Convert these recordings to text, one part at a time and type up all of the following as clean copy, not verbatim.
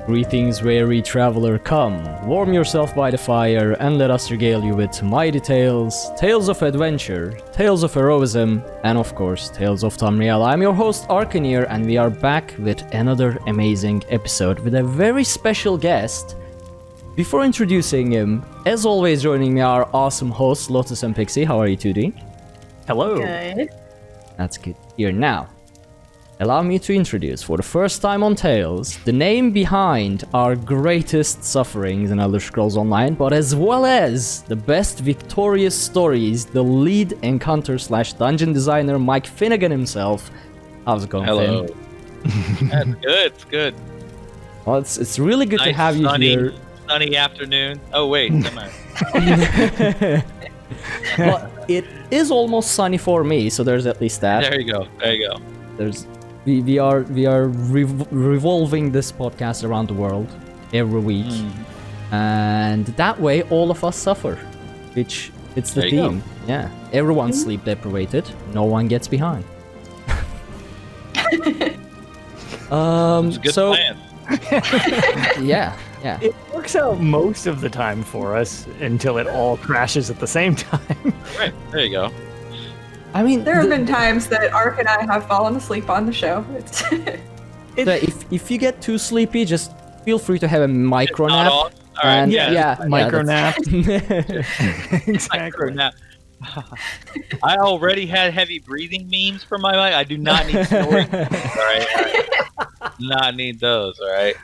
Greetings, weary traveler, come, warm yourself by the fire, and let us regale you with mighty tales, tales of adventure, tales of heroism, and of course, Tales of Tamriel. I'm your host, Arkhaniir, and we are back with another amazing episode with a very special guest. Before introducing him, as always joining me are awesome hosts, Lotus and Pixie. How are you two doing? Hello. Good. That's good. Here now. Allow me to introduce, for the first time on Tales, the name behind our greatest sufferings in Elder Scrolls Online, but as well as the best victorious stories, the lead encounter/dungeon designer, Mike Finnegan himself. How's it going, Hello. Finn? That's good. It's good. Well, it's really good to Nice, have you sunny, here. Sunny afternoon. Oh wait, never mind. Well, it is almost sunny for me, so there's at least that. There you go. There you go. We are revolving this podcast around the world every week, and that way all of us suffer, which it's the There you theme. Yeah, everyone's sleep deprived, no one gets behind. It's a good plan. yeah. It works out most of the time for us until it all crashes at the same time. Right. There you go. I mean, There have been times that Ark and I have fallen asleep on the show. if you get too sleepy, just feel free to have a micro Not nap. all. All right. And yeah, micro nap. that's- Exactly. Nap. I already had heavy breathing memes for my life. I do not need snoring. All right. Not need those. All right.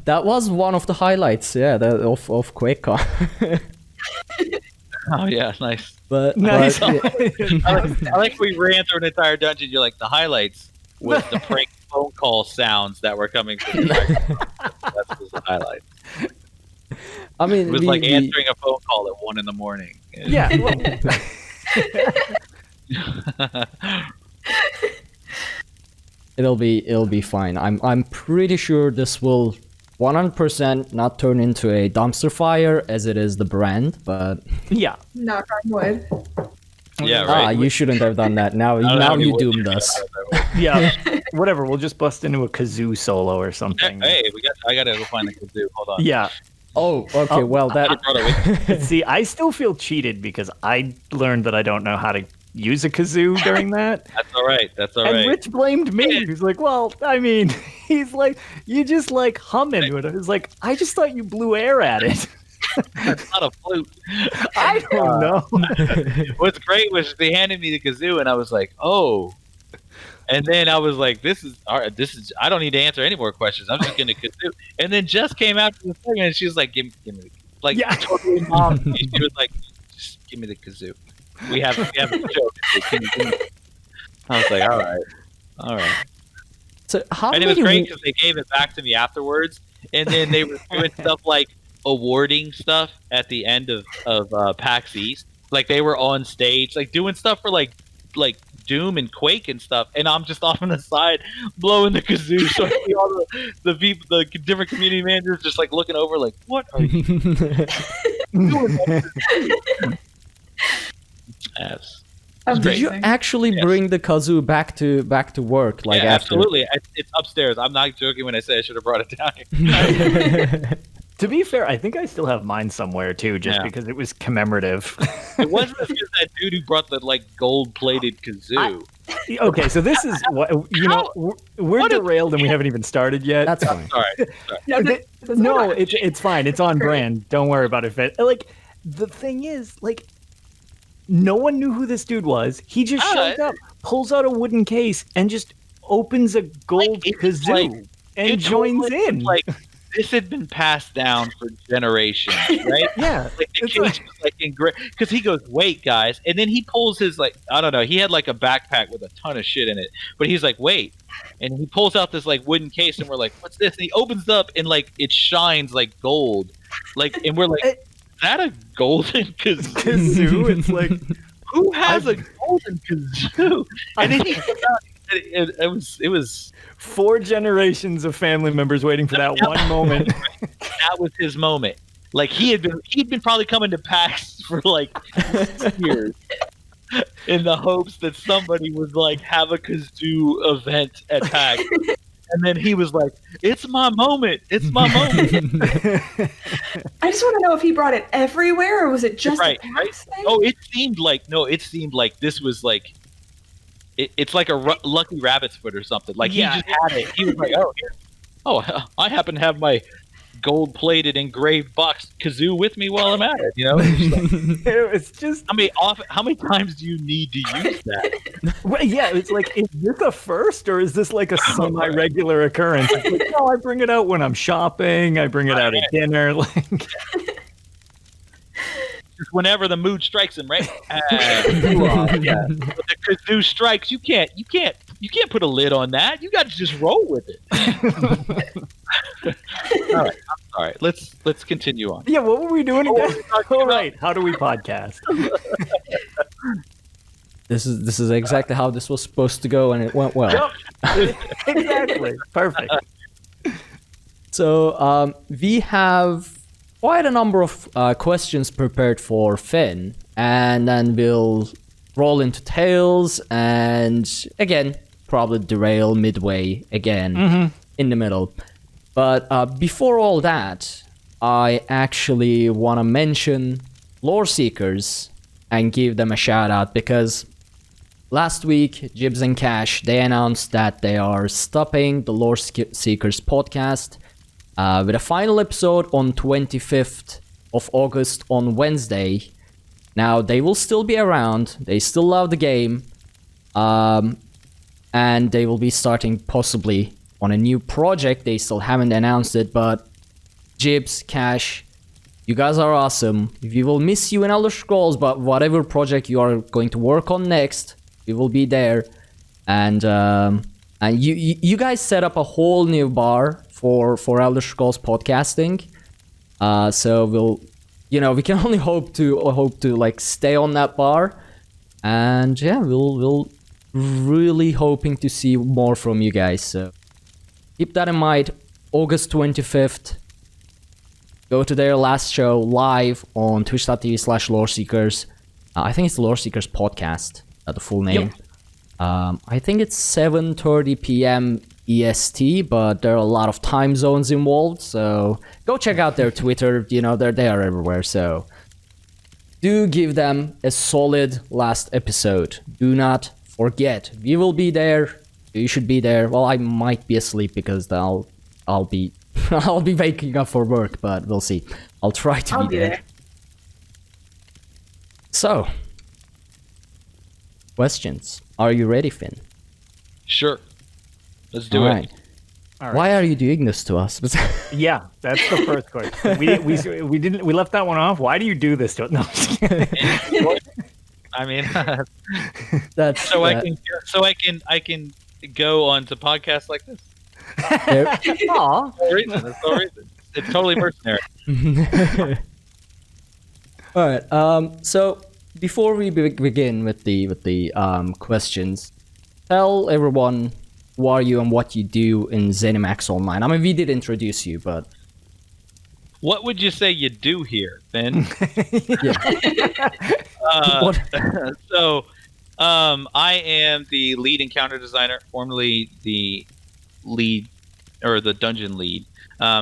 That was one of the highlights, of QuakeCon. Oh yeah, nice. But Nice. yeah. I like we ran through an entire dungeon. You're like the highlights was the prank phone call sounds that were coming from the microphone. That was the highlight. I mean, It was like answering a phone call at 1 a.m. Yeah. It'll be fine. I'm pretty sure this will 100% not turn into a dumpster fire as it is the brand, but Yeah. Knock on wood. Yeah, right. you shouldn't have done that. Now I don't know you what doomed you us. Yeah. Whatever. We'll just bust into a kazoo solo or something. Hey, I gotta go find the kazoo. Hold on. Yeah. Oh, okay. Well, I that brought it with me. See, I still feel cheated because I learned that I don't know how to use a kazoo during that. That's all right. That's all And right. Rich blamed me. He's like, well, I mean, he's like, you just like hum into it. I was like, I just thought you blew air at it. That's not a flute. I don't know. What's great was they handed me the kazoo, and I was like, oh. And then I was like, this is I don't need to answer any more questions. I'm just gonna kazoo. And then Jess came after the thing, and she was like, give me the like Yeah. totally mom. She was like, just give me the kazoo. We have a joke. I was like, all right. so how And it was many great because they gave it back to me afterwards, and then they were doing stuff like awarding stuff at the end of PAX East. Like they were on stage, like doing stuff for like Doom and Quake and stuff, and I'm just off on the side blowing the kazoo. So I see all the people, the different community managers, just like looking over, like, what are you doing? Yes. Did you Amazing. actually Yes. bring the kazoo back to work? Like Yeah, after? absolutely. It's upstairs. I'm not joking when I say I should have brought it down here. To be fair, I think I still have mine somewhere too, just Yeah. because it was commemorative. It wasn't as good as that dude who brought the like gold-plated kazoo. Okay, so this is what we're what is- derailed and we haven't even started yet. That's fine. Sorry. No, No, it's fine. It's on brand. Don't worry about it. Like the thing is, like no one knew who this dude was. He just shows up, pulls out a wooden case, and just opens a gold it's kazoo like- and It joins totally in. was like this had been passed down for generations, right? Yeah, Like the it's case was like in great because he goes, wait, guys, and then he pulls his like I don't know, he had like a backpack with a ton of shit in it, but he's like, wait, and he pulls out this like wooden case, and we're like, what's this? And he opens it up, and like it shines like gold, like, and we're like, is that a golden kazoo? kazoo. It's like Who has a golden kazoo? And then he comes out. It was 4 generations of family members waiting for that one moment. that was his moment. Like he'd been probably coming to PAX for like years in the hopes that somebody would like have a kazoo event at PAX. And then he was like, "It's my moment. It's my moment." I just want to know if he brought it everywhere or was it just a PAX thing? Oh, it seemed like this was like it's like a lucky rabbit's foot or something. Like he just had it. He was like, "Oh, I happen to have my gold-plated engraved box kazoo with me while I'm at it." You know, It's just. how many times do you need to use that? Well, yeah, it's like, is this a first or is this like a semi-regular occurrence? It's like, no, I bring it out when I'm shopping. I bring it out at dinner. Like, just whenever the mood strikes him, right? Yeah. When the kazoo strikes, you can't put a lid on that. You got to just roll with it. All right. Let's continue on. yeah, what were we doing again? All right, how do we podcast? This is exactly how this was supposed to go, and it went well. Exactly. Perfect. So we have quite a number of questions prepared for Finn, and then we'll roll into Tales, and again, probably derail midway again in the middle. But before all that, I actually want to mention Lore Seekers and give them a shout out, because last week, Jibs and Cash, they announced that they are stopping the Lore Seekers podcast with a final episode on 25th of August on Wednesday. Now, they will still be around. They still love the game. And they will be starting possibly on a new project. They still haven't announced it, but Jibs, Cash, you guys are awesome. We will miss you in Elder Scrolls, but whatever project you are going to work on next, we will be there. And you guys set up a whole new bar for Elder Scrolls podcasting. So we can only hope to like stay on that bar. And yeah, we'll really hoping to see more from you guys. So keep that in mind. August 25th. Go to their last show live on twitch.tv/loreseekers. I think it's the Lore Seekers Podcast, the full name. Yep. I think it's 7:30 p.m. EST, but there are a lot of time zones involved. So go check out their Twitter. They are everywhere. So do give them a solid last episode. Do not forget. We will be there. You should be there. Well, I might be asleep because I'll be I'll be waking up for work, but we'll see. I'll try to be there. So, questions. Are you ready, Finn? Sure. Let's do it. All right. Why are you doing this to us? Yeah, that's the first question. We left that one off. Why do you do this to us? No. I mean, that's I can go on to podcasts like this. Aw. That's the reason. It's totally mercenary. All right. So before we begin with the questions, tell everyone who are you and what you do in Zenimax Online. I mean, we did introduce you, but what would you say you do here, Finn? So, I am the lead encounter designer, formerly the lead or the dungeon lead.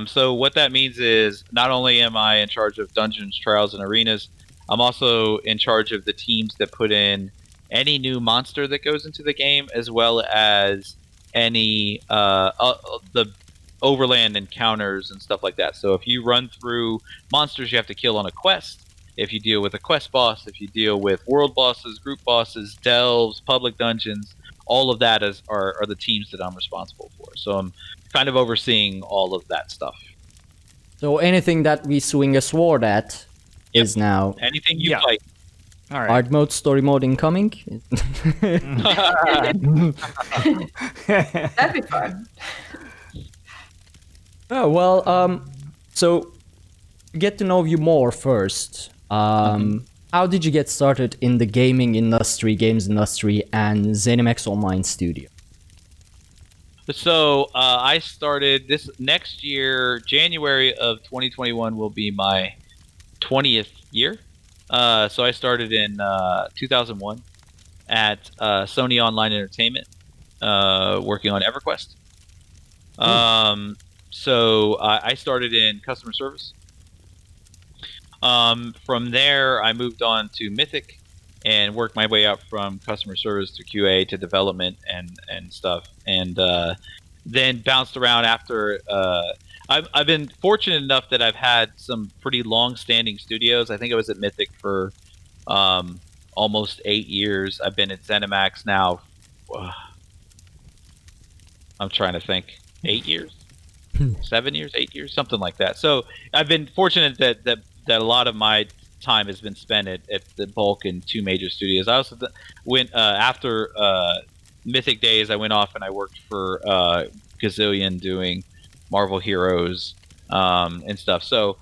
So what that means is not only am I in charge of dungeons, trials, and arenas, I'm also in charge of the teams that put in any new monster that goes into the game, as well as any the overland encounters and stuff like that. So if you run through monsters you have to kill on a quest, if you deal with a quest boss, if you deal with world bosses, group bosses, delves, public dungeons, all of that are the teams that I'm responsible for. So I'm kind of overseeing all of that stuff. So anything that we swing a sword at is now... Anything you fight. All right. Hard mode, story mode incoming? That'd be fun. Oh, well, so get to know you more first. How did you get started in the gaming industry, games industry, and Zenimax Online Studio? So I started this next year, January of 2021 will be my 20th year. So I started in 2001 at Sony Online Entertainment, working on EverQuest. So I started in customer service. From there, I moved on to Mythic and worked my way up from customer service to QA to development and stuff. And then bounced around after. I've been fortunate enough that I've had some pretty long-standing studios. I think I was at Mythic for almost 8 years. I've been at Zenimax now. I'm trying to think. 8 years, 7 years, 8 years, something like that. So I've been fortunate that a lot of my time has been spent at the bulk in 2 major studios. I also went after Mythic days. I went off and I worked for Gazillion doing Marvel Heroes and stuff. So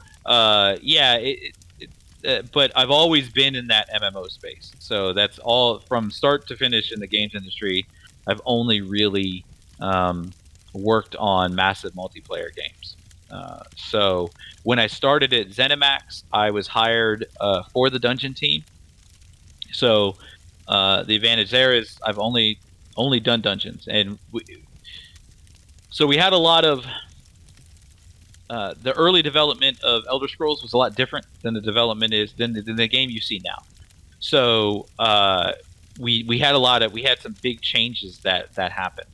but I've always been in that MMO space. So that's all from start to finish in the games industry. I've only really worked on massive multiplayer games. So when I started at Zenimax, I was hired for the dungeon team. So the advantage there is I've only done dungeons, and so we had a lot of the early development of Elder Scrolls was a lot different than the development is than the game you see now. So we had some big changes that happened.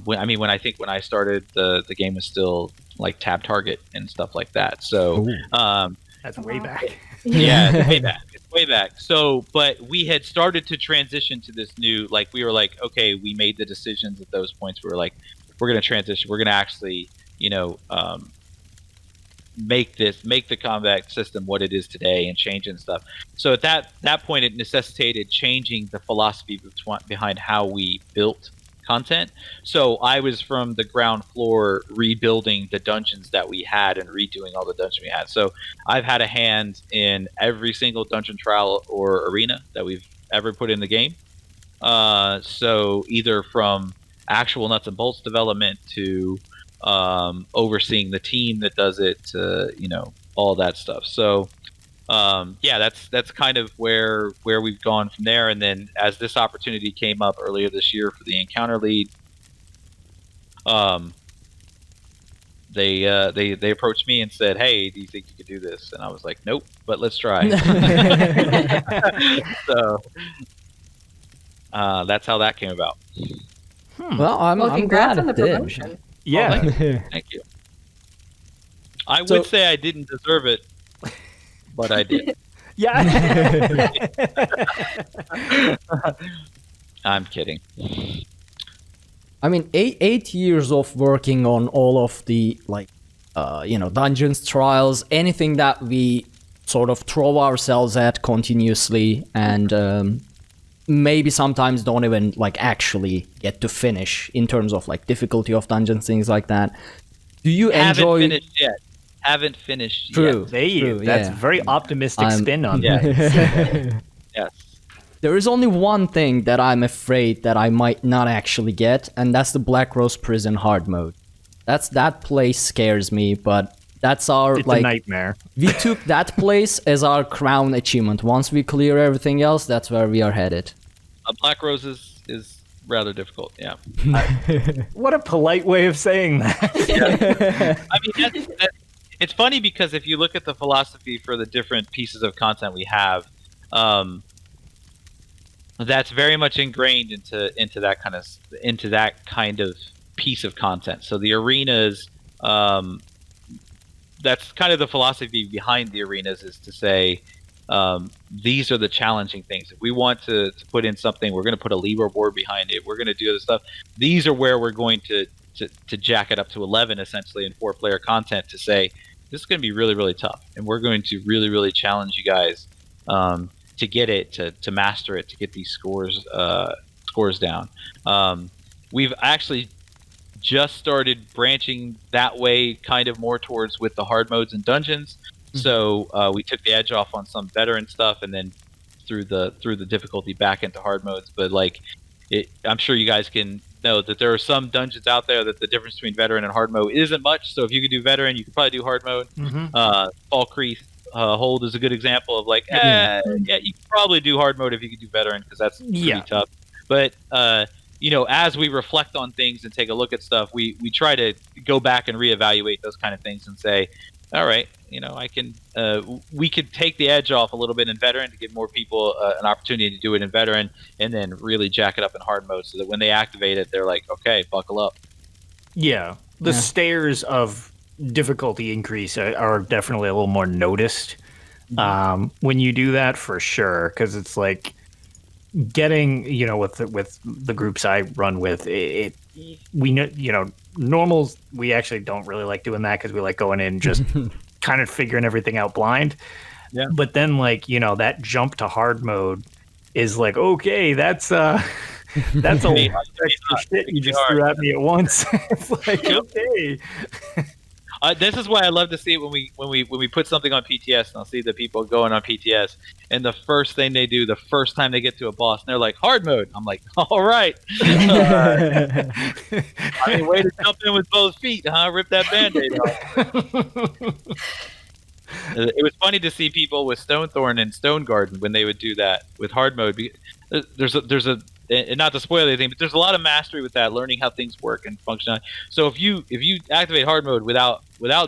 When I started, the game was still like tab target and stuff like that. So that's way back. Yeah, it's way back. It's way back. So, but we had started to transition to this new, like, we were like, okay, we made the decisions at those points. We were like, we're going to transition. We're going to actually, make the combat system what it is today and change and stuff. So at that point, it necessitated changing the philosophy behind how we built content. So I was from the ground floor rebuilding the dungeons that we had and redoing all the dungeons we had. So I've had a hand in every single dungeon trial or arena that we've ever put in the game. So either from actual nuts and bolts development to overseeing the team that does it to, all that stuff. So that's kind of where we've gone from there. And then as this opportunity came up earlier this year for the encounter lead, they approached me and said, "Hey, do you think you could do this?" And I was like, "Nope, but let's try." So that's how that came about. Well, I'm congrats glad on the it did. promotion. Yeah. Thank you. I would say I didn't deserve it, but I did. Yeah. I'm kidding. I mean, eight years of working on all of the dungeons, trials, anything that we sort of throw ourselves at continuously, and maybe sometimes don't even actually get to finish in terms of difficulty of dungeons, things like that. Do you enjoy? Haven't finished True. yet. That's a very optimistic spin on that. Yes. There is only one thing that I'm afraid that I might not actually get, and that's the Black Rose Prison hard mode. That place scares me, but that's our it's a nightmare. We took that place as our crown achievement. Once we clear everything else, that's where we are headed. Black Rose is rather difficult. Yeah. What a polite way of saying that. I mean, it's funny because if you look at the philosophy for the different pieces of content we have, that's very much ingrained into that kind of piece of content. So the arenas, that's kind of the philosophy behind the arenas, is to say these are the challenging things. If we want to put in something, we're going to put a leaderboard behind it. We're going to do other stuff. These are where we're going to jack it up to 11 essentially in 4-player content to say this is going to be really, really tough, and we're going to really, really challenge you guys to get it, to master it, to get these scores down. We've actually just started branching that way, kind of more towards with the hard modes and dungeons. So we took the edge off on some veteran stuff, and then threw the difficulty back into hard modes. But I'm sure you guys can know that there are some dungeons out there that the difference between veteran and hard mode isn't much. So if you could do veteran, you could probably do hard mode. Fall Creek Hold is a good example of you could probably do hard mode if you could do veteran, because that's pretty tough. But as we reflect on things and take a look at stuff, we try to go back and reevaluate those kind of things and say, all right, we could take the edge off a little bit in veteran to give more people an opportunity to do it in veteran, and then really jack it up in hard mode so that when they activate it, they're like, okay, buckle up. Yeah, the stairs of difficulty increase are definitely a little more noticed when you do that, for sure, because it's like getting, with the groups I run with, we know, normals, we actually don't really like doing that because we like going in just kind of figuring everything out blind. Yeah. But then, that jump to hard mode is like, okay, that's a lot of shit you just threw at me at once. It's like, okay. This is why I love to see it when we put something on PTS, and I'll see the people going on PTS, and the first thing they do the first time they get to a boss, and they're like, hard mode. I'm like, all right. Way to jump in with both feet, huh? Rip that Band-Aid off. It was funny to see people with Stonethorn and Stone Garden when they would do that with hard mode. There's a and not to spoil anything, but there's a lot of mastery with that, learning how things work and function. So if you activate hard mode without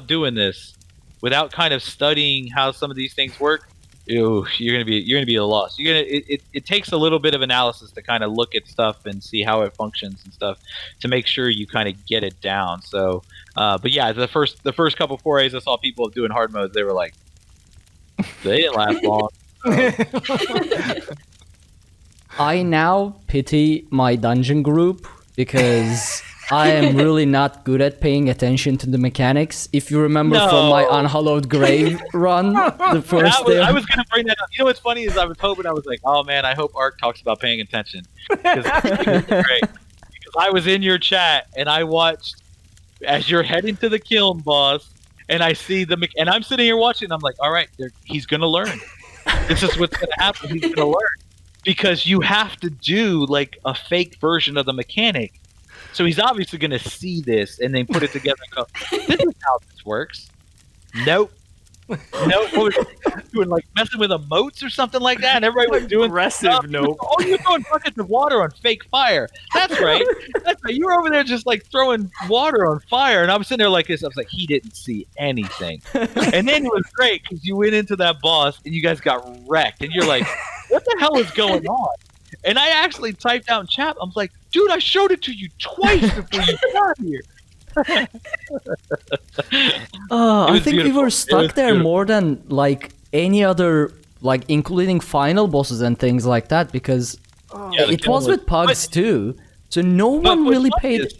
doing this, without kind of studying how some of these things work, you're gonna be at a loss. It takes a little bit of analysis to kind of look at stuff and see how it functions and stuff to make sure you kind of get it down. So, but yeah, the first couple forays I saw people doing hard mode, they were like, they didn't last long. I now pity my dungeon group because I am really not good at paying attention to the mechanics. If you remember from my Unhallowed Grave run, the first day. I was going to bring that up. You know what's funny is I was like, oh man, I hope Ark talks about paying attention. Because great. Because I was in your chat and I watched as you're heading to the kiln boss, and I see and I'm sitting here watching, and I'm like, all right, he's going to learn. This is what's going to happen. He's going to learn. Because you have to do like a fake version of the mechanic. So he's obviously going to see this and then put it together and go, this is how this works. Nope. What was doing, like messing with emotes or something like that? And everybody was doing aggressive. Nope. Oh, you're throwing buckets of water on fake fire. That's right. You were over there just like throwing water on fire, and I'm sitting there like this. I was like, he didn't see anything. And then it was great because you went into that boss and you guys got wrecked, and you're like, what the hell is going on? And I actually typed out in chat. I'm like, dude, I showed it to you twice before you got here. I think beautiful. we were stuck there more than like any other, like including final bosses and things like that, because it was with pugs too. So no one really paid.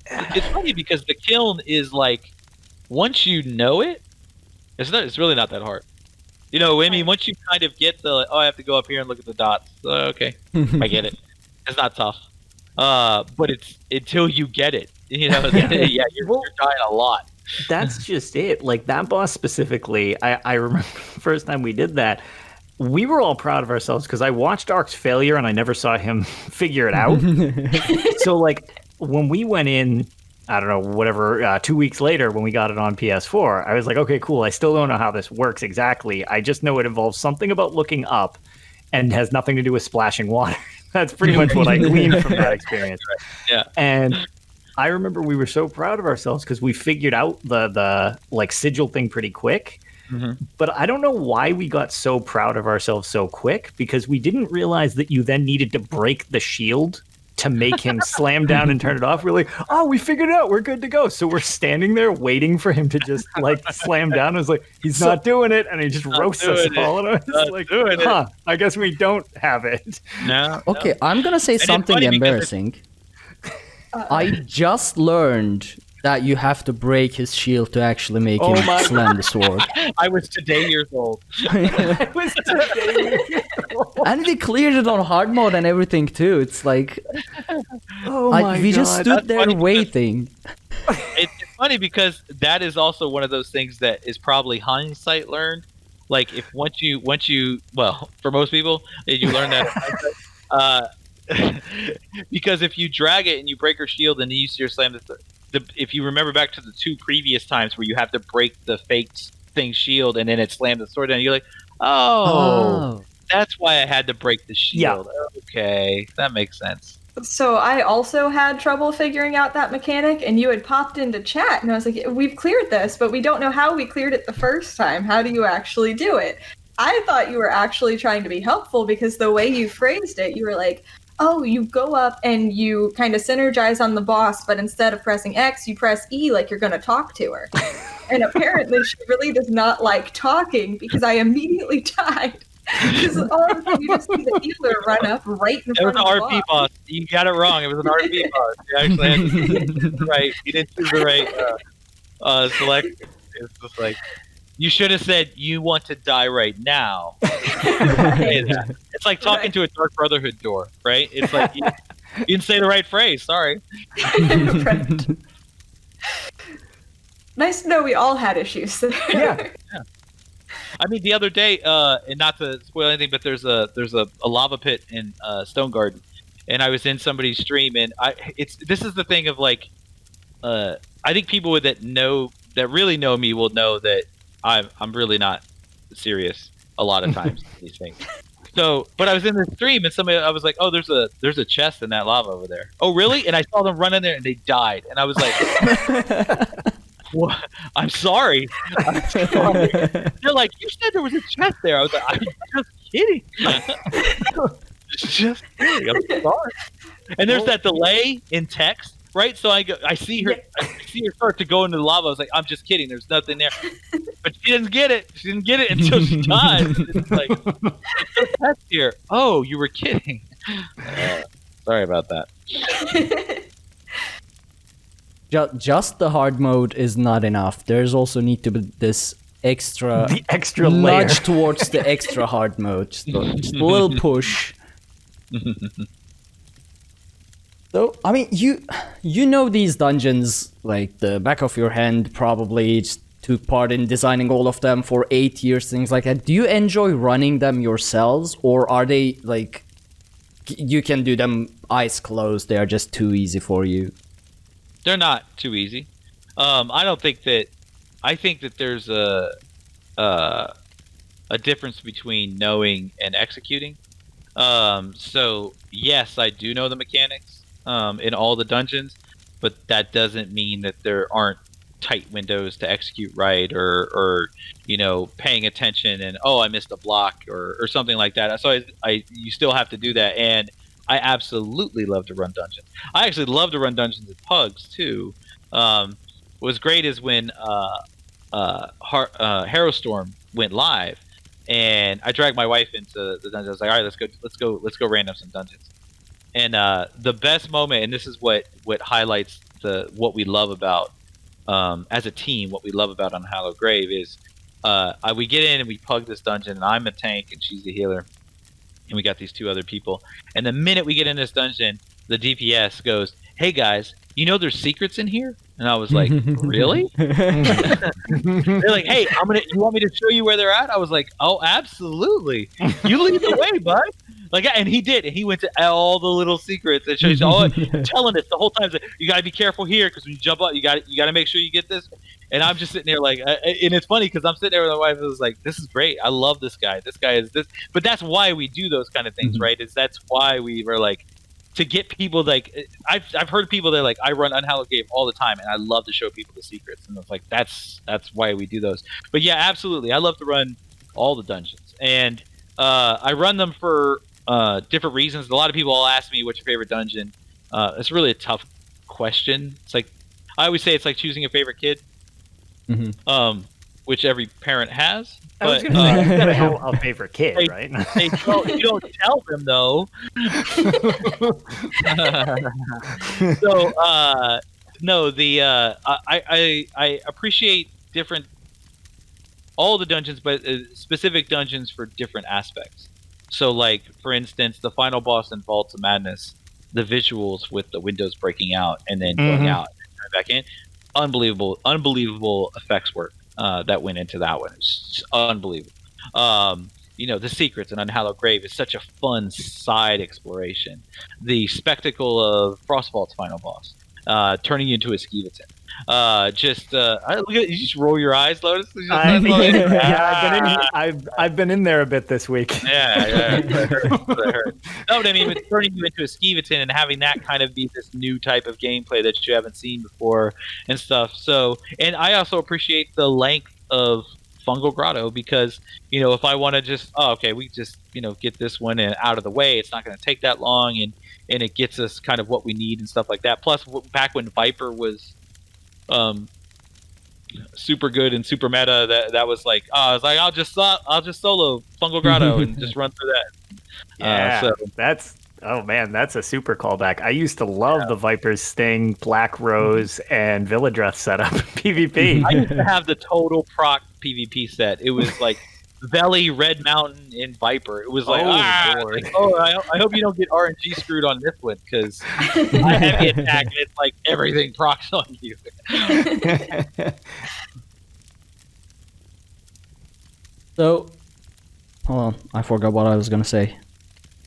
It's funny because the kiln is like, once you know it, it's really not that hard. I mean, once you kind of get I have to go up here and look at the dots. Okay, I get it. It's not tough. But it's until you get it. You're dying a lot. That's just it. Like that boss specifically, I remember the first time we did that, we were all proud of ourselves because I watched Ark's failure and I never saw him figure it out. So like when we went in, I don't know, whatever, 2 weeks later when we got it on PS4, I was like, okay, cool. I still don't know how this works exactly. I just know it involves something about looking up and has nothing to do with splashing water. That's pretty much what I gleaned from that experience. Yeah. And I remember we were so proud of ourselves because we figured out the like sigil thing pretty quick. Mm-hmm. But I don't know why we got so proud of ourselves so quick, because we didn't realize that you then needed to break the shield to make him slam down and turn it off. We're like, oh, we figured it out. We're good to go. So we're standing there waiting for him to just like slam down. I was like, he's not doing it. And he just roasts us all. And I was like, I guess we don't have it. No. Okay, I'm going to say something embarrassing. I just learned that you have to break his shield to actually make him slam the sword. I was today years old. And we cleared it on hard mode and everything too. It's like, we just stood there waiting. It's funny because that is also one of those things that is probably hindsight learned. Like if once you, well, for most people, you learn that. Because if you drag it and you break her shield and you use your slam, if you remember back to the two previous times where you have to break the fake thing shield and then it slammed the sword down, you're like, oh, that's why I had to break the shield. Yeah. Okay, that makes sense. So I also had trouble figuring out that mechanic, and you had popped into chat, and I was like, we've cleared this, but we don't know how we cleared it the first time. How do you actually do it? I thought you were actually trying to be helpful because the way you phrased it, you were like, oh, you go up and you kind of synergize on the boss, but instead of pressing X, you press E like you're going to talk to her. And apparently she really does not like talking because I immediately died. Because all of a sudden you just see the healer run up right in front of the boss. It was an RP boss. You got it wrong. It was an RP boss. You actually had to right. You didn't choose the right select. It's just like you should have said you want to die right now. It's like talking to a Dark Brotherhood door, right? It's like you didn't say the right phrase. Sorry. Right. Nice to know we all had issues there. Yeah. I mean, the other day, and not to spoil anything, but there's a lava pit in Stone Garden, and I was in somebody's stream, and this is the thing of like, I think people that really know me will know that I'm really not serious a lot of times with these things. So, but I was in the stream, and I was like, oh, there's a chest in that lava over there. Oh, really? And I saw them run in there, and they died, and I was like. What? I'm sorry. They're like, you said there was a chest there. I was like, I'm just kidding. Just kidding. I'm sorry. And there's that delay in text, right? So I see her start to go into the lava. I was like, I'm just kidding. There's nothing there. But she didn't get it. She didn't get it until she died. It's like, there's a chest here. Oh, you were kidding. Sorry about that. Just the hard mode is not enough. There's also need to be this extra layer nudge towards the extra hard mode. Just a little push. So, I mean, you know these dungeons like the back of your hand, probably just took part in designing all of them for 8 years, things like that. Do you enjoy running them yourselves, or are they like you can do them eyes closed, they're just too easy for you? They're not too easy. I think that there's a difference between knowing and executing. So yes, I do know the mechanics in all the dungeons, but that doesn't mean that there aren't tight windows to execute right, or paying attention and I missed a block or something like that. So you still have to do that. And I absolutely love to run dungeons. I actually love to run dungeons with pugs too. What was great is when Harrowstorm went live, and I dragged my wife into the dungeon. I was like, all right, let's go random some dungeons. And the best moment, and this is what highlights what we love about as a team, what we love about Unhallowed Grave is we get in and we pug this dungeon, and I'm a tank and she's the healer. And we got these two other people. And the minute we get in this dungeon, the DPS goes, hey guys, there's secrets in here? And I was like, really? They're like, hey, you want me to show you where they're at? I was like, oh, absolutely. You lead the way, bud. Like, and he did. And he went to all the little secrets and shows telling us the whole time, like, you got to be careful here because when you jump up, you got to make sure you get this. And I'm just sitting there like, and it's funny because I'm sitting there with my wife and I was like, this is great. I love this guy. This guy is this. But that's why we do those kind of things, right? That's why we were like, to get people like, I've heard people that are like, I run Unhallowed Grave all the time and I love to show people the secrets. And it's like, that's why we do those. But yeah, absolutely. I love to run all the dungeons. And I run them for different reasons. A lot of people will ask me, what's your favorite dungeon? It's really a tough question. It's like, I always say it's like choosing a favorite kid. Which every parent has. I was going to say, you gotta have a favorite kid, right? You don't tell them though. So no, I appreciate all the dungeons, but specific dungeons for different aspects. So like, for instance, the final boss in Vaults of Madness, the visuals with the windows breaking out and then going out and coming back in. Unbelievable effects work that went into that one. It's unbelievable. The secrets in Unhallowed Grave is such a fun side exploration. The spectacle of Frostvault's final boss, turning you into a skeeleton. Look at you, just roll your eyes, Lotus. I've been in there a bit this week. Yeah. I heard. No, but I mean, it's turning you into a skeeleton and having that kind of be this new type of gameplay that you haven't seen before and stuff. So, and I also appreciate the length of Fungal Grotto because, if I want to just, we just, get this one out of the way, it's not going to take that long and it gets us kind of what we need and stuff like that. Plus, back when Viper was super good and super meta, that was like, I was like, I'll just solo Fungal Grotto and just run through that. Yeah, that's a super callback. I used to love the Viper's Sting, Black Rose, and Villadreth setup PvP. I used to have the total proc PvP set. It was like Veli, Red Mountain, and Viper. It was like, I hope you don't get RNG screwed on this one because I heavy attack and it's like everything procs on you. So, hold on, I forgot what I was gonna say.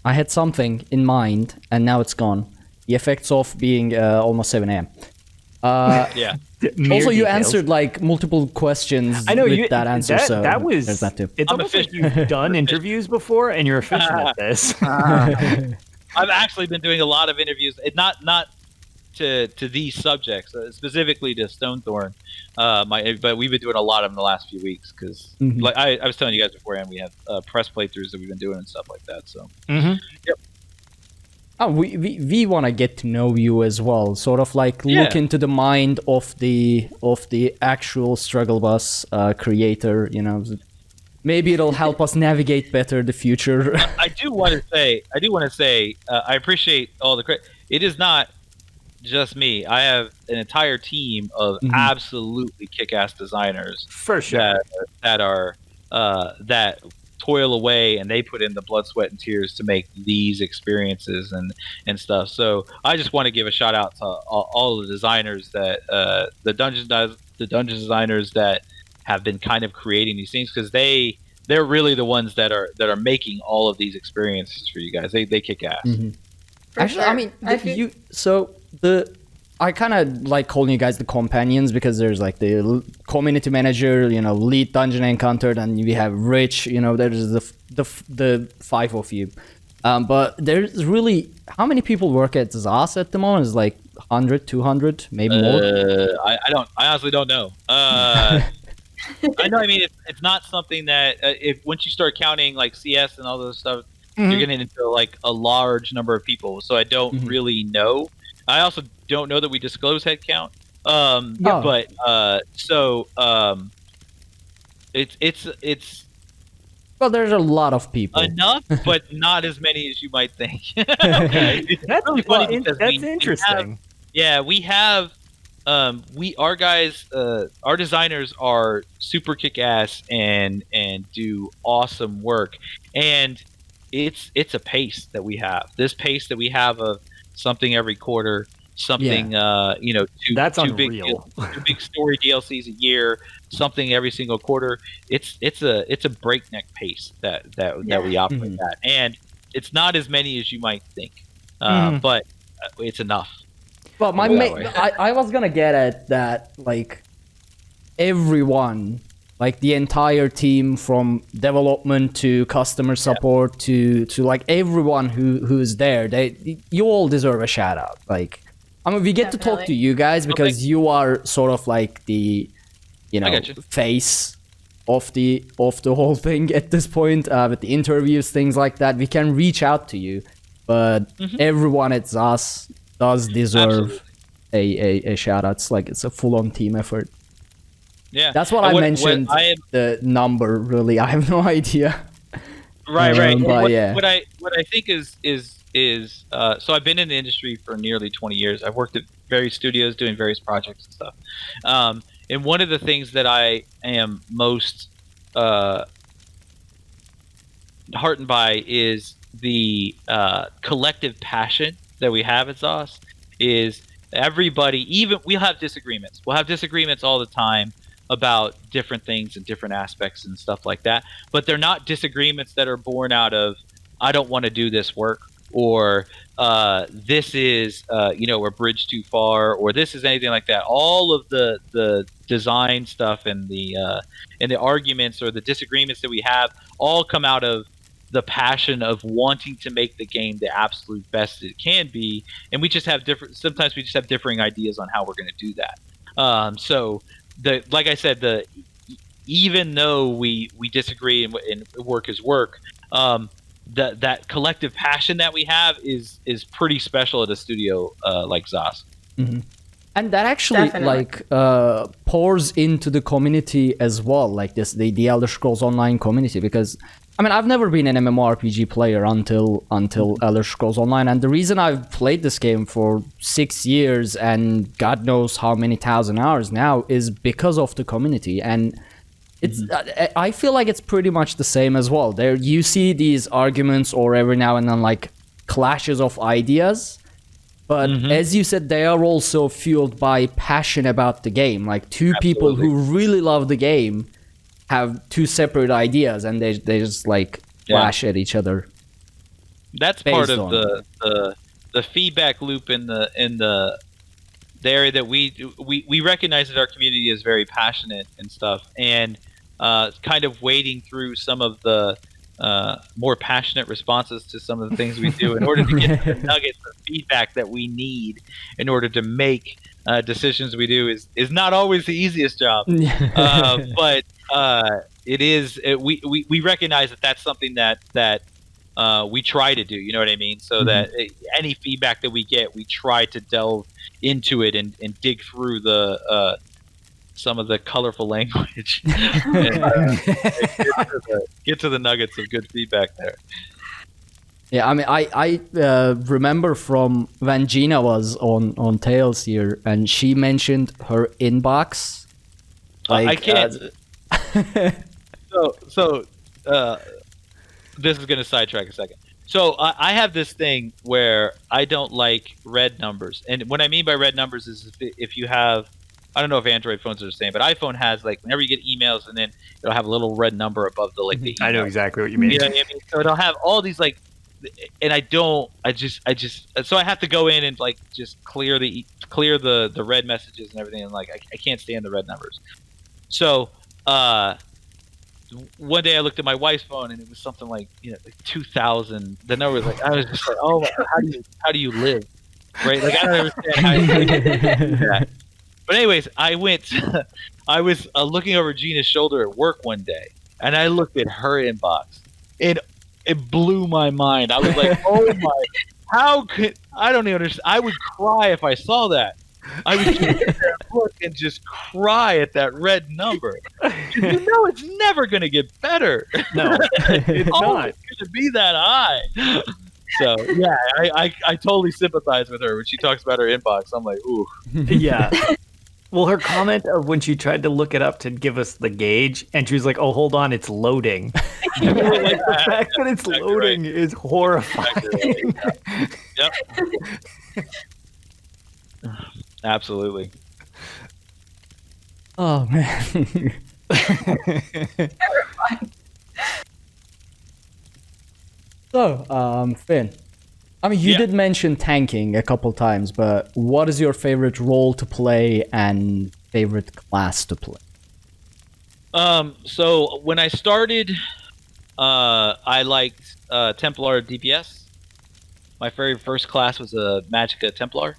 I had something in mind and now it's gone. The effects of being almost 7 a.m. Yeah. Also, you answered like multiple questions with that answer. So that was there's that too. It's almost like you've done interviews before and you're efficient at this. I've actually been doing a lot of interviews, not to these subjects, specifically to Stonethorn. But we've been doing a lot of them the last few weeks because, like I was telling you guys beforehand, we have press playthroughs that we've been doing and stuff like that. So, yep. Oh, we want to get to know you as well. Sort of like look into the mind of the actual Struggle Bus creator. Maybe it'll help us navigate better the future. I do want to say, I appreciate all the credit. It is not just me. I have an entire team of absolutely kick-ass designers for sure that toil away and they put in the blood, sweat, and tears to make these experiences and stuff. So I just want to give a shout out to all the designers that the dungeon designers that have been kind of creating these things because they're really the ones that are making all of these experiences for you guys. They kick ass. Actually, I mean, I kind of like calling you guys the companions because there's like the community manager, lead dungeon encounter, and we have Rich, there's the 5 of you. But there's really, how many people work at ZAS at the moment? It's like 100, 200, maybe more? I honestly don't know. I know, I mean, it's not something that, once you start counting like CS and all those stuff, you're getting into like a large number of people. So I don't really know. I also don't know that we disclose headcount. It's well, there's a lot of people. Enough, but not as many as you might think. It's really funny because that's interesting. We have our guys, our designers are super kick-ass and do awesome work, and it's a pace that we have. This pace that we have of something every quarter, something two big story DLCs a year, something every single quarter. It's a breakneck pace that we operate at, and it's not as many as you might think, but it's enough. Well, I was gonna get at that, like everyone, like the entire team from development to customer support to like everyone who's there, you all deserve a shout out. Like, I mean, we get to talk to you guys because you are sort of like the, face of the whole thing at this point, with the interviews, things like that. We can reach out to you, but everyone at ZAS does deserve a shout out. It's a full-on team effort. Yeah, that's what I mentioned. The number, really, I have no idea. Right. But what I think is so I've been in the industry for nearly 20 years. I've worked at various studios doing various projects and stuff. And one of the things that I am most heartened by is the collective passion that we have at ZOS. Is everybody, even we'll have disagreements. We'll have disagreements all the time about different things and different aspects and stuff like that. But they're not disagreements that are born out of, I don't want to do this work, or this is a bridge too far, or this is anything like that. All of the design stuff and the arguments or the disagreements that we have all come out of the passion of wanting to make the game the absolute best it can be, and we just have sometimes we just have differing ideas on how we're going to do that. So like I said, even though we disagree and work is work, that collective passion that we have is pretty special at a studio like Zos. Mm-hmm. And that actually pours into the community as well, like the Elder Scrolls Online community, because I mean, I've never been an MMORPG player until Elder Scrolls Online, and the reason I've played this game for 6 years and God knows how many thousand hours now is because of the community. And it's I feel like it's pretty much the same as well. There you see these arguments or every now and then like clashes of ideas, but as you said, they are also fueled by passion about the game. Like two people who really love the game have two separate ideas and they just like clash at each other. That's part of the feedback loop in the area that we recognize that our community is very passionate and stuff, and kind of wading through some of the more passionate responses to some of the things we do in order to get the nuggets of feedback that we need in order to make decisions we do is not always the easiest job. But it is. We recognize that that's something that we try to do. You know what I mean? So that any feedback that we get, we try to delve into it and dig through some of the colorful language and get to the nuggets of good feedback there. Yeah, I mean, I remember from when Gina was on Tales here, and she mentioned her inbox. I can't. So this is going to sidetrack a second. So I have this thing where I don't like red numbers, and what I mean by red numbers is if you have, I don't know if Android phones are the same, but iPhone has like whenever you get emails and then it'll have a little red number above the email. I know exactly what you mean. You know what I mean? So it'll have all these like, and I so I have to go in and like just clear the red messages and everything, and like I can't stand the red numbers. So one day I looked at my wife's phone and it was something like like 2000. The number was like, I was just like, oh, how do you live, right? Like I don't understand how you do that. But anyways, I was looking over Gina's shoulder at work one day, and I looked at her inbox, and it blew my mind. I was like, oh my, I don't even understand. I would cry if I saw that. I would just sit there and look and just cry at that red number. It's never going to get better. No, it's not going to be that high. So yeah, I totally sympathize with her when she talks about her inbox. I'm like, ooh. Yeah. Well, her comment of when she tried to look it up to give us the gauge, and she was like, "Oh, hold on, it's loading." Like the fact that it's loading is horrifying. Yep. Absolutely. Oh man. So, Finn, I mean, you did mention tanking a couple times, but what is your favorite role to play and favorite class to play? So when I started, I liked Templar DPS. My very first class was a Magicka Templar.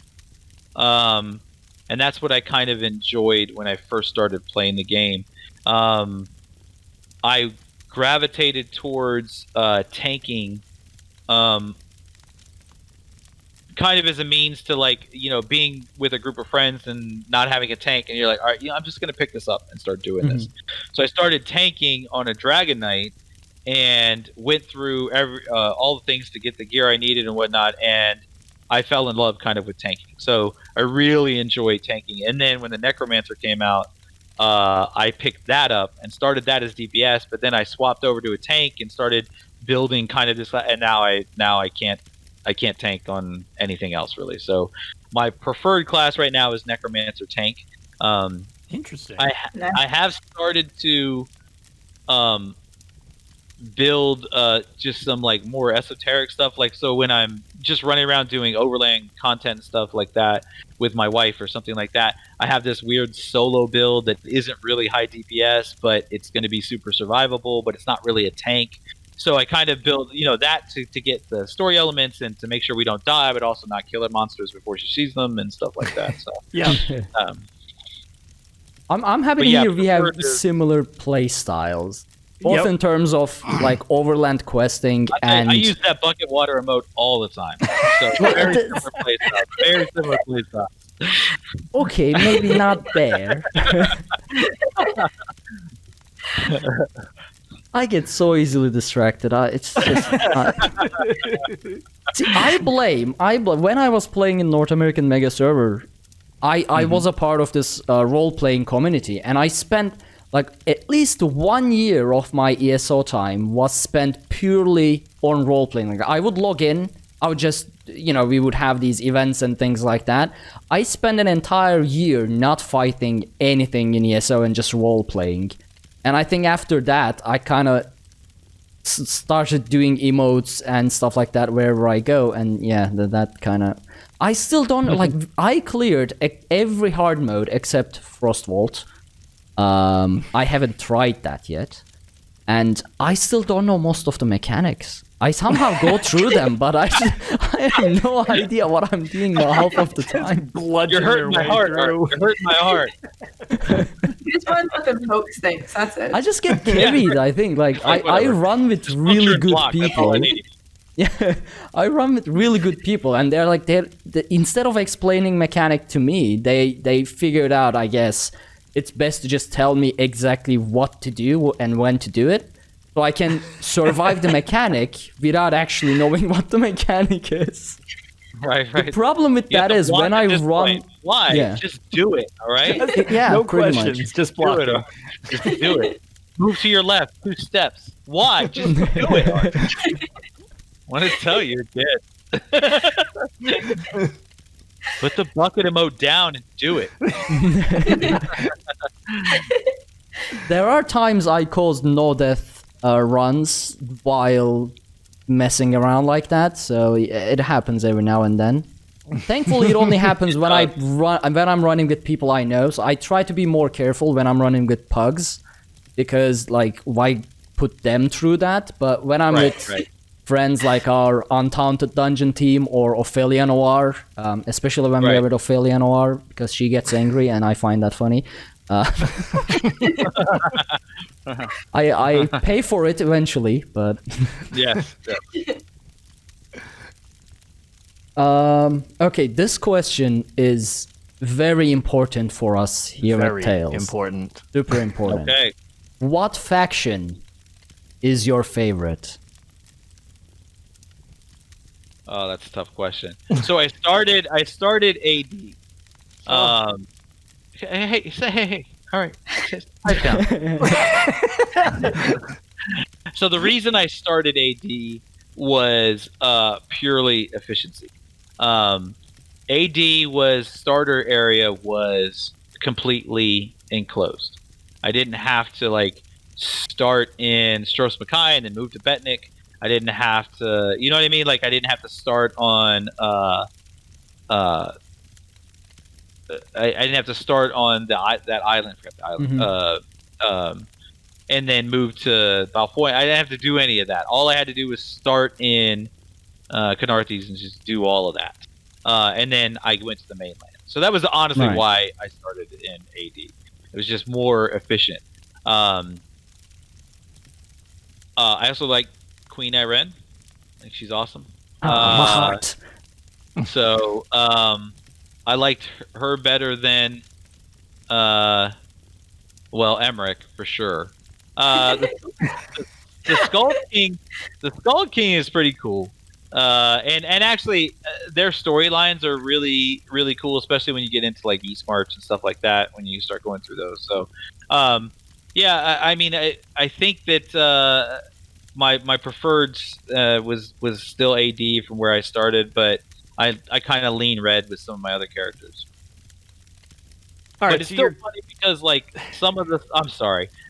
And that's what I kind of enjoyed when I first started playing the game. I gravitated towards tanking, kind of as a means to like, being with a group of friends and not having a tank, and you're like, all right, I'm just going to pick this up and start doing this. So I started tanking on a Dragon Knight and went through all the things to get the gear I needed and whatnot, and I fell in love kind of with tanking. So I really enjoyed tanking. And then when the Necromancer came out, I picked that up and started that as DPS, but then I swapped over to a tank and started building kind of this, and now I can't tank on anything else really. So my preferred class right now is Necromancer tank. Interesting. I have started to build just some like more esoteric stuff. Like, so when I'm just running around doing overlaying content and stuff like that with my wife or something like that, I have this weird solo build that isn't really high DPS, but it's going to be super survivable, but it's not really a tank. So I kind of build, that to get the story elements and to make sure we don't die, but also not kill monsters before she sees them and stuff like that. So Yeah. I'm happy to hear we have similar play styles, both in terms of like overland questing and. I use that bucket water emote all the time. So very similar play style. Very similar play style. Okay, maybe not there. I get so easily distracted. It's just. See, I blame. When I was playing in North American Mega Server, I was a part of this role-playing community, and I spent like at least 1 year of my ESO time was spent purely on role-playing. Like, I would log in, I would just, we would have these events and things like that. I spent an entire year not fighting anything in ESO and just role-playing. And I think after that, I kind of started doing emotes and stuff like that wherever I go. And yeah, that kind of... I still don't... like, I cleared every hard mode except Frostvault. I haven't tried that yet. And I still don't know most of the mechanics. I somehow go through them, but I have no idea what I'm doing half of the time. You're hurting my heart. You're hurting my heart. You just run up and poke things. That's it. I just get carried, I think. Like, I run with really good people. Yeah, I run with really good people, and they're like, instead of explaining mechanic to me, they figured out, I guess, it's best to just tell me exactly what to do and when to do it. So I can survive the mechanic without actually knowing what the mechanic is. Right. The problem with that is when I run... Why? Yeah. Just do it, all right? Yeah, no pretty questions. Much. Just block it. Just do it. Move to your left 2 steps. Why? Just do it. I want to tell you, you're dead. Put the bucket emote down and do it. There are times I caused no death runs while messing around like that, so it happens every now and then. Thankfully, it only happens when I'm running with people I know. So I try to be more careful when I'm running with pugs, because like why put them through that? But when I'm with friends like our Untaunted Dungeon team or Ophelia Noir, especially when we're with Ophelia Noir, because she gets angry and I find that funny. I pay for it eventually, but yes. Okay, this question is very important for us here at Tales. Important. Super important. Okay. What faction is your favorite? Oh, that's a tough question. So I started AD. Hey. All right. Pipe down. So the reason I started AD was purely efficiency. AD starter area was completely enclosed. I didn't have to like start in Stros Mackay and then move to Betnik. I didn't have to, you know what I mean? Like I didn't have to start on I didn't have to start on that island, and then move to Balfoy. I didn't have to do any of that. All I had to do was start in Canarthes and just do all of that, and then I went to the mainland. So that was honestly why I started in AD. It was just more efficient. I also like Queen Irene. I think she's awesome. My heart. So I liked her better than Emmerich for sure. The Skull King is pretty cool. And actually their storylines are really, really cool, especially when you get into like Eastmarch and stuff like that, when you start going through those. So I mean I think that my preferred was still AD from where I started, but I kind of lean red with some of my other characters. All right, but it's still funny because like some of the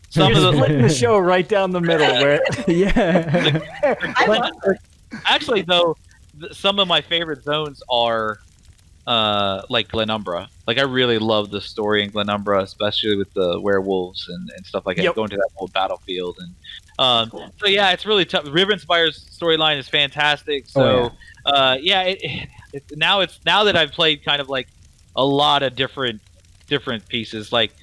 Some You're of splitting the show right down the middle. Where Yeah. I love it. actually though, some of my favorite zones are like Glenumbra. Like I really love the story in Glenumbra, especially with the werewolves and stuff like that. Yep. Going to that whole battlefield and so yeah, it's really tough. Rivenspire's storyline is fantastic. So now that I've played kind of like a lot of different pieces. Like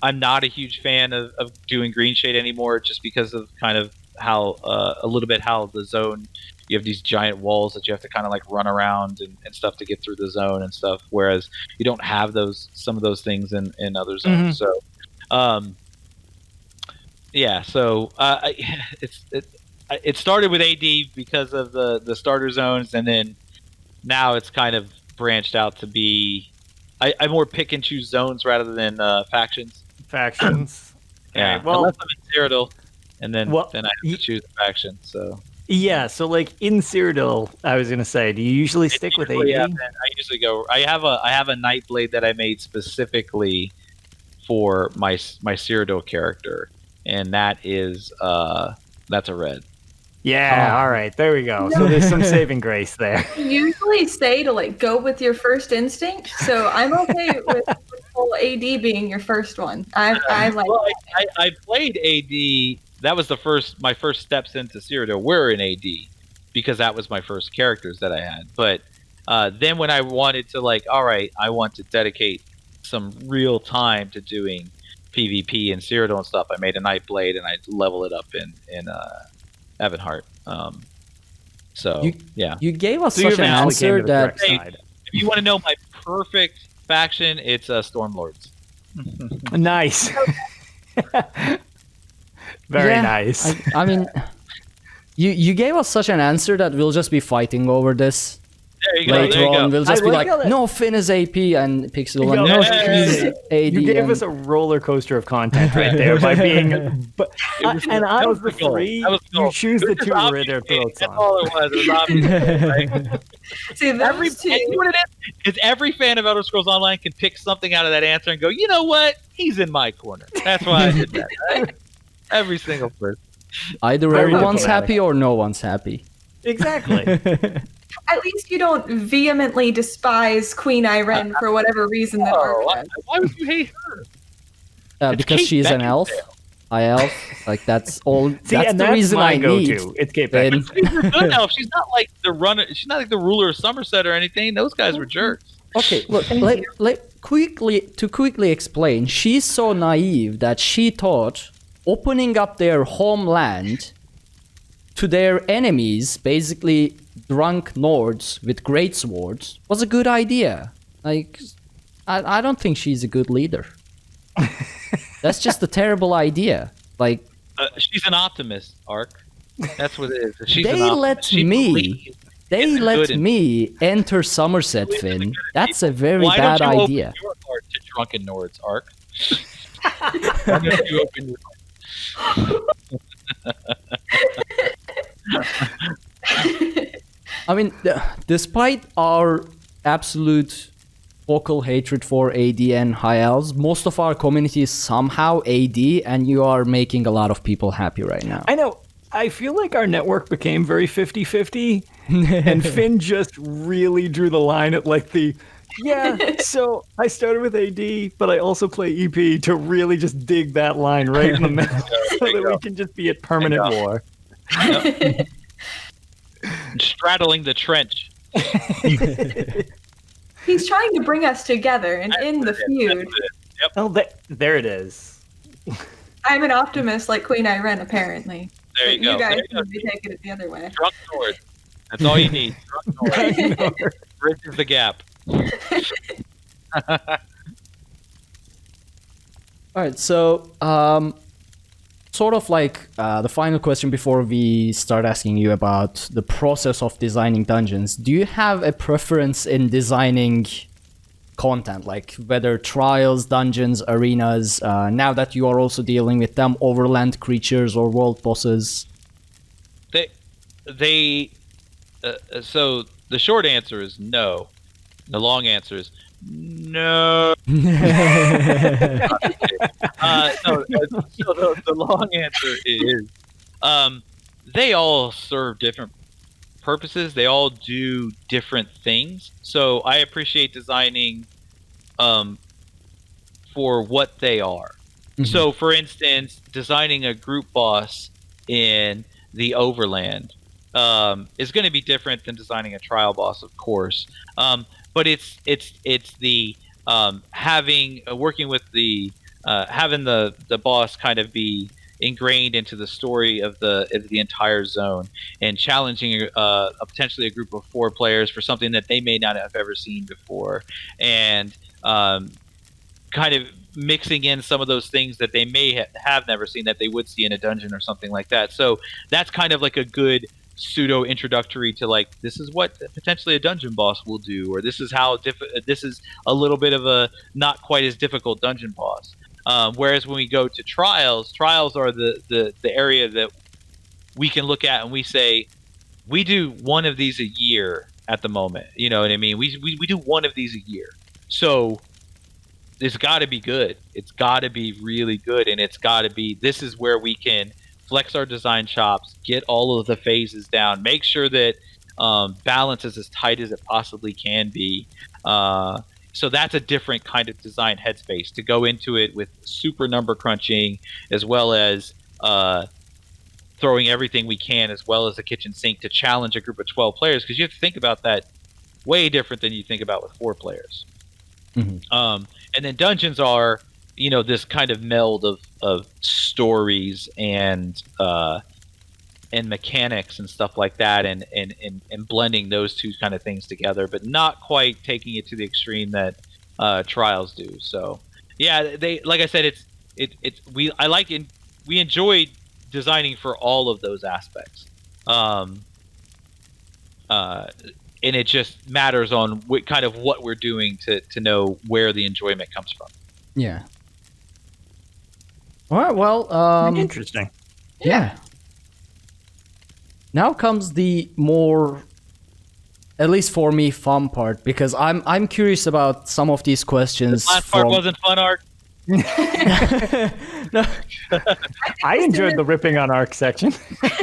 I'm not a huge fan of doing Green Shade anymore, just because of kind of how a little bit how the zone. You have these giant walls that you have to kind of like run around and stuff to get through the zone and stuff. Whereas you don't have some of those things in other zones. So, it started with AD because of the starter zones, and then now it's kind of branched out to be. I more pick and choose zones rather than factions. Factions. Yeah. Right, well, unless I'm in Cyrodiil, and then I have to choose a faction. So. Yeah, so like in Cyrodiil, I was gonna say, do you usually stick with AD? Yeah, I usually go. I have a Nightblade that I made specifically for my Cyrodiil character, and that's a red. Yeah, all right, there we go. So there's some saving grace there. You usually say to like go with your first instinct, so I'm okay with full AD being your first one. I like. Well, I played AD. That was my first steps into Cyrodiil were in AD, because that was my first characters that I had. But then when I wanted to I want to dedicate some real time to doing PvP and Cyrodiil and stuff, I made a Nightblade and I level it up in Evanheart. You gave us So such an answer that if you want to know my perfect faction, it's Stormlords. Nice. Very nice. I mean, you gave us such an answer that we'll just be fighting over this. There you go. Later on, we'll just be like, it. no, Finn is AP and Pixel, and Yo, no, yeah, he's AD. You gave and... us a roller coaster of content right there by being. And out of the three, you choose the two Ritter throats That's on. all it was. It was obvious. Right? See, those two. You know what it is? Is every fan of Elder Scrolls Online can pick something out of that answer and go, you know what? He's in my corner. That's why I did that. Right? Every single person. Either Very everyone's diplomatic. happy or no one's happy. Exactly. At least you don't vehemently despise Queen Irene for whatever reason that why would you hate her? It's Because Kate she's an elf. Beckinsale. High elf. Like that's all. See, that's and the that's reason my I go-to. need. It's Kate Then- Beckinsale. She's a good elf. She's not like the runner. She's not like the ruler of Somerset or anything. Those guys were jerks. Okay, look. Quickly explain. She's so naive that she thought opening up their homeland to their enemies, basically drunk Nords with great swords, was a good idea. Like, I don't think she's a good leader. That's just a terrible idea. Like, She's an optimist, Ark. That's what it is. She's they an optimist. let She me. believes They in the let good in me enter Somerset, Believes in the Finn. good in That's a very Why bad don't you idea. open your heart to drunken Nords, Ark? Why don't you open your I mean, despite our absolute vocal hatred for AD and High Elves, most of our community is somehow AD, and you are making a lot of people happy right now. I know. I feel like our network became very 50-50, and Finn just really drew the line at like so I started with AD, but I also play EP to really just dig that line right in the middle so that we can just be at permanent war. Yep. Straddling the trench. He's trying to bring us together and end the feud. Yep. Oh, there it is. I'm an optimist like Queen Irene, apparently. There you go. You guys There you go. seem to be taking it the other way. Drunk Nord. That's all you need. Drunk Nord. Bridges the gap. All right, so sort of like the final question before we start asking you about the process of designing dungeons. Do you have a preference in designing content, like whether trials, dungeons, arenas, now that you are also dealing with them, overland creatures or world bosses? So the short answer is no. The long answer is no. So the long answer is they all serve different purposes. They all do different things. So I appreciate designing for what they are. Mm-hmm. So, for instance, designing a group boss in the Overland is going to be different than designing a trial boss, of course. But it's the working with the having the boss kind of be ingrained into the story of the entire zone, and challenging potentially a group of 4 players for something that they may not have ever seen before, and kind of mixing in some of those things that they may have never seen that they would see in a dungeon or something like that. So that's kind of like a good pseudo introductory to, like, this is what potentially a dungeon boss will do, or this is how this is a little bit of a not quite as difficult dungeon boss. Whereas when we go to trials are the area that we can look at and we say, we do one of these a year at the moment. You know what I mean? We do one of these a year. So it's got to be good. It's got to be really good, and it's got to be, this is where we can flex our design chops, get all of the phases down, make sure that balance is as tight as it possibly can be. So that's a different kind of design headspace, to go into it with super number crunching, as well as throwing everything we can, as well as the kitchen sink, to challenge a group of 12 players, because you have to think about that way different than you think about with 4 players. Mm-hmm. And then dungeons are, this kind of meld of stories and mechanics and stuff like that, and blending those two kind of things together, but not quite taking it to the extreme that trials do. So yeah, they, like I said, we enjoy designing for all of those aspects. And it just matters on what we're doing to know where the enjoyment comes from. Yeah. All right. Well, interesting. Yeah. Now comes the more, at least for me, fun part, because I'm curious about some of these questions. The last part wasn't fun, Ark. No. I enjoyed the ripping on Ark section. Well,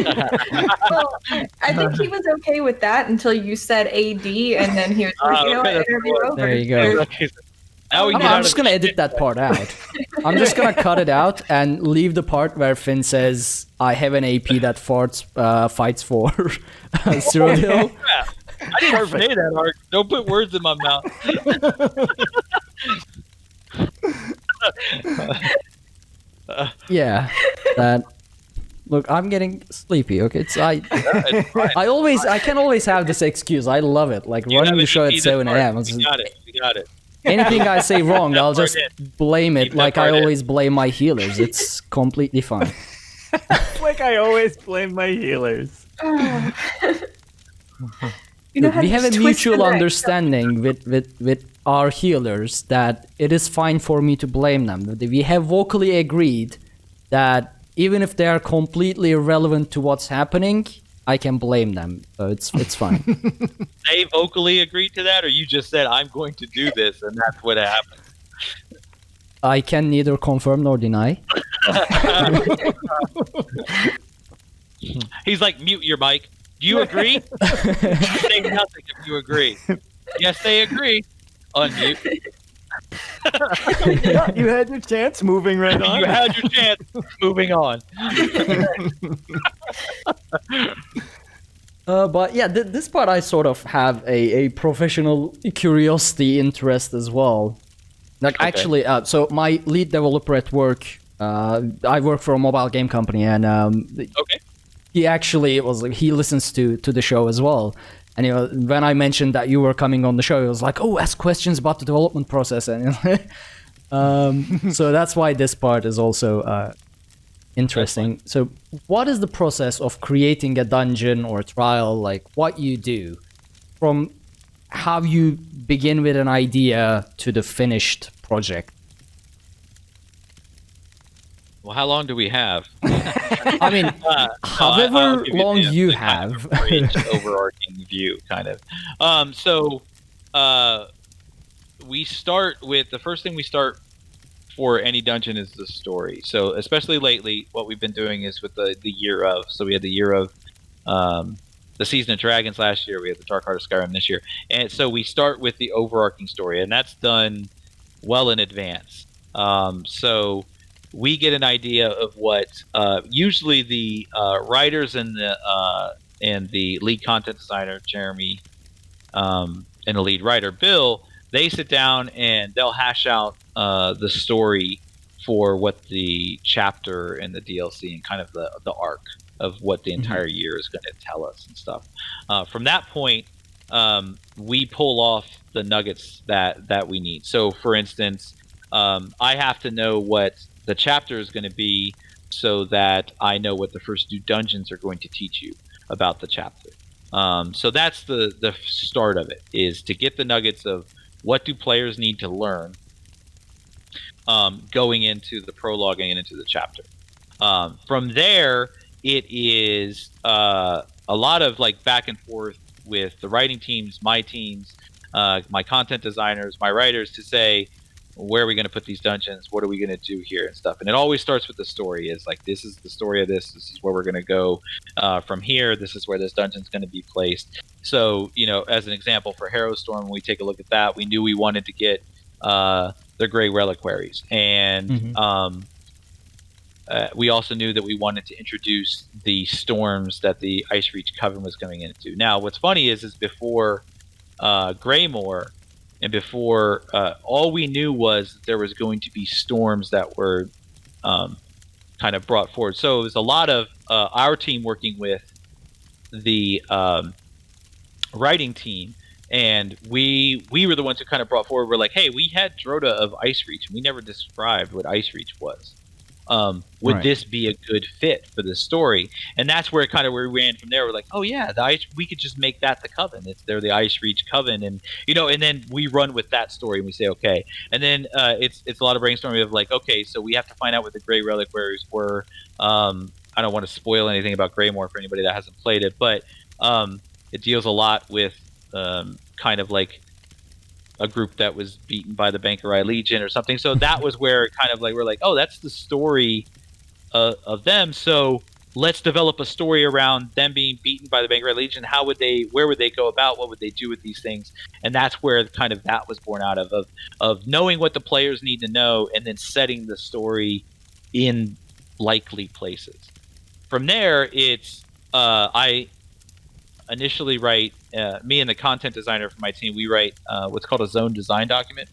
I think he was okay with that until you said AD, and then he was like, interview over. There you go. I'm just going to edit that part out. I'm just going to cut it out and leave the part where Finn says, I have an AP that fights for Cyrodiil. I didn't say that, Ark. Don't put words in my mouth. Yeah, that. Look, I'm getting sleepy. Okay, I can always have this excuse. I love it. Like running the show at 7 a.m. We got it. Anything I say wrong, I'll just blame it. Like I always blame my healers. It's completely fine. Like I always blame my healers. Look, we have a mutual understanding with our healers that it is fine for me to blame them. We have vocally agreed that even if they are completely irrelevant to what's happening, I can blame them. So it's fine. They vocally agreed to that, or you just said, I'm going to do this, and that's what happened? I can neither confirm nor deny. He's like, mute your mic. Do you agree? Say nothing if you agree. Yes, they agree. Unmute. You had your chance. Moving right on. You had your chance. Moving on. But yeah, this part I sort of have a professional curiosity interest as well. Like actually, so my lead developer at work, I work for a mobile game company, and he actually he listens to the show as well. And when I mentioned that you were coming on the show, he was like, "Oh, ask questions about the development process." And so that's why this part is also interesting. So, what is the process of creating a dungeon or a trial? Like, what you do from how you begin with an idea to the finished project? Well, how long do we have? I mean, however long you have. Overarching view, kind of. So we start with the first thing we start for any dungeon is the story. So especially lately, what we've been doing is with the year of. So we had the year of the Season of Dragons last year. We had the Dark Heart of Skyrim this year, and so we start with the overarching story, and that's done well in advance. So we get an idea of what usually the writers and the lead content designer Jeremy and the lead writer Bill, they sit down and they'll hash out the story for what the chapter and the DLC and kind of the arc of what the entire year is going to tell us and stuff. From that point, we pull off the nuggets that we need. So, for instance, I have to know what the chapter is going to be so that I know what the first 2 dungeons are going to teach you about the chapter. So that's the start of it, is to get the nuggets of what do players need to learn going into the prologue and into the chapter. From there, it is a lot of like back and forth with the writing teams, my teams, my content designers, my writers, to say, where are we going to put these dungeons? What are we going to do here and stuff? And it always starts with the story. Is like, this is the story of this. This is where we're going to go from here. This is where this dungeon's going to be placed. So, as an example for Harrowstorm, when we take a look at that, we knew we wanted to get the Grey Reliquaries. And we also knew that we wanted to introduce the storms that the Ice Reach Coven was coming into. Now, what's funny is before Greymoor, and before, all we knew was that there was going to be storms that were kind of brought forward. So it was a lot of our team working with the writing team, and we were the ones who kind of brought forward. We're like, hey, we had Drota of Ice Reach, and we never described what Ice Reach was. Would this be a good fit for the story? And that's where we ran from there. We're like, oh yeah, we could just make that the Coven. They're the Ice Reach Coven, and and then we run with that story and we say okay. And then it's a lot of brainstorming of like, okay, so we have to find out what the Grey Reliquaries were. I don't want to spoil anything about Greymoor for anybody that hasn't played it, but it deals a lot with kind of like a group that was beaten by the Bankerai Legion or something. So that was where kind of like we're like, oh, that's the story of them. So let's develop a story around them being beaten by the Bankerai Legion. Where would they go about? What would they do with these things? And that's where kind of that was born out of knowing what the players need to know and then setting the story in likely places. From there, it's I initially write, me and the content designer for my team, we write what's called a zone design document,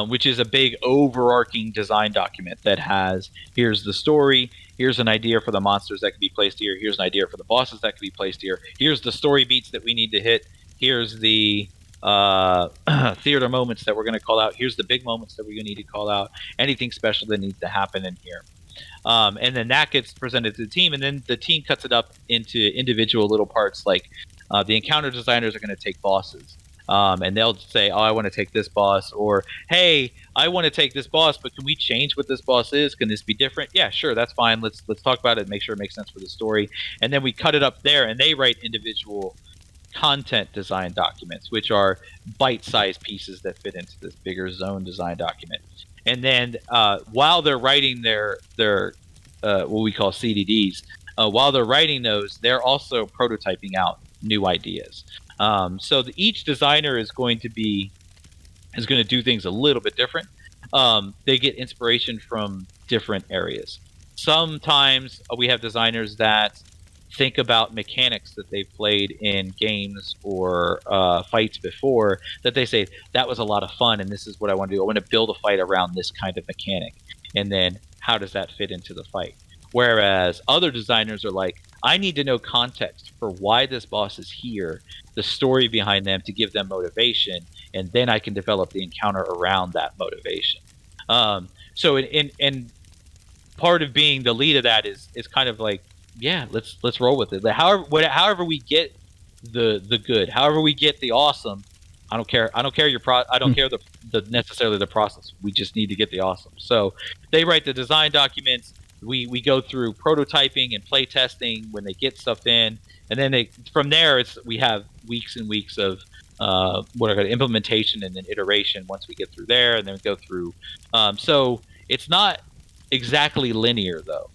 which is a big overarching design document that has, here's the story, here's an idea for the monsters that can be placed here, here's an idea for the bosses that can be placed here, here's the story beats that we need to hit, here's the theater moments that we're going to call out, here's the big moments that we're going to need to call out, anything special that needs to happen in here. And then that gets presented to the team, and then the team cuts it up into individual little parts. Like the encounter designers are going to take bosses, and they'll say, "Oh, I want to take this boss," or "Hey, I want to take this boss, but can we change what this boss is? Can this be different?" Yeah, sure, that's fine. Let's talk about it and make sure it makes sense for the story. And then we cut it up there, and they write individual content design documents, which are bite-sized pieces that fit into this bigger zone design document. And then while they're writing their what we call CDDs, while they're writing those, they're also prototyping out new ideas. So each designer is going to do things a little bit different. They get inspiration from different areas. Sometimes we have designers that think about mechanics that they've played in games or fights before, that they say, that was a lot of fun and this is what I want to do. I want to build a fight around this kind of mechanic. And then how does that fit into the fight? Whereas other designers are like, I need to know context for why this boss is here, the story behind them to give them motivation, and then I can develop the encounter around that motivation. So in part of being the lead of that is kind of like, yeah, let's roll with it. However we get the good, however we get the awesome, I don't care. I don't care the necessarily the process. We just need to get the awesome. So they write the design documents. We go through prototyping and play testing when they get stuff in, and then from there we have weeks and weeks of implementation and then iteration once we get through there, and then go through. So it's not exactly linear though.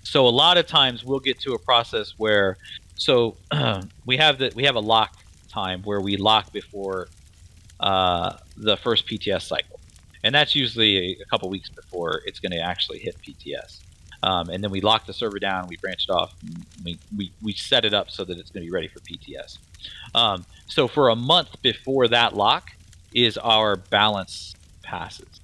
So a lot of times we'll get to a process where, we have a lock time where we lock before the first PTS cycle, and that's usually a couple weeks before it's going to actually hit PTS. And then we lock the server down, we branch it off, and we set it up so that it's going to be ready for PTS. So for a month before that lock is our balance passes.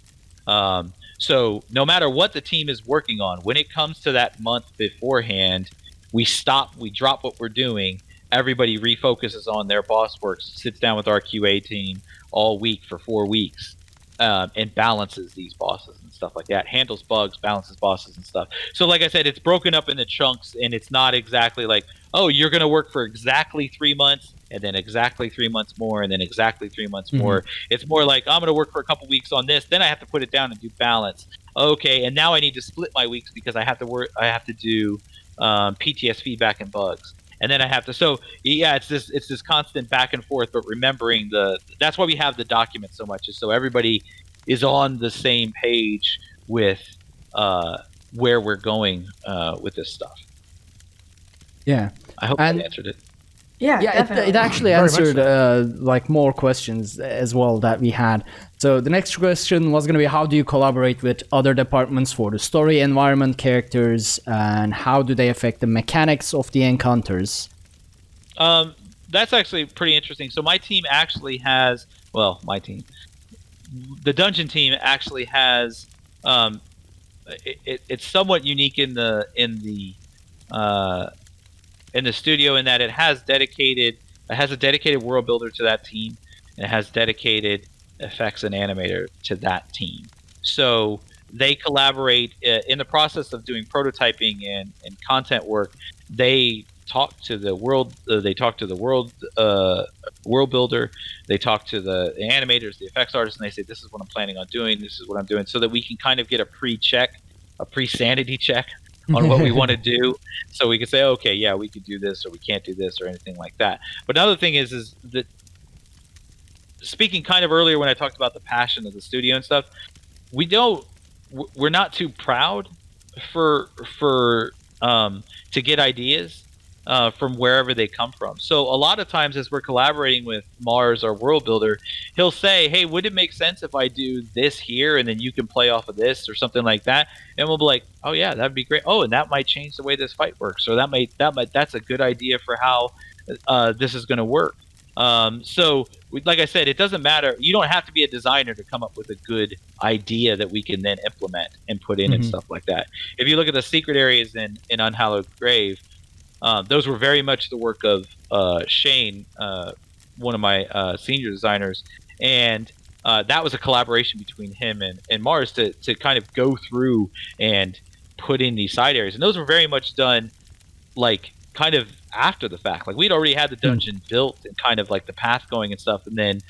So no matter what the team is working on, when it comes to that month beforehand, we drop what we're doing, everybody refocuses on their boss works, sits down with our QA team all week for 4 weeks, and balances these bosses and stuff like that, handles bugs, balances bosses and stuff. So like I said, it's broken up into chunks, and it's not exactly like, oh, you're going to work for exactly 3 months, and then exactly 3 months more, and then exactly 3 months more. It's more like, I'm going to work for a couple weeks on this, then I have to put it down and do balance. Okay, and now I need to split my weeks because I have to do PTS feedback and bugs. And then I have to, so yeah, it's this constant back and forth, but remembering that's why we have the document so much, is so everybody is on the same page with where we're going with this stuff. Yeah. I hope I answered it. Yeah, it actually answered like more questions as well that we had. So the next question was going to be, how do you collaborate with other departments for the story, environment, characters, and how do they affect the mechanics of the encounters? That's actually pretty interesting. So my team actually has, the dungeon team actually has, it's somewhat unique in the studio in that it has a dedicated world builder to that team, and it has dedicated effects and animator to that team. So they collaborate in the process of doing prototyping and content work. They talk to the world. World builder. They talk to the animators, the effects artists, and they say, "This is what I'm planning on doing. This is what I'm doing," so that we can kind of get a pre-sanity check on what we want to do, so we can say, okay, yeah, we could do this, or we can't do this, or anything like that. But another thing is that, speaking kind of earlier when I talked about the passion of the studio and stuff, we're not too proud to get ideas from wherever they come from. So a lot of times as we're collaborating with Mars, our world builder, he'll say, hey, would it make sense if I do this here and then you can play off of this or something like that? And we'll be like, oh yeah, that'd be great. Oh, and that might change the way this fight works, or that's a good idea for how this is going to work. So like I said, it doesn't matter. You don't have to be a designer to come up with a good idea that we can then implement and put in and stuff like that. If you look at the secret areas in Unhallowed Grave, those were very much the work of Shane, one of my senior designers, and that was a collaboration between him and Mars to kind of go through and put in these side areas. And those were very much done like kind of after the fact. Like we'd already had the dungeon built and kind of like the path going and stuff, and then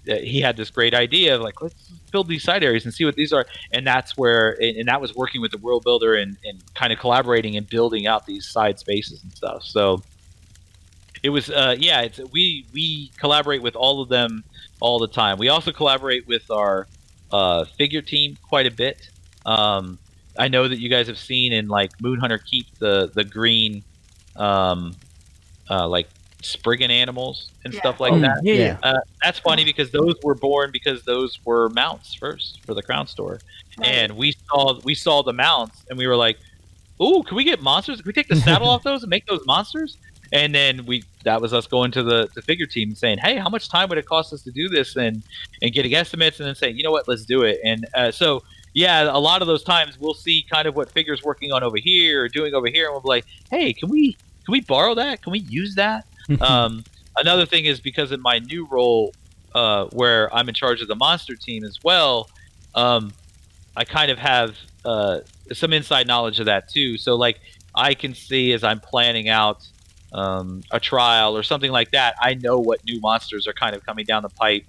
he had this great idea of like, let's build these side areas and see what these are. And that's where, and that was working with the world builder and kind of collaborating and building out these side spaces and stuff. So it was, we collaborate with all of them all the time. We also collaborate with our figure team quite a bit. I know that you guys have seen in like Moonhunter Keep the green, like Spriggan animals and stuff like that. Yeah. That's funny because those were born because those were mounts first for the Crown Store, and we saw the mounts and we were like, "Ooh, can we get monsters? Can we take the saddle off those and make those monsters?" And then that was us going to the figure team and saying, "Hey, how much time would it cost us to do this?" and getting estimates, and then saying, "You know what, let's do it." And so yeah, a lot of those times we'll see kind of what figure's working on over here or doing over here, and we'll be like, "Hey, can we borrow that? Can we use that?" Another thing is because in my new role, where I'm in charge of the monster team as well, I kind of have some inside knowledge of that too. So like I can see as I'm planning out a trial or something like that, I know what new monsters are kind of coming down the pipe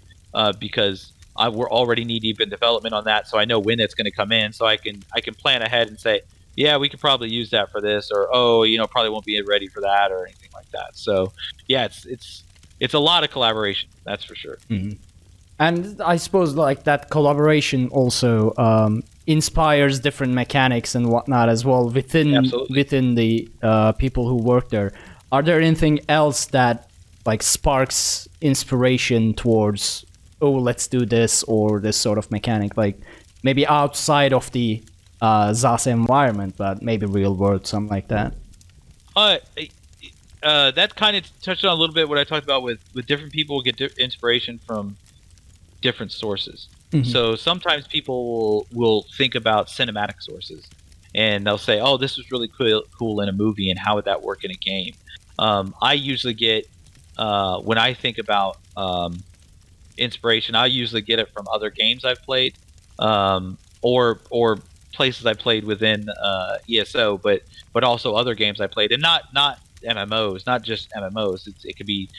because we're already knee deep in development on that. So I know when it's going to come in, so I can plan ahead and say, yeah, we could probably use that for this, or probably won't be ready for that, or anything like that. So yeah, it's it's a lot of collaboration. That's for sure. Mm-hmm. And I suppose like that collaboration also inspires different mechanics and whatnot as well within the people who work there. Are there anything else that like sparks inspiration towards, oh, let's do this or this sort of mechanic, like maybe outside of the ZAS environment, but maybe real world, something like that? That kind of touched on a little bit what I talked about with different people get inspiration from different sources. Mm-hmm. So sometimes people will think about cinematic sources, and they'll say, "Oh, this was really cool in a movie, and how would that work in a game?" I usually get when I think about inspiration, I usually get it from other games I've played, or places I played within ESO, but also other games I played, and not MMOs, not just MMOs. It could be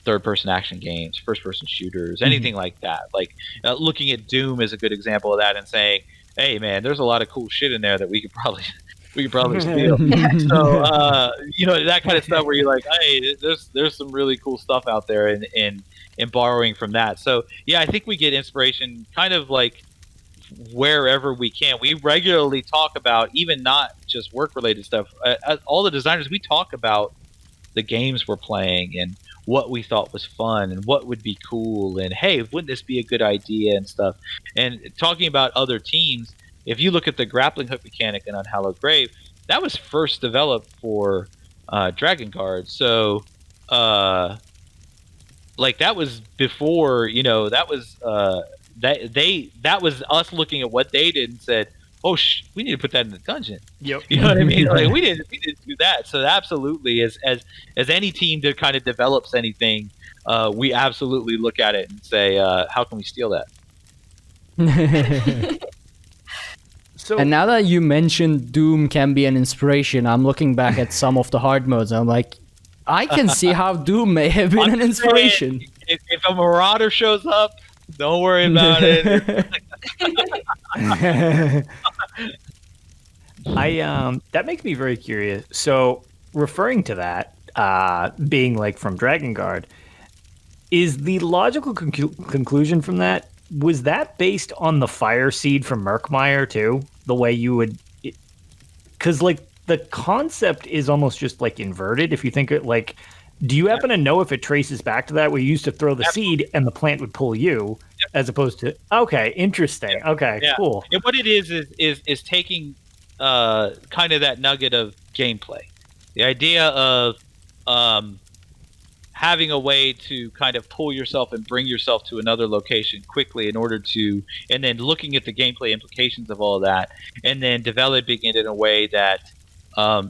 third-person action games, first-person shooters, anything like that. Like looking at Doom is a good example of that, and saying, "Hey, man, there's a lot of cool shit in there that we could probably steal." So that kind of stuff where you're like, "Hey, there's some really cool stuff out there," and borrowing from that. So yeah, I think we get inspiration kind of like wherever we can. We regularly talk about, even not just work-related stuff. All the designers, we talk about the games we're playing and what we thought was fun and what would be cool, and hey, wouldn't this be a good idea and stuff. And talking about other teams, if you look at the grappling hook mechanic in Unhallowed Grave, that was first developed for Dragon Guard. So like that was before, that was that was us looking at what they did and said, "Oh, we need to put that in the dungeon." Yep. You know what I mean? Like we didn't do that. So absolutely, as any team that kind of develops anything, we absolutely look at it and say, "How can we steal that?" And now that you mentioned Doom can be an inspiration, I'm looking back at some of the hard modes. And I'm like, I can see how Doom may have been an inspiration. Saying, if a Marauder shows up, don't worry about it. That makes me very curious. So referring to that, being like from Dragon Guard, is the logical conclusion from that, was that based on the fire seed from Murkmire too? The way you would, because like the concept is almost just like inverted. If you think it like, do you happen to know if it traces back to that where you used to throw the seed and the plant would pull you, as opposed to, okay, interesting. Okay, cool. And what it is taking kind of that nugget of gameplay. The idea of having a way to kind of pull yourself and bring yourself to another location quickly in order to, and then looking at the gameplay implications of all of that, and then developing it in a way that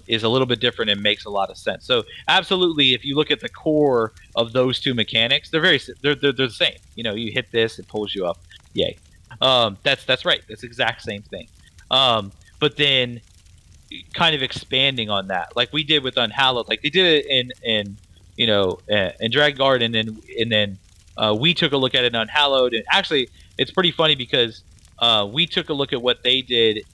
is a little bit different and makes a lot of sense. So absolutely, if you look at the core of those two mechanics, they're the same. You hit this, it pulls you up. Yay. That's right. That's the exact same thing. But then kind of expanding on that, like we did with Unhallowed, like they did it in Dragon Guard, and then we took a look at it in Unhallowed, and actually it's pretty funny because we took a look at what they did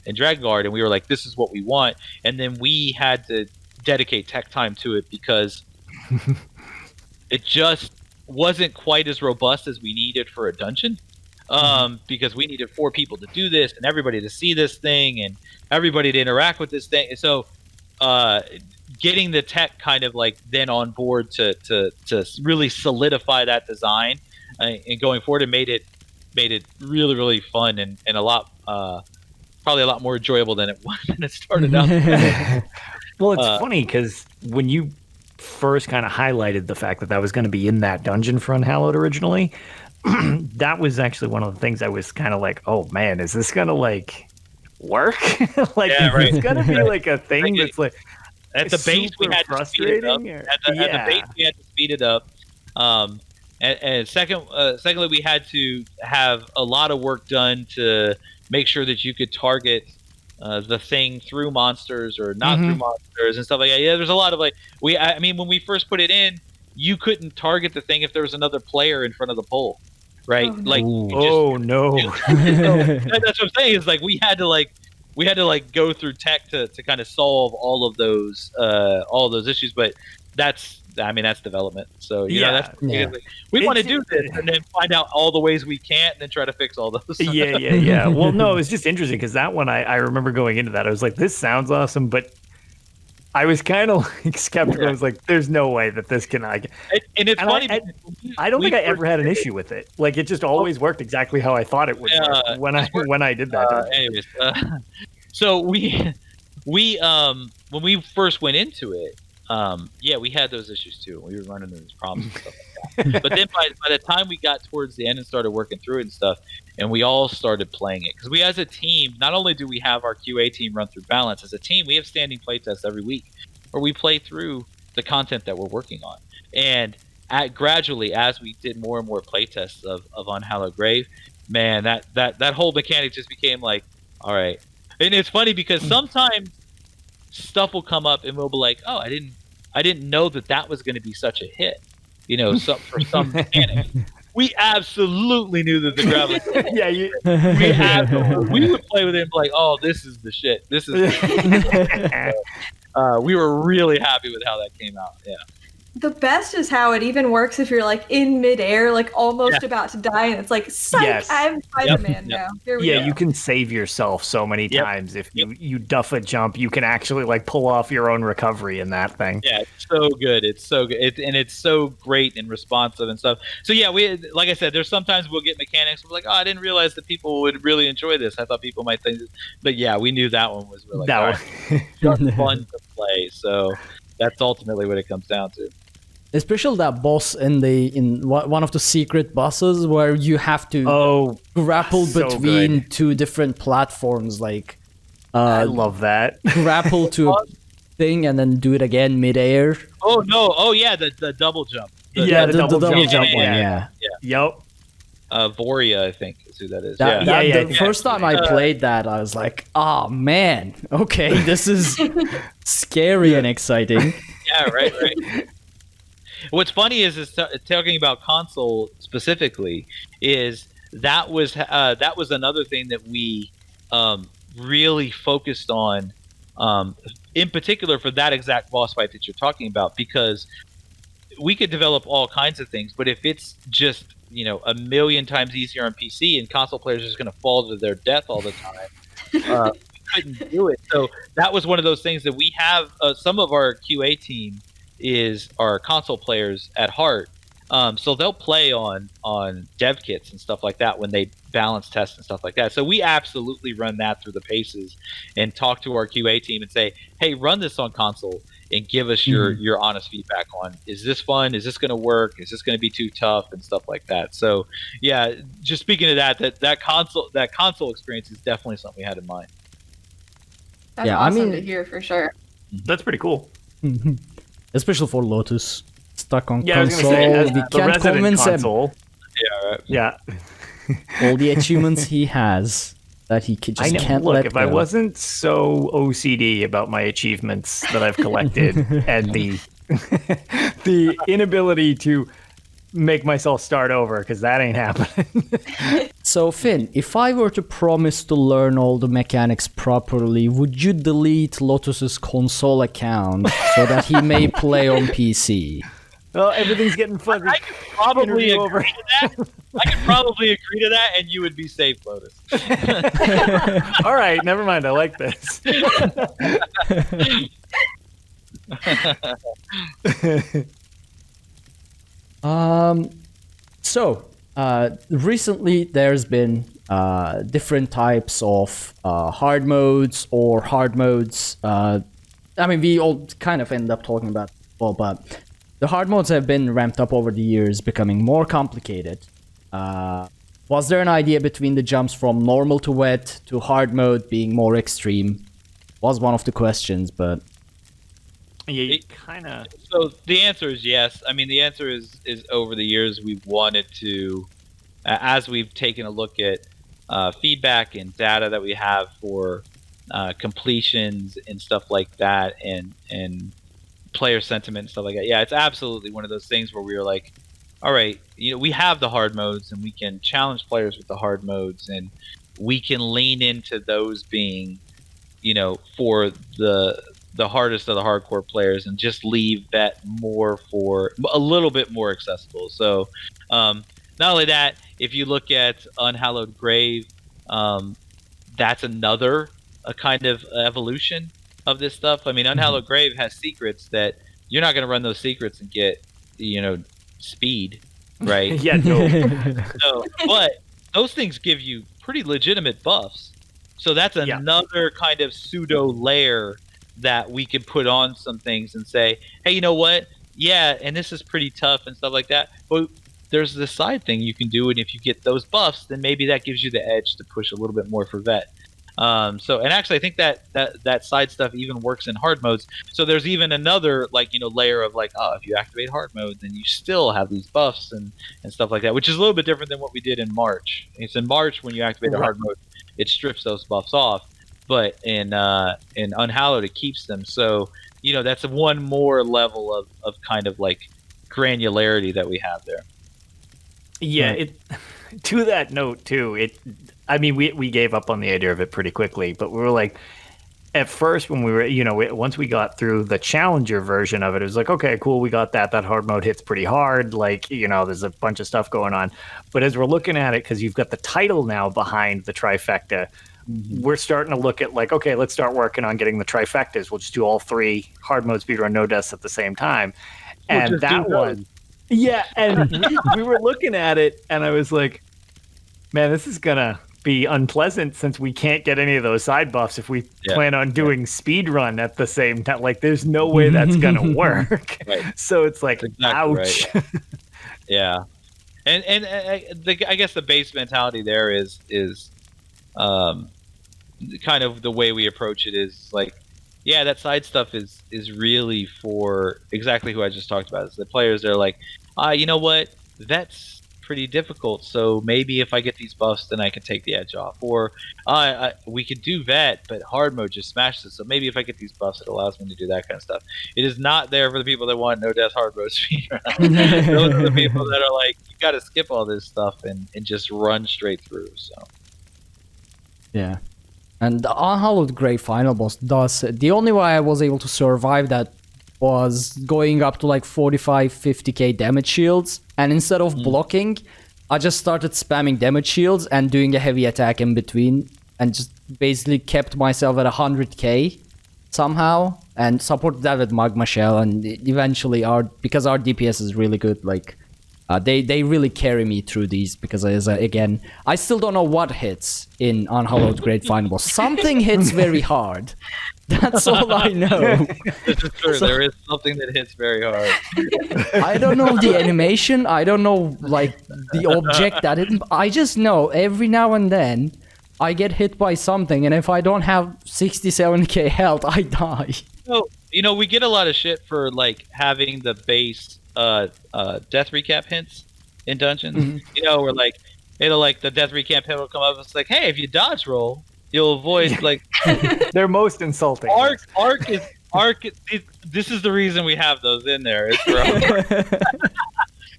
in Dragon Guard, and we were like, this is what we want, and then we had to dedicate tech time to it because it just wasn't quite as robust as we needed for a dungeon, because we needed 4 people to do this and everybody to see this thing and everybody to interact with this thing. So getting the tech kind of like then on board to really solidify that design and going forward, and made it really, really fun and a lot probably a lot more enjoyable than it started out. Well, it's funny because when you first kind of highlighted the fact that was going to be in that dungeon for Unhallowed originally, that was actually one of the things I was kind of like, oh man, is this going to like work? Like, it's going to be like a thing that's like, at the base we had to speed it up. At the base we had to speed it up. And secondly, we had to have a lot of work done to make sure that you could target the thing through monsters or not through monsters and stuff like that. Yeah, there's a lot of like I mean, when we first put it in, you couldn't target the thing if there was another player in front of the pole, right? Oh, like, no. That's what I'm saying. Is like we had to go through tech to kind of solve all of those issues. But that's that's development. So that's Yeah. we want to do this and then find out all the ways we can't, and then try to fix all those. Yeah. Well, no, it was just interesting because that one I remember going into that. I was like, this sounds awesome, but I was kind of like skeptical. I was like, there's no way that this can. And it's funny. I don't think I ever had an issue with it. Like it just always worked exactly how I thought it would work when I did that. Anyways, so we when we first went into it, we had those issues too. We were running into those problems and stuff like that. But then by the time we got towards the end and started working through it and stuff, and we all started playing it, because we as a team, not only do we have our QA team run through balance, as a team we have standing playtests every week where we play through the content that we're working on. And gradually, as we did more and more playtests of Unhallowed Grave, man, that whole mechanic just became like, all right. And it's funny because sometimes stuff will come up and we'll be like, oh, I didn't know that was going to be such a hit, for some mechanic. We absolutely knew that the Grappling. We would play with it and be like, oh, this is the shit. This is. We were really happy with how that came out. Yeah. The best is how it even works if you're like in midair, like almost about to die, and it's like, psych, I'm Spider-Man now. Here we go. You can save yourself so many times if you duff a jump. You can actually like pull off your own recovery in that thing. Yeah, it's so good. It's so good, and it's so great and responsive and stuff. So we, like I said, there's sometimes we'll get mechanics. We're like, oh, I didn't realize that people would really enjoy this. I thought people might think this. But we knew that one was really just fun to play. So that's ultimately what it comes down to. Especially that boss in one of the secret bosses where you have to grapple between two different platforms. Like, I love that. Grapple to a thing and then do it again midair. Oh no! Oh yeah, the double jump. The double jump one. Yeah. Yep. Voria, I think is who that is. The first time I played that, I was like, oh man, okay, this is scary and exciting. Yeah, right. What's funny is talking about console specifically is that was another thing that we really focused on, in particular for that exact boss fight that you're talking about, because we could develop all kinds of things, but if it's just a million times easier on PC and console players are just going to fall to their death all the time, we couldn't do it. So that was one of those things that we have. Some of our QA team is our console players at heart, so they'll play on dev kits and stuff like that when they balance test and stuff like that. So we absolutely run that through the paces and talk to our QA team and say, hey, run this on console and give us your honest feedback on, is this fun, is this going to work, is this going to be too tough, and stuff like that. So just speaking of that console experience is definitely something we had in mind. That's awesome to hear for sure. That's pretty cool. Especially for Lotus, stuck on console. I was gonna say, we can't convince console. Yeah. All the achievements he has that he just can't let go. If I wasn't so OCD about my achievements that I've collected and the inability to make myself start over, because that ain't happening. So Finn, if I were to promise to learn all the mechanics properly, would you delete Lotus's console account so that he may play on PC? Well, everything's getting fuzzy. I could probably agree to that. I could probably agree to that, and you would be safe, Lotus. All right, never mind. I like this. Recently there's been different types of hard modes or hard modes. We all kind of end up talking about but the hard modes have been ramped up over the years, becoming more complicated. Was there an idea between the jumps from normal to wet to hard mode being more extreme? Was one of the questions, but kind of. So the answer is yes. The answer is over the years we've wanted to, as we've taken a look at feedback and data that we have for completions and stuff like that, and player sentiment and stuff like that. Yeah, it's absolutely one of those things where we were like, all right, we have the hard modes and we can challenge players with the hard modes, and we can lean into those being, for the hardest of the hardcore players and just leave that more for a little bit more accessible. So not only that, if you look at Unhallowed Grave, that's another a kind of evolution of this stuff. I mean, Unhallowed Grave has secrets that you're not going to run those secrets and get, speed, right? Yeah, no. So, but those things give you pretty legitimate buffs. So that's another kind of pseudo layer that we could put on some things and say, hey, you know what? Yeah, and this is pretty tough and stuff like that. But there's this side thing you can do, and if you get those buffs, then maybe that gives you the edge to push a little bit more for vet. And actually, I think that side stuff even works in hard modes. So there's even another layer of if you activate hard mode, then you still have these buffs and stuff like that, which is a little bit different than what we did in March. It's in March when you activate a hard mode, it strips those buffs off, but in Unhallowed it keeps them. So that's one more level of kind of like granularity that we have there. Yeah, to that note too, we gave up on the idea of it pretty quickly, but we were like, at first when we were, once we got through the Challenger version of it was like, okay, cool, we got that hard mode hits pretty hard, there's a bunch of stuff going on. But as we're looking at it, because you've got the title now behind the trifecta, we're starting to look at okay, let's start working on getting the trifectas. We'll just do all 3 hard mode speedrun no deaths at the same time. And that one, and we were looking at it, and I was like, man, this is gonna be unpleasant since we can't get any of those side buffs if we plan on doing speedrun at the same time. There's no way that's gonna work. Right. So it's like, ouch. Right. Yeah, and I guess the base mentality there is kind of the way we approach it is that side stuff is really for exactly who I just talked about. It's the players that are like, you know what, that's pretty difficult, so maybe if I get these buffs, then I can take the edge off. Or we could do vet, but hard mode just smashes it, so maybe if I get these buffs, it allows me to do that kind of stuff. It is not there for the people that want no death hard mode speedrun. Those are the people that are like, you got to skip all this stuff and just run straight through. So yeah. And the Unhallowed Grave final boss the only way I was able to survive that was going up to 45-50k damage shields, and instead of blocking, I just started spamming damage shields and doing a heavy attack in between, and just basically kept myself at 100k somehow, and supported that with Magma Shell, and eventually because our DPS is really good, they really carry me through these, because again, I still don't know what hits in Unhallowed Grave final boss. Something hits very hard. That's all I know. This is true. There is something that hits very hard. I don't know the animation. I don't know the object that it. I just know every now and then I get hit by something, and if I don't have 67k health, I die. So we get a lot of shit for having the base death recap hints in dungeons. Where it'll the death recap hint will come up. It's like, hey, if you dodge roll, you'll avoid they're most insulting. Arc is this is the reason we have those in there. It's for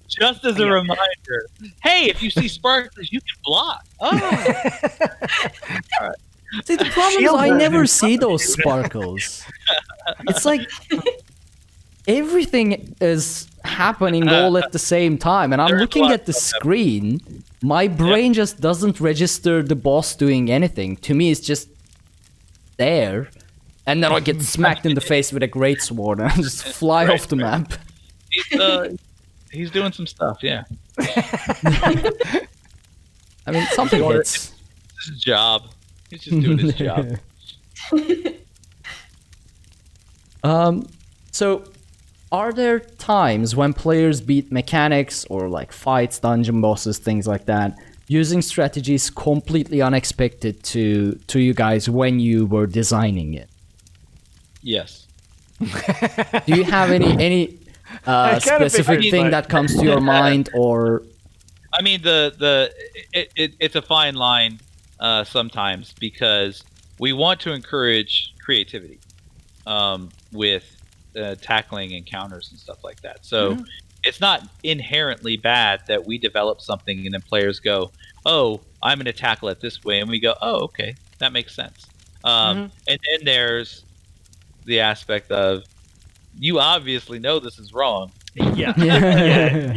just as a reminder. Hey, if you see sparklers, you can block. Oh. All right. See, the problem is I never see those sparkles. It's everything is happening all at the same time, and I'm looking at the screen. My brain just doesn't register the boss doing anything. To me, it's just there, and then I get smacked in the face with a greatsword and just fly off the map. He's doing some stuff, yeah. I mean, something hits. It's his job. He's just doing his job. So, are there times when players beat mechanics or fights, dungeon bosses, things like that, using strategies completely unexpected to you guys when you were designing it? Yes. Do you have any specific thing that comes to your mind, or? I mean, it's a fine line sometimes, because we want to encourage creativity with tackling encounters and stuff like that. So it's not inherently bad that we develop something and then players go, oh, I'm going to tackle it this way. And we go, oh, okay, that makes sense. And then there's the aspect of you obviously know this is wrong. Yeah. And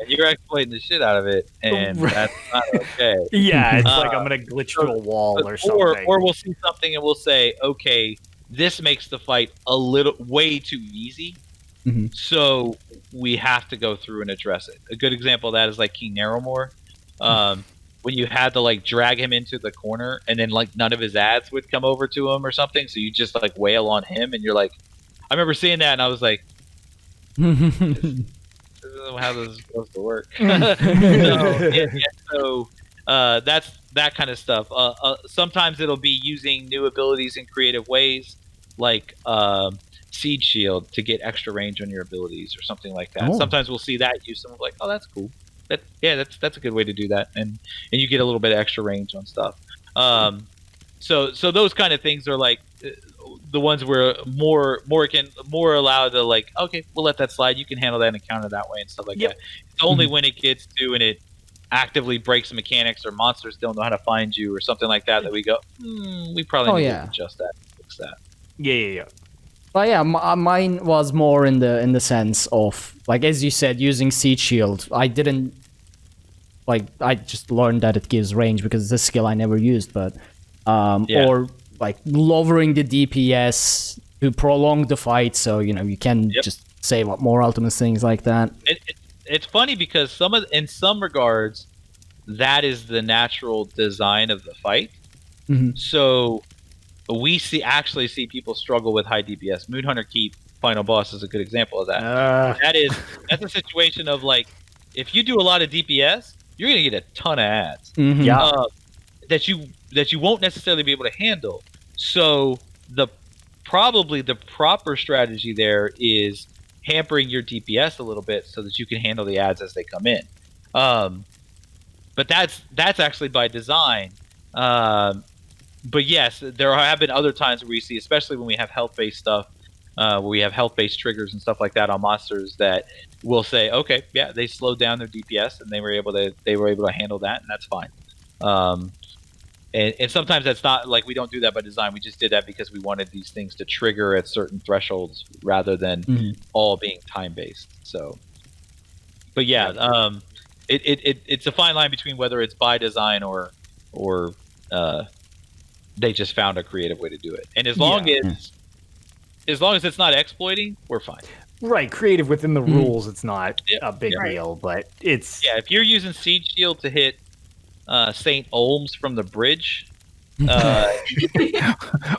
you're exploiting the shit out of it, and that's not okay. Yeah, it's like I'm gonna glitch through a wall or something. Or we'll see something and we'll say, okay, this makes the fight a little way too easy, so we have to go through and address it. A good example of that is like King Narrowmore, when you had to like drag him into the corner, and then like none of his ads would come over to him or something, so you just like wail on him, and you're like, I remember seeing that, and I was like, this isn't how this is supposed to work. So that's that kind of stuff. Sometimes it'll be using new abilities in creative ways, like Siege Shield to get extra range on your abilities or something like that. Sometimes we'll see that use, and we're like, oh, that's cool. That's a good way to do that, and you get a little bit of extra range on stuff. So those kind of things are like the ones where more allowed to like, okay, we'll let that slide. You can handle that and counter that way and stuff like that. It's only when it gets to and it actively breaks mechanics or monsters don't know how to find you or something like that we go, we probably need to adjust that, fix that. Yeah. But yeah, mine was more in the sense of, like, as you said, using Siege Shield. I didn't, like, I just learned that it gives range because it's a skill I never used, but or like lowering the DPS to prolong the fight, so you can just save up more ultimates, things like that. It's funny because in some regards, that is the natural design of the fight. So we actually see people struggle with high DPS. Moonhunter Keep final boss is a good example of that. That's a situation of like, if you do a lot of DPS, you're gonna get a ton of ads. That you won't necessarily be able to handle. So probably the proper strategy there is hampering your DPS a little bit so that you can handle the ads as they come in. But that's actually by design. But yes, there have been other times where we see, especially when we have health-based stuff, where we have health-based triggers and stuff like that on monsters, that will say, okay, yeah, they slowed down their DPS and they were able to handle that, and that's fine. And sometimes that's not like, we don't do that by design. We just did that because we wanted these things to trigger at certain thresholds rather than all being time-based. So, but yeah, it's a fine line between whether it's by design or they just found a creative way to do it. And as long as it's not exploiting, we're fine. Right, creative within the rules. It's not a big deal, but it's if you're using Siege Shield to hit St. Olms from the bridge.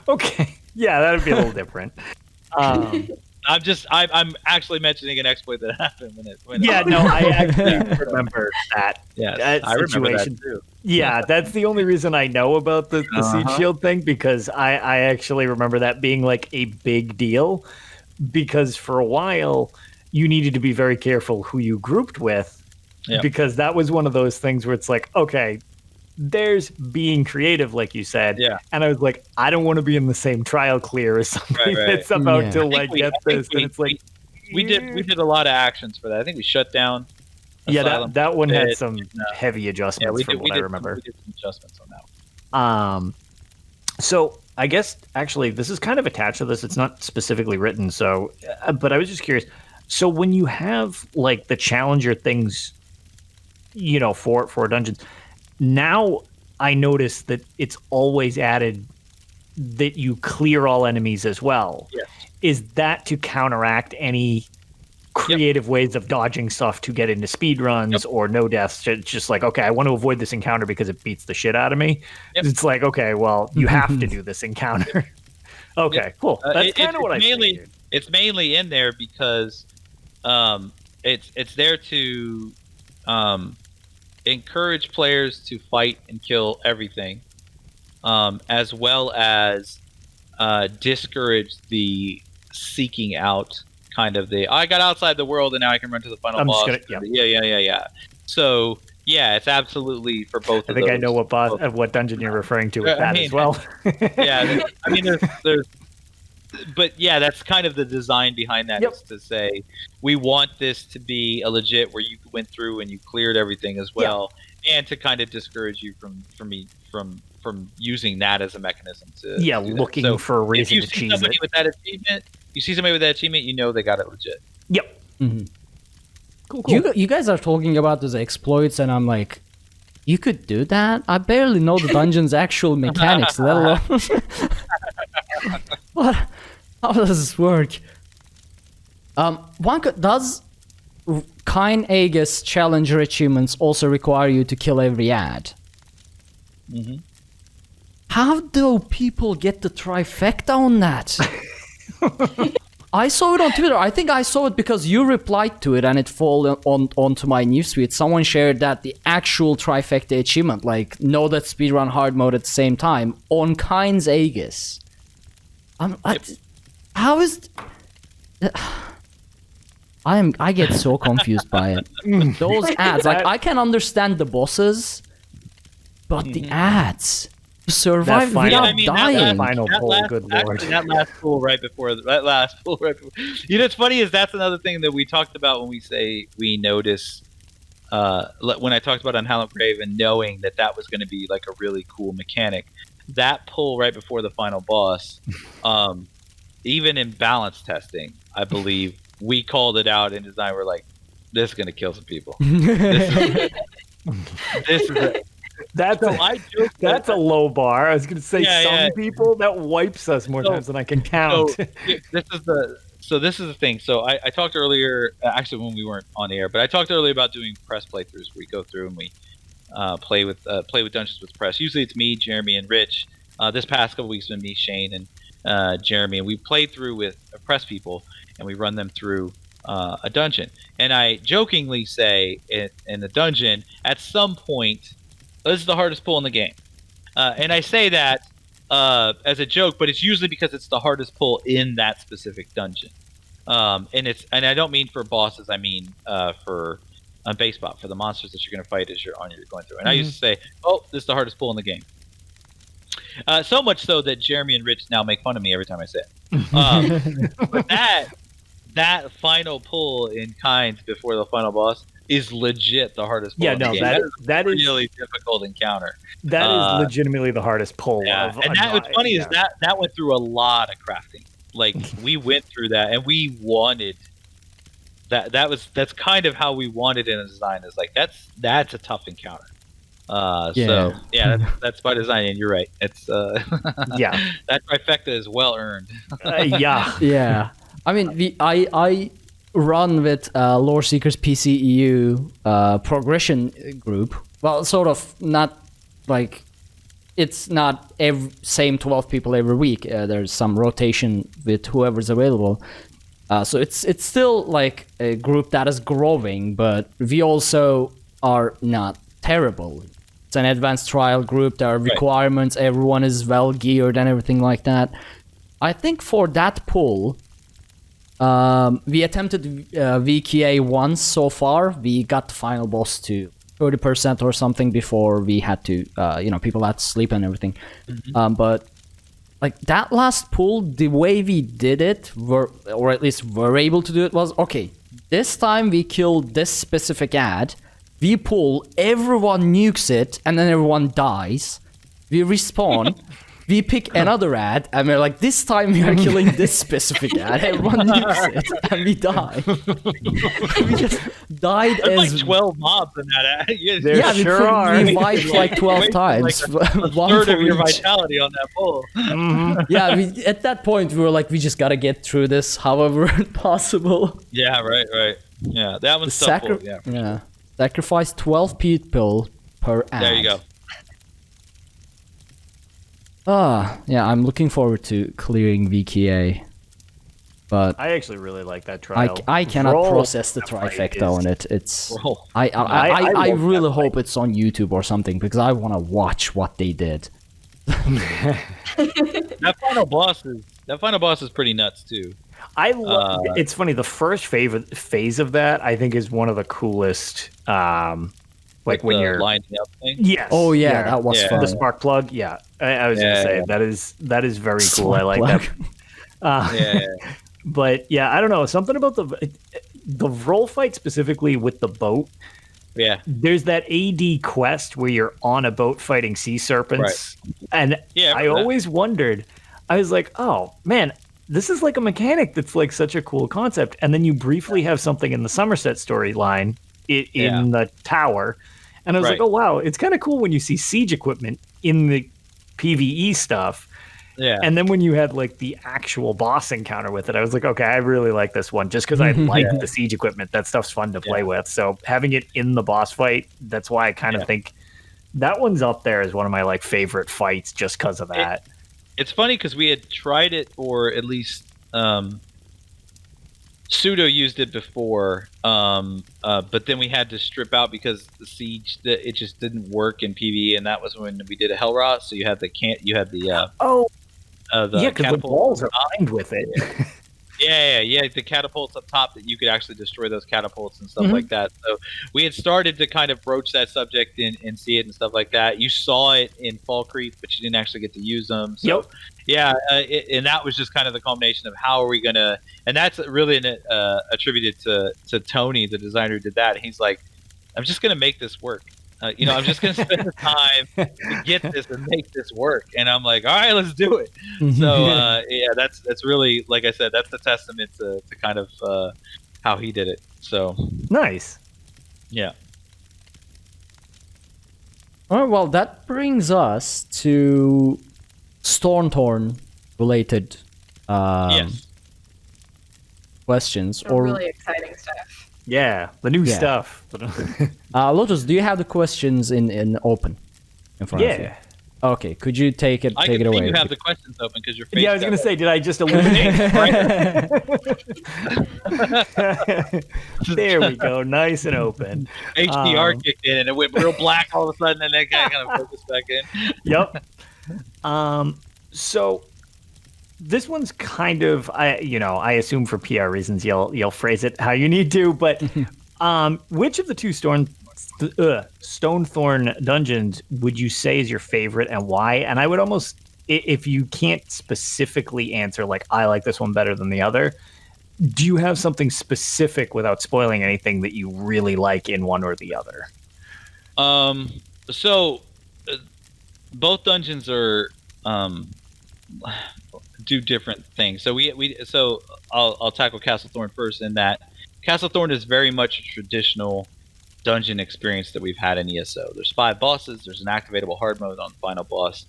Okay, yeah, that'd be a little different. I'm actually mentioning an exploit that happened I actually remember that. Yeah, that I remember situation that too. Yeah, that's the only reason I know about the Siege Shield thing, because I actually remember that being like a big deal, because for a while you needed to be very careful who you grouped with. Because that was one of those things where it's like, okay, there's being creative, like you said. And I was like, I don't want to be in the same trial clear as somebody that's about to like get this. And it's like, we did a lot of actions for that. I think we shut down. Asylum that one had some heavy adjustments from what I remember. We did some adjustments on that one. So I guess actually this is kind of attached to this. It's not specifically written. So, but I was just curious. So when you have like the challenger things, for dungeons, now I notice that it's always added that you clear all enemies as well. Is that to counteract any creative ways of dodging stuff to get into speed runs or no deaths? It's just like, okay, I want to avoid this encounter because it beats the shit out of me. It's like, okay, well, you have to do this encounter. Okay, cool. That's kind of what I figured. It's mainly in there because it's there to encourage players to fight and kill everything, as well as discourage the seeking out kind of I got outside the world and now I can run to the final boss. Yeah. So yeah, it's absolutely for both. I think I know what dungeon you're referring to with that as well. I mean, there's but yeah, that's kind of the design behind that, is to say we want this to be a legit where you went through and you cleared everything as well, and to kind of discourage you from from using that as a mechanism to looking so for a reason to if you see cheese somebody it. with that achievement, you know they got it legit. Yep. Mm-hmm. Cool. You guys are talking about those exploits, and I'm like, you could do that? I barely know the dungeon's actual mechanics, let alone... What? How does this work? Does Kine Aegis Challenger achievements also require you to kill every ad? Mm-hmm. How do people get the trifecta on that? I saw it on Twitter. I think I saw it because you replied to it and it fell onto my newsfeed. Someone shared that the actual trifecta achievement, like know that speedrun hard mode at the same time, on Kine's Aegis. How is... I get so confused by it. Those ads, like I can understand the bosses, but the ads to survive without dying. That last pull right before. You know, what's funny is that's another thing that we talked about when we say we notice. When I talked about Unhallowed Grave and knowing that was going to be like a really cool mechanic, that pull right before the final boss, even in balance testing, I believe we called it out in design. We're like, this is going to kill some people. This is that's a low bar. I was going to say people that wipes us more times than I can count. So this is the thing. So I talked earlier, actually when we weren't on the air, but I talked earlier about doing press playthroughs where we go through and we play with dungeons with press. Usually it's me, Jeremy, and Rich. This past couple weeks it's been me, Shane, and Jeremy, and we play through with press people and we run them through a dungeon. And I jokingly say in the dungeon, at some point, this is the hardest pull in the game. And I say that as a joke, but it's usually because it's the hardest pull in that specific dungeon. And I don't mean for bosses, I mean for base spot, for the monsters that you're going to fight as you're going through. And I used to say, this is the hardest pull in the game. So much so that Jeremy and Rich now make fun of me every time I say it. But that final pull in Kinds before the final boss is legit the hardest pull in the game. That is really difficult encounter. That is legitimately the hardest pull. Yeah. What's funny is that went through a lot of crafting. Like we went through that and we wanted that's kind of how we wanted in a design, is like that's a tough encounter. So that's by design, and you're right. It's that trifecta is well earned. Yeah. I mean, I run with Lore Seekers PCEU progression group. Well, sort of not like it's not same 12 people every week. There's some rotation with whoever's available. So it's still like a group that is growing, but we also are not terrible. It's an advanced trial group. There are requirements. Right. Everyone is well geared and everything like that. I think for that pull, we attempted VKA once so far. We got the final boss to 30% or something before we had to, people had to sleep and everything. Mm-hmm. But like that last pull, the way we did it, or at least were able to do it, was okay. This time we killed this specific ad. We pull, everyone nukes it, and then everyone dies. We respawn. We pick another ad, and we're like, this time we are killing this specific ad. Everyone nukes it, and we die. We just died There's like 12 mobs in that ad. We wiped like 12 times. Like a third of your vitality on that pull. Mm-hmm. Yeah, at that point, we were like, we just gotta get through this however possible. Yeah, right. Yeah, that one's tough pull. Yeah. Sacrifice 12 people per ad. There you go. I'm looking forward to clearing VKA, but I actually really like that trial. I cannot process the trifecta on it. It's I really hope it's on YouTube or something because I want to watch what they did. That final boss is pretty nuts too. I love. It's funny. The first phase of that I think is one of the coolest. Like when you're lining up thing. Yes. Oh yeah, that was fun. The spark plug. Yeah, I was gonna say that is very cool. I like that. But yeah, I don't know, something about the roll fight specifically with the boat. Yeah. There's that AD quest where you're on a boat fighting sea serpents. Right. And I always wondered, I was like, oh, man, this is like a mechanic that's like such a cool concept. And then you briefly have something in the Somerset storyline in the tower. And I was like, oh, wow, it's kind of cool when you see siege equipment in the PvE stuff. Yeah. And then when you had like the actual boss encounter with it, I was like, okay, I really like this one just because I like the siege equipment. That stuff's fun to play with. So having it in the boss fight, that's why I kind of think that one's up there as one of my like favorite fights just because of that. It's funny because we had tried it, or at least Pseudo used it before, but then we had to strip out because the siege, it just didn't work in PvE, and that was when we did a Hellrot. So you had the because the walls are lined with it. The catapults up top that you could actually destroy those catapults and stuff like that. So we had started to kind of broach that subject and see it and stuff like that. You saw it in Fall Creep, but you didn't actually get to use them. So and that was just kind of the culmination of how are we gonna, and that's really attributed to Tony, the designer who did that. He's like, I'm just gonna make this work. I'm just going to spend the time to get this and make this work. And I'm like, all right, let's do it. So, that's really, like I said, that's a testament to kind of how he did it. So nice. Yeah. All right, well, that brings us to Stonethorn related questions. Really exciting stuff. Yeah, the new stuff. Lotus, do you have the questions in open in front of you? Okay, could you take it away? I can see you have the questions open because your face. Yeah, I was going to say, did I just illuminate? There we go, nice and open. HDR kicked in and it went real black all of a sudden, and then guy kind of focused back in. Yep. So this one's kind of, I assume for PR reasons you'll phrase it how you need to, but which of the two Stonethorn dungeons would you say is your favorite and why? And I would almost, if you can't specifically answer like I like this one better than the other, do you have something specific without spoiling anything that you really like in one or the other? So both dungeons are do different things. So so I'll tackle Castlethorn first. In that Castlethorn is very much a traditional dungeon experience that we've had in ESO. There's 5 bosses. There's an activatable hard mode on the final boss.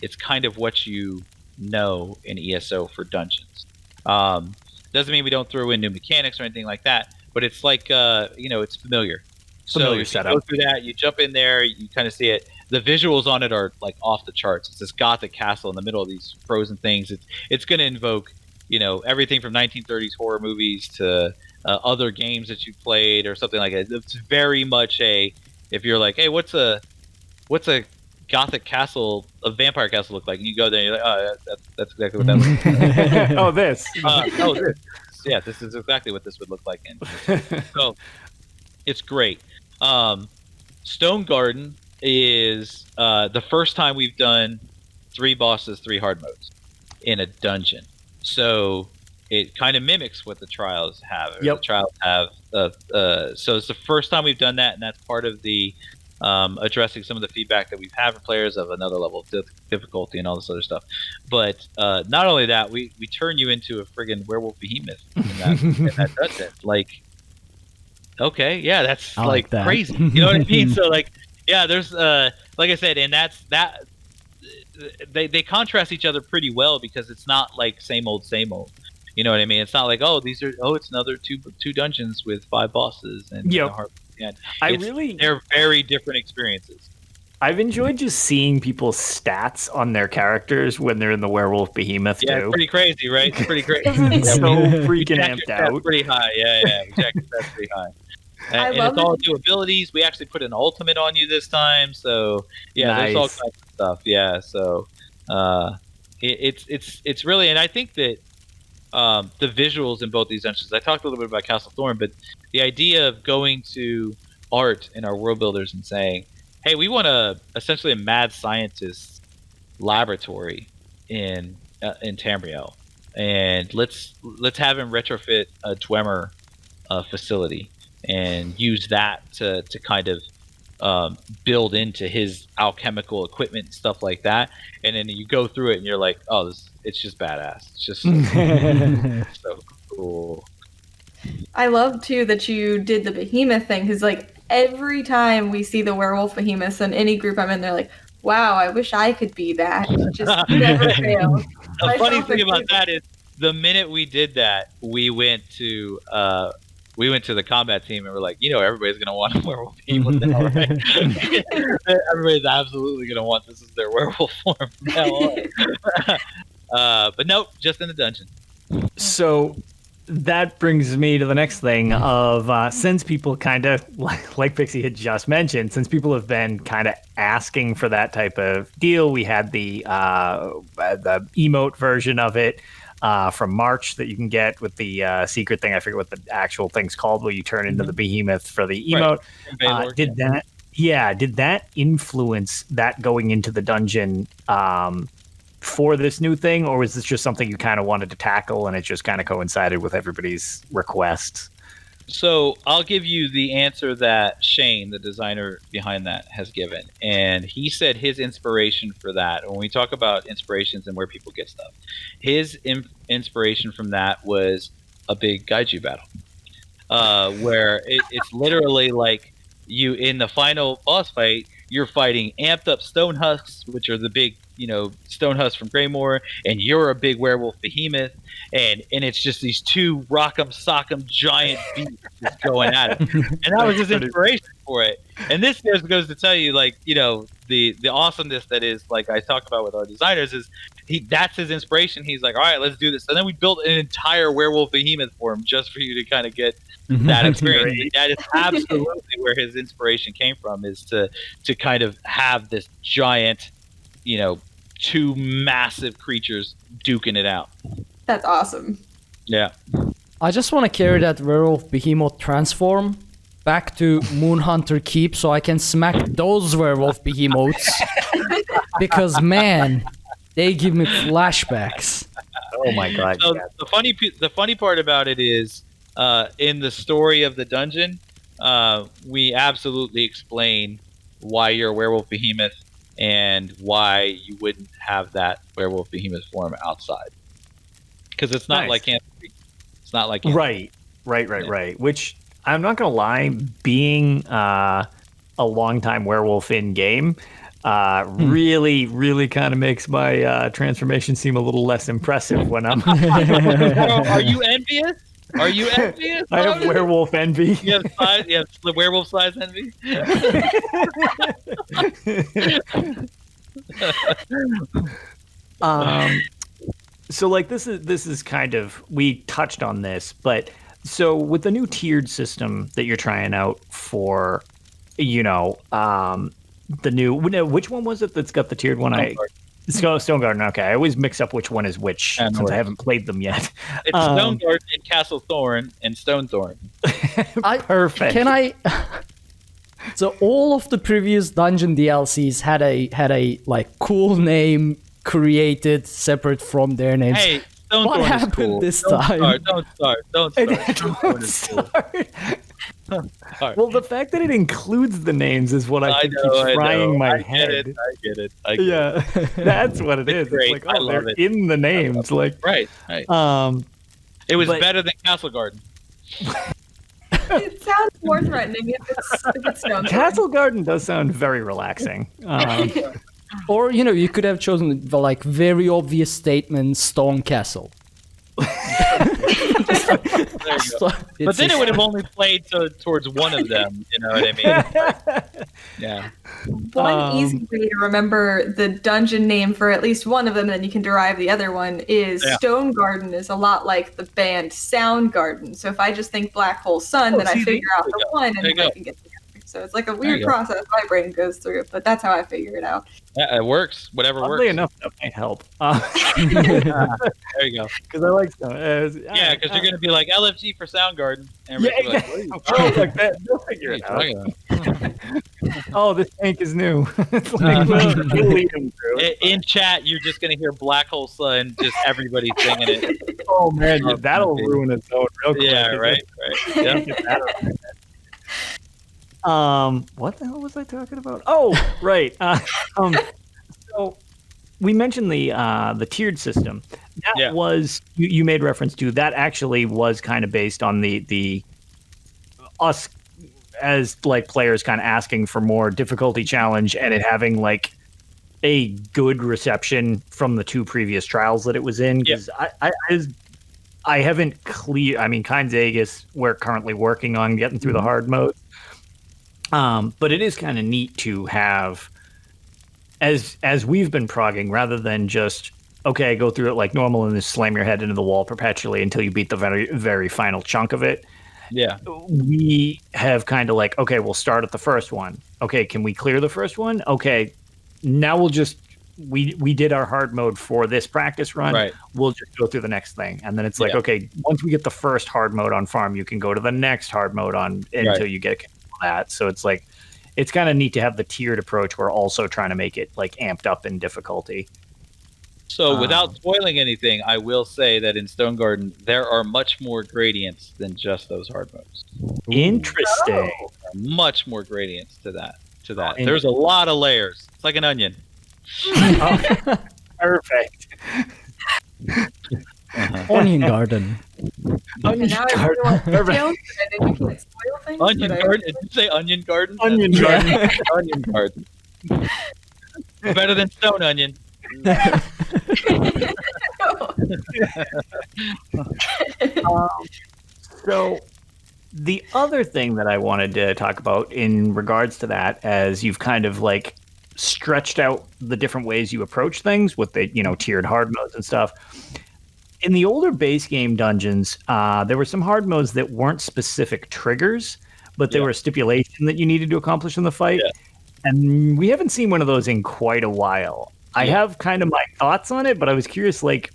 It's kind of what you know in ESO for dungeons. Doesn't mean we don't throw in new mechanics or anything like that, but it's like it's familiar. So you go through that, you jump in there, you kind of see it. The visuals on it are like off the charts. It's this gothic castle in the middle of these frozen things. It's going to invoke, everything from 1930s horror movies to other games that you played or something like that. It's very much if you're like, hey, what's a gothic castle, a vampire castle look like? And you go there and you're like, oh, that's exactly what that looks like. Oh, this. This. Yeah, this is exactly what this would look like. So it's great. Stone Garden is the first time we've done 3 bosses, 3 hard modes in a dungeon. So it kind of mimics what the trials have. Yep. The trials have. So it's the first time we've done that, and that's part of the addressing some of the feedback that we've had from players of another level of difficulty and all this other stuff. But not only that, we turn you into a friggin' werewolf behemoth in that dungeon. Like, okay, yeah, that's like that. Crazy. You know what I mean? So like, yeah, there's like I said, and that's that. They contrast each other pretty well because it's not like same old. You know what I mean? It's not like it's another two dungeons with 5 bosses and they're very different experiences. I've enjoyed just seeing people's stats on their characters when they're in the werewolf behemoth too. Yeah, it's pretty crazy, right? It's pretty crazy. It's so freaking amped out. Pretty high, yeah. We jacked your stats pretty high. And it's all new abilities. We actually put an ultimate on you this time, so yeah, nice. There's all kinds of stuff. Yeah, so it's really, and I think that the visuals in both these dungeons. I talked a little bit about Castlethorn, but the idea of going to art in our world builders and saying, "Hey, we want essentially a mad scientist laboratory in Tamriel, and let's have him retrofit a Dwemer facility." and use that to kind of build into his alchemical equipment and stuff like that. And then you go through it and you're like, oh, it's just badass. It's just so cool. I love too that you did the behemoth thing, because like every time we see the werewolf behemoths in any group I'm in, they're like, wow, I wish I could be that. It just never fails. The funny thing about that is the minute we did that, we went to the combat team and we're like, everybody's gonna want a werewolf behemoth now, right? Everybody's absolutely gonna want this as their werewolf form from now on. But nope, just in the dungeon. So that brings me to the next thing of since people kind of, like Pixie had just mentioned, since people have been kind of asking for that type of deal, we had the emote version of it from March that you can get with the secret thing. I forget what the actual thing's called, where you turn into the behemoth for the emote. Right. Did that influence that going into the dungeon for this new thing, or was this just something you kind of wanted to tackle and it just kind of coincided with everybody's requests? So I'll give you the answer that Shane, the designer behind that, has given. And he said his inspiration for that, when we talk about inspirations and where people get stuff, his inspiration from that was a big Gaiju battle, where it's literally like you, in the final boss fight, you're fighting amped up stone husks, which are the big, stone husks from Greymoor, and you're a big werewolf behemoth, and it's just these two rock'em sock'em giant beasts just going at it. And that was his inspiration for it. And this just goes to tell you, like, the awesomeness that is, like I talked about with our designers, is that's his inspiration. He's like, all right, let's do this. And then we built an entire werewolf behemoth for him just for you to kind of get that experience. That is absolutely where his inspiration came from, is to kind of have this giant, two massive creatures duking it out. That's awesome. Yeah. I just want to carry that werewolf behemoth transform back to Moonhunter Keep so I can smack those werewolf behemoths. Because, man, they give me flashbacks. Oh my god. So the funny part about it is, in the story of the dungeon, we absolutely explain why you're a werewolf behemoth and why you wouldn't have that werewolf behemoth form outside. Because it's not like Anthem. It's not like Anthem. Right. Which, I'm not gonna lie, being a longtime werewolf in game, really kind of makes my transformation seem a little less impressive when I'm. Are you envious? Are you envious? I have werewolf envy. You have the werewolf size envy. So like this is kind of, we touched on this, but so with the new tiered system that you're trying out for, the new, which one was it that's got the tiered one? Stone Garden. Okay, I always mix up which one is which since I haven't played them yet. It's Stone Garden and Castle Thorn and Stonethorn. Perfect. Can I? So all of the previous dungeon DLCs had a like cool name created separate from their names. Hey, Stonethorn what happened cool. this time? Don't start. Well, the fact that it includes the names is what I think keeps frying my head. I get it. Yeah, that's what it is. Great. It's like, they're in the names. Like, right. It was better than Castle Garden. It sounds more threatening if it's Stone. Castle Garden does sound very relaxing. Or you could have chosen the like very obvious statement, Stone Castle. But then it would have only played towards one of them. You know what I mean? Yeah. One easy way to remember the dungeon name for at least one of them, and then you can derive the other one, is Stone Garden is a lot like the band Soundgarden. So if I just think Black Hole Sun, then I figure out the one, and then I can get together. So it's like a weird process my brain goes through, but that's how I figure it out. Yeah, it works. Whatever Oddly works. enough, that might help. There you go. Because I like Stone. Yeah, because you're going to be like LFG for Soundgarden. And exactly. Like that. They'll figure it out. Oh, this tank is new. It's like, we'll lead them through. In chat, you're just going to hear Black Hole Sun, just everybody singing it. Oh, man, that'll ruin its own real quick. Yeah, right. Yeah. What the hell was I talking about? Oh, right. So we mentioned the tiered system. That was you made reference to that. Actually, was kind of based on the us as like players kind of asking for more difficulty challenge and it having like a good reception from the 2 previous trials that it was in. Because I haven't clear. I mean, Kind's Aegis we're currently working on getting through the hard mode. But it is kind of neat to have, as we've been progging, rather than just okay, go through it like normal and just slam your head into the wall perpetually until you beat the very very final chunk of it. Yeah, we have kind of like, okay, we'll start at the first one. Okay, can we clear the first one? Okay, now we'll just we did our hard mode for this practice run. Right. We'll just go through the next thing, and then it's like, okay, once we get the first hard mode on farm, you can go to the next hard mode on until you get that. So it's like, it's kind of neat to have the tiered approach. We're also trying to make it like amped up in difficulty. So without spoiling anything, I will say that in Stone Garden, there are much more gradients than just those hard modes. Interesting. Oh. Much more gradients to that. There's a lot of layers. It's like an onion. Perfect. Onion garden. Onion garden. Onion garden. Did you say onion garden? Onion garden. Onion garden. Better than stone onion. So the other thing that I wanted to talk about in regards to that, as you've kind of like stretched out the different ways you approach things with the, tiered hard modes and stuff. In the older base game dungeons, there were some hard modes that weren't specific triggers, but they were a stipulation that you needed to accomplish in the fight. Yeah. And we haven't seen one of those in quite a while. I have kind of my thoughts on it, but I was curious, like,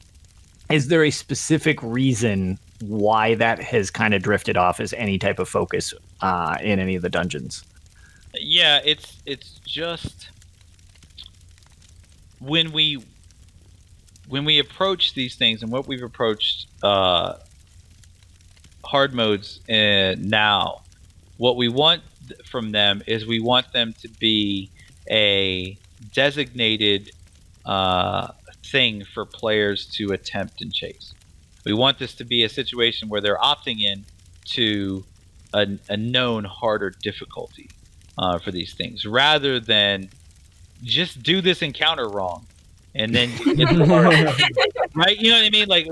is there a specific reason why that has kind of drifted off as any type of focus in any of the dungeons? Yeah, it's just when we approach these things, and what we've approached hard modes now, what we want from them is we want them to be a designated thing for players to attempt and chase. We want this to be a situation where they're opting in to a known harder difficulty for these things, rather than just do this encounter wrong and then you get the hard right? You know what I mean? Like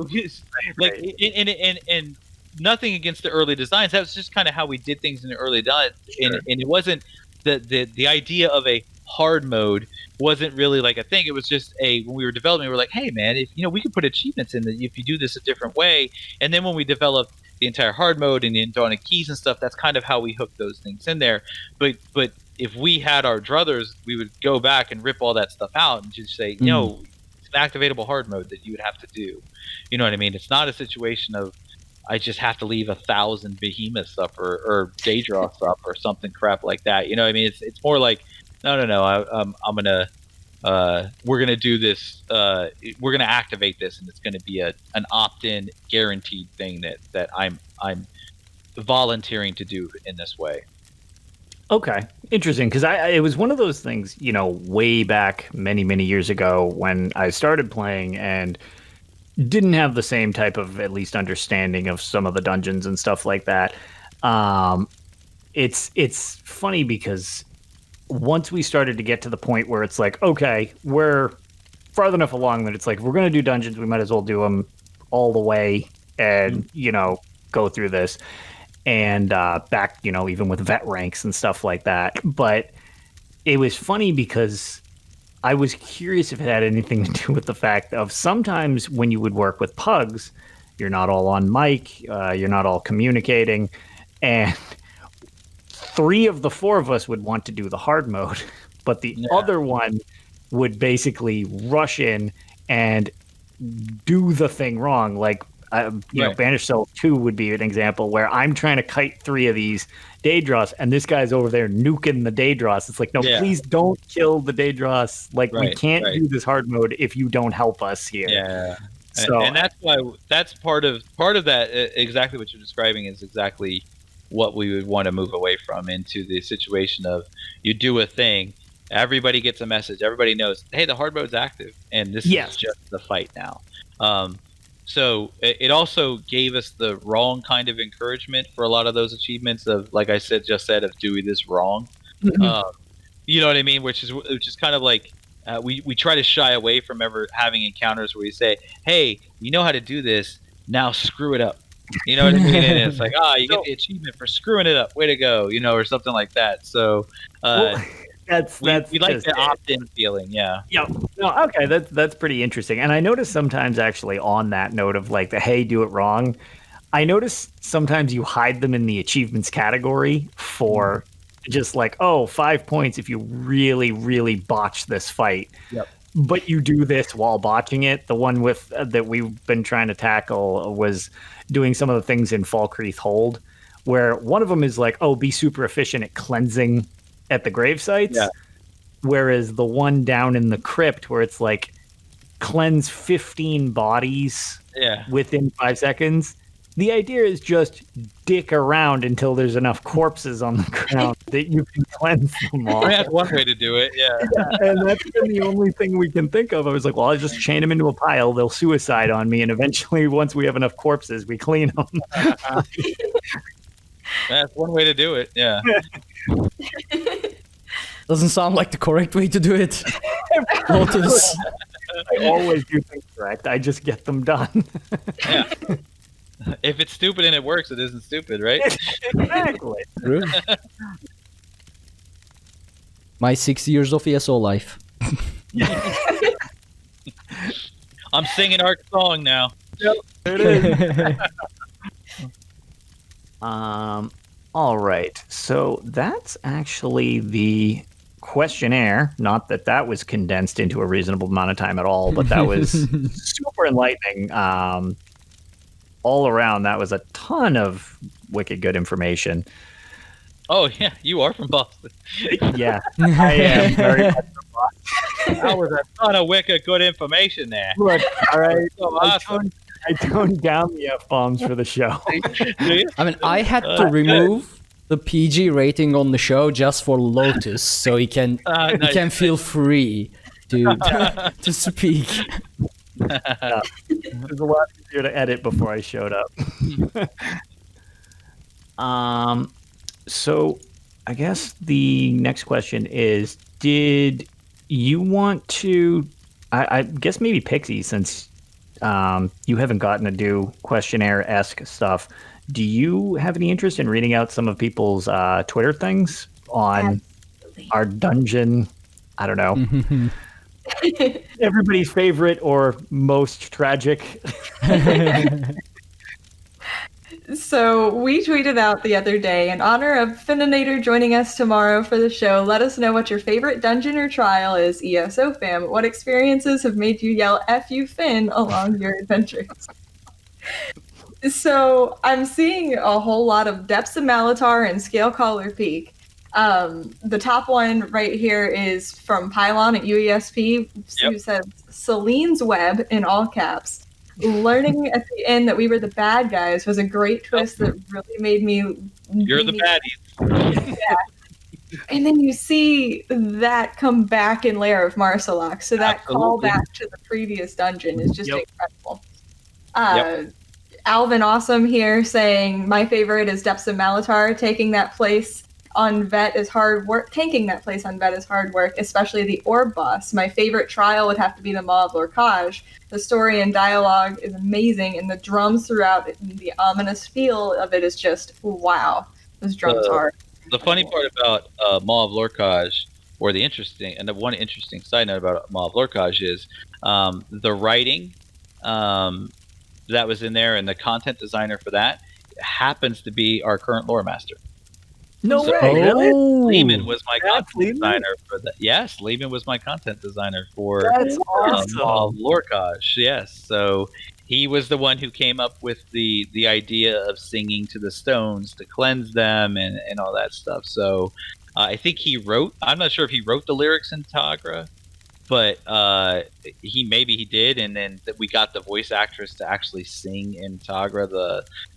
and nothing against the early designs. That was just kind of how we did things in the early designs, and it wasn't the idea of a hard mode wasn't really like a thing. It was just when we were developing, we were like, hey man, if we could put achievements in that if you do this a different way. And then when we developed the entire hard mode and the Indonic keys and stuff, that's kind of how we hooked those things in there. But if we had our druthers, we would go back and rip all that stuff out and just say, no, it's an activatable hard mode that you would have to do. You know what I mean? It's not a situation of I just have to leave 1,000 behemoths up or daedroths up or something crap like that. You know what I mean? It's more like, no. I'm gonna we're gonna do this. We're gonna activate this, and it's gonna be an opt-in guaranteed thing that I'm volunteering to do in this way. Okay, interesting. Because it was one of those things, way back many years ago when I started playing and didn't have the same type of at least understanding of some of the dungeons and stuff like that. It's funny because once we started to get to the point where it's like, okay, we're far enough along that it's like, we're going to do dungeons, we might as well do them all the way and, go through this. And back, even with vet ranks and stuff like that. But it was funny because I was curious if it had anything to do with the fact of sometimes when you would work with pugs, you're not all on mic, you're not all communicating, and 3 of the 4 of us would want to do the hard mode, but the other one would basically rush in and do the thing wrong. Like, Banished Soul 2 would be an example where I'm trying to kite 3 of these daedroths, and this guy's over there nuking the daedroths. It's like, no, please don't kill the daedroths. Like, we can't do this hard mode if you don't help us here. Yeah. So, and that's why that's part of that. Exactly what you're describing is exactly what we would want to move away from into the situation of you do a thing, everybody gets a message, everybody knows, hey, the hard mode's active, and this is just the fight now. So it also gave us the wrong kind of encouragement for a lot of those achievements of, like I said, of doing this wrong. You know what I mean? Which is kind of like we try to shy away from ever having encounters where we say, hey, you know how to do this, now screw it up. You know what I mean? And it's like, you get the achievement for screwing it up, way to go, or something like that. So we like the opt-in feeling, yeah. No, okay, that's pretty interesting. And I notice sometimes, actually, on that note of like the hey, do it wrong, I notice sometimes you hide them in the achievements category for just like, 5 points if you really, really botch this fight. Yep. But you do this while botching it. The one with that we've been trying to tackle was doing some of the things in Falkreath Hold, where one of them is like, be super efficient at cleansing at the grave sites. Yeah. Whereas the one down in the crypt where it's like cleanse 15 bodies within 5 seconds. The idea is just dick around until there's enough corpses on the ground that you can cleanse them all. That's one way to do it, yeah. And that's been the only thing we can think of. I was like, well, I'll just chain them into a pile. They'll suicide on me. And eventually, once we have enough corpses, we clean them. That's one way to do it, yeah. Doesn't sound like the correct way to do it. Lotus. I always do things correct. I just get them done. Yeah. If it's stupid and it works, it isn't stupid, right? Exactly. True. My 6 years of ESO life. I'm singing our song now. Yep, there it is. All right. So that's actually the questionnaire. Not that was condensed into a reasonable amount of time at all, but that was super enlightening. All around, that was a ton of wicked good information. Oh, yeah, you are from Boston. Yeah, I am very much from Boston. That was a ton of wicked good information there. Look, all right, so awesome. I toned down the F-bombs for the show. I mean, I had to remove the PG rating on the show just for Lotus, so he can feel free to speak. It was a lot easier to edit before I showed up. So I guess the next question is, did you want to, I guess maybe Pixie, since you haven't gotten to do questionnaire-esque stuff, do you have any interest in reading out some of people's Twitter things on our dungeon? I don't know. Everybody's favorite or most tragic. So we tweeted out the other day, in honor of Finnegan joining us tomorrow for the show, let us know what your favorite dungeon or trial is, ESO fam. What experiences have made you yell F you Finn along your adventures? So I'm seeing a whole lot of Depths of Malatar and Scalecaller Peak. The top one right here is from Pylon at UESP, who says, Celine's Web, in all caps. Learning at the end that we were the bad guys was a great twist that really made me... You're the baddies. Yeah. And then you see that come back in Lair of Marsalak, so that callback to the previous dungeon is just incredible. Alvin Awesome here saying, my favorite is Depths of Malatar, taking that place on Vet is hard work. Tanking that place on Vet is hard work, especially the Orb boss. My favorite trial would have to be the Maw of Lorcage. The story and dialogue is amazing, and the drums throughout the ominous feel of it is just wow. Those drums are. The funny part about Maw of Lorcage, or the interesting, and the one interesting side note about Maw of Lorcage is the writing that was in there, and the content designer for that happens to be our current lore master. No way, really? Lehman was my content designer for that. Yes, Lehman was my content designer for Lorcage. Yes, so he was the one who came up with the idea of singing to the stones to cleanse them and all that stuff. So I think he wrote. I'm not sure if he wrote the lyrics in Tagra, but he did, and then we got the voice actress to actually sing in Tagra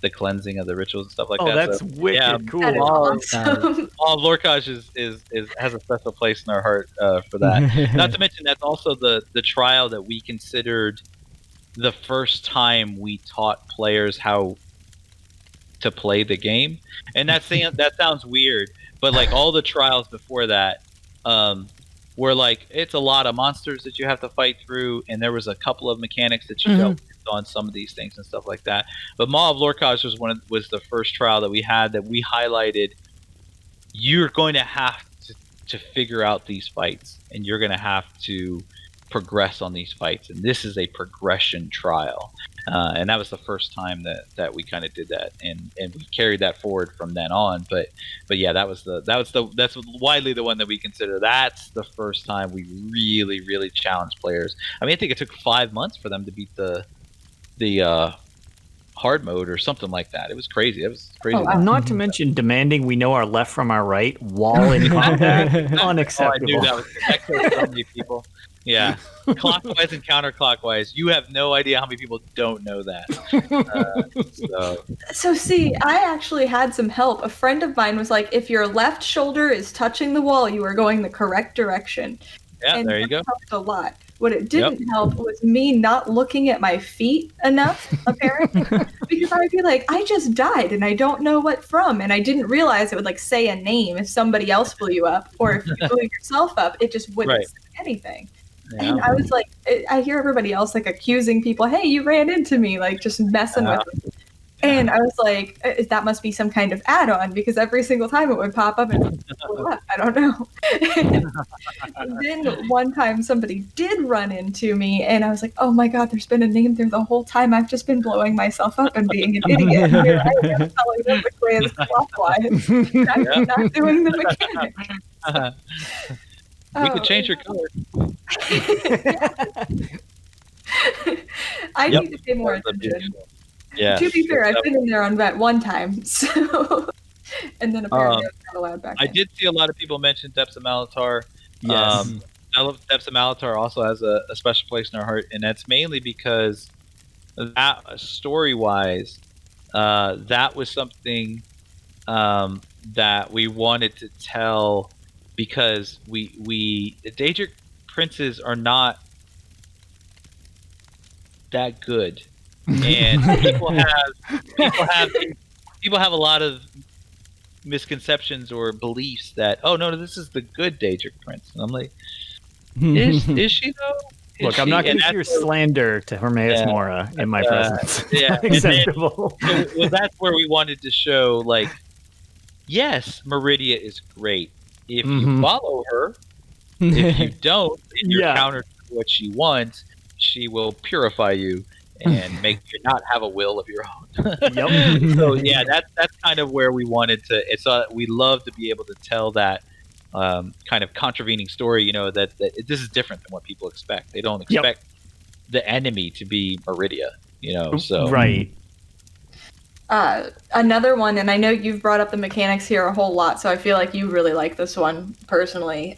the cleansing of the rituals and stuff like that. Oh, that's so, wicked cool. That is awesome. all of Lorkaj has a special place in our heart for that. Not to mention that's also the trial that we considered the first time we taught players how to play the game, and that sounds weird, but like all the trials before that were like it's a lot of monsters that you have to fight through, and there was a couple of mechanics that you dealt with on some of these things and stuff like that. But Maw of Lorkaj was the first trial that we had that we highlighted. You're going to have to figure out these fights, and you're going to have to progress on these fights, and this is a progression trial, and that was the first time that we kind of did that, and we carried that forward from then on. But yeah, that's widely the one that we consider. That's the first time we really challenged players. I mean, I think it took 5 months for them to beat the hard mode or something like that. It was crazy. It was crazy. Not to mention demanding we know our left from our right while in combat. Unacceptable. I knew that was connected to so many people. Yeah, clockwise and counterclockwise. You have no idea how many people don't know that. So see, I actually had some help. A friend of mine was like, if your left shoulder is touching the wall, you are going the correct direction. Yeah, and there you go. Helped a lot. What it didn't help was me not looking at my feet enough, apparently, because I would be like, I just died and I don't know what from, and I didn't realize it would like say a name if somebody else blew you up, or if you blew yourself up, it just wouldn't say anything. Yeah. And I was like, I hear everybody else like accusing people, hey, you ran into me, like just messing with me. And I was like, that must be some kind of add-on, because every single time it would pop up and I don't know. And then one time somebody did run into me, and I was like, oh my god, there's been a name there the whole time. I've just been blowing myself up and being an idiot. Here I am telling them the way is clockwise. I'm not doing the mechanic. We could change your color. I need to pay more attention. Yeah. To be fair, I've been in there on that one time, so and then apparently I was not allowed back. I did see a lot of people mention Depths of Malatar. Yes. I love Depths of Malatar also has a special place in our heart, and that's mainly because that story-wise, that was something that we wanted to tell, because the daedric princes are not that good. And people have a lot of misconceptions or beliefs that, oh no, this is the good daedric prince, and I'm like, is she though? Look, I'm not going to hear slander to Hermaeus Mora in my presence. Yeah, acceptable. Well, that's where we wanted to show, like, yes, Meridia is great if you follow her. If you don't, and you're counter to what she wants, she will purify you and make you not have a will of your own. Yep. So yeah, that's kind of where we wanted to. It's we love to be able to tell that kind of contravening story. You know, that this is different than what people expect. They don't expect the enemy to be Meridia. You know, so right. Another one, and I know you've brought up the mechanics here a whole lot, so I feel like you really like this one personally.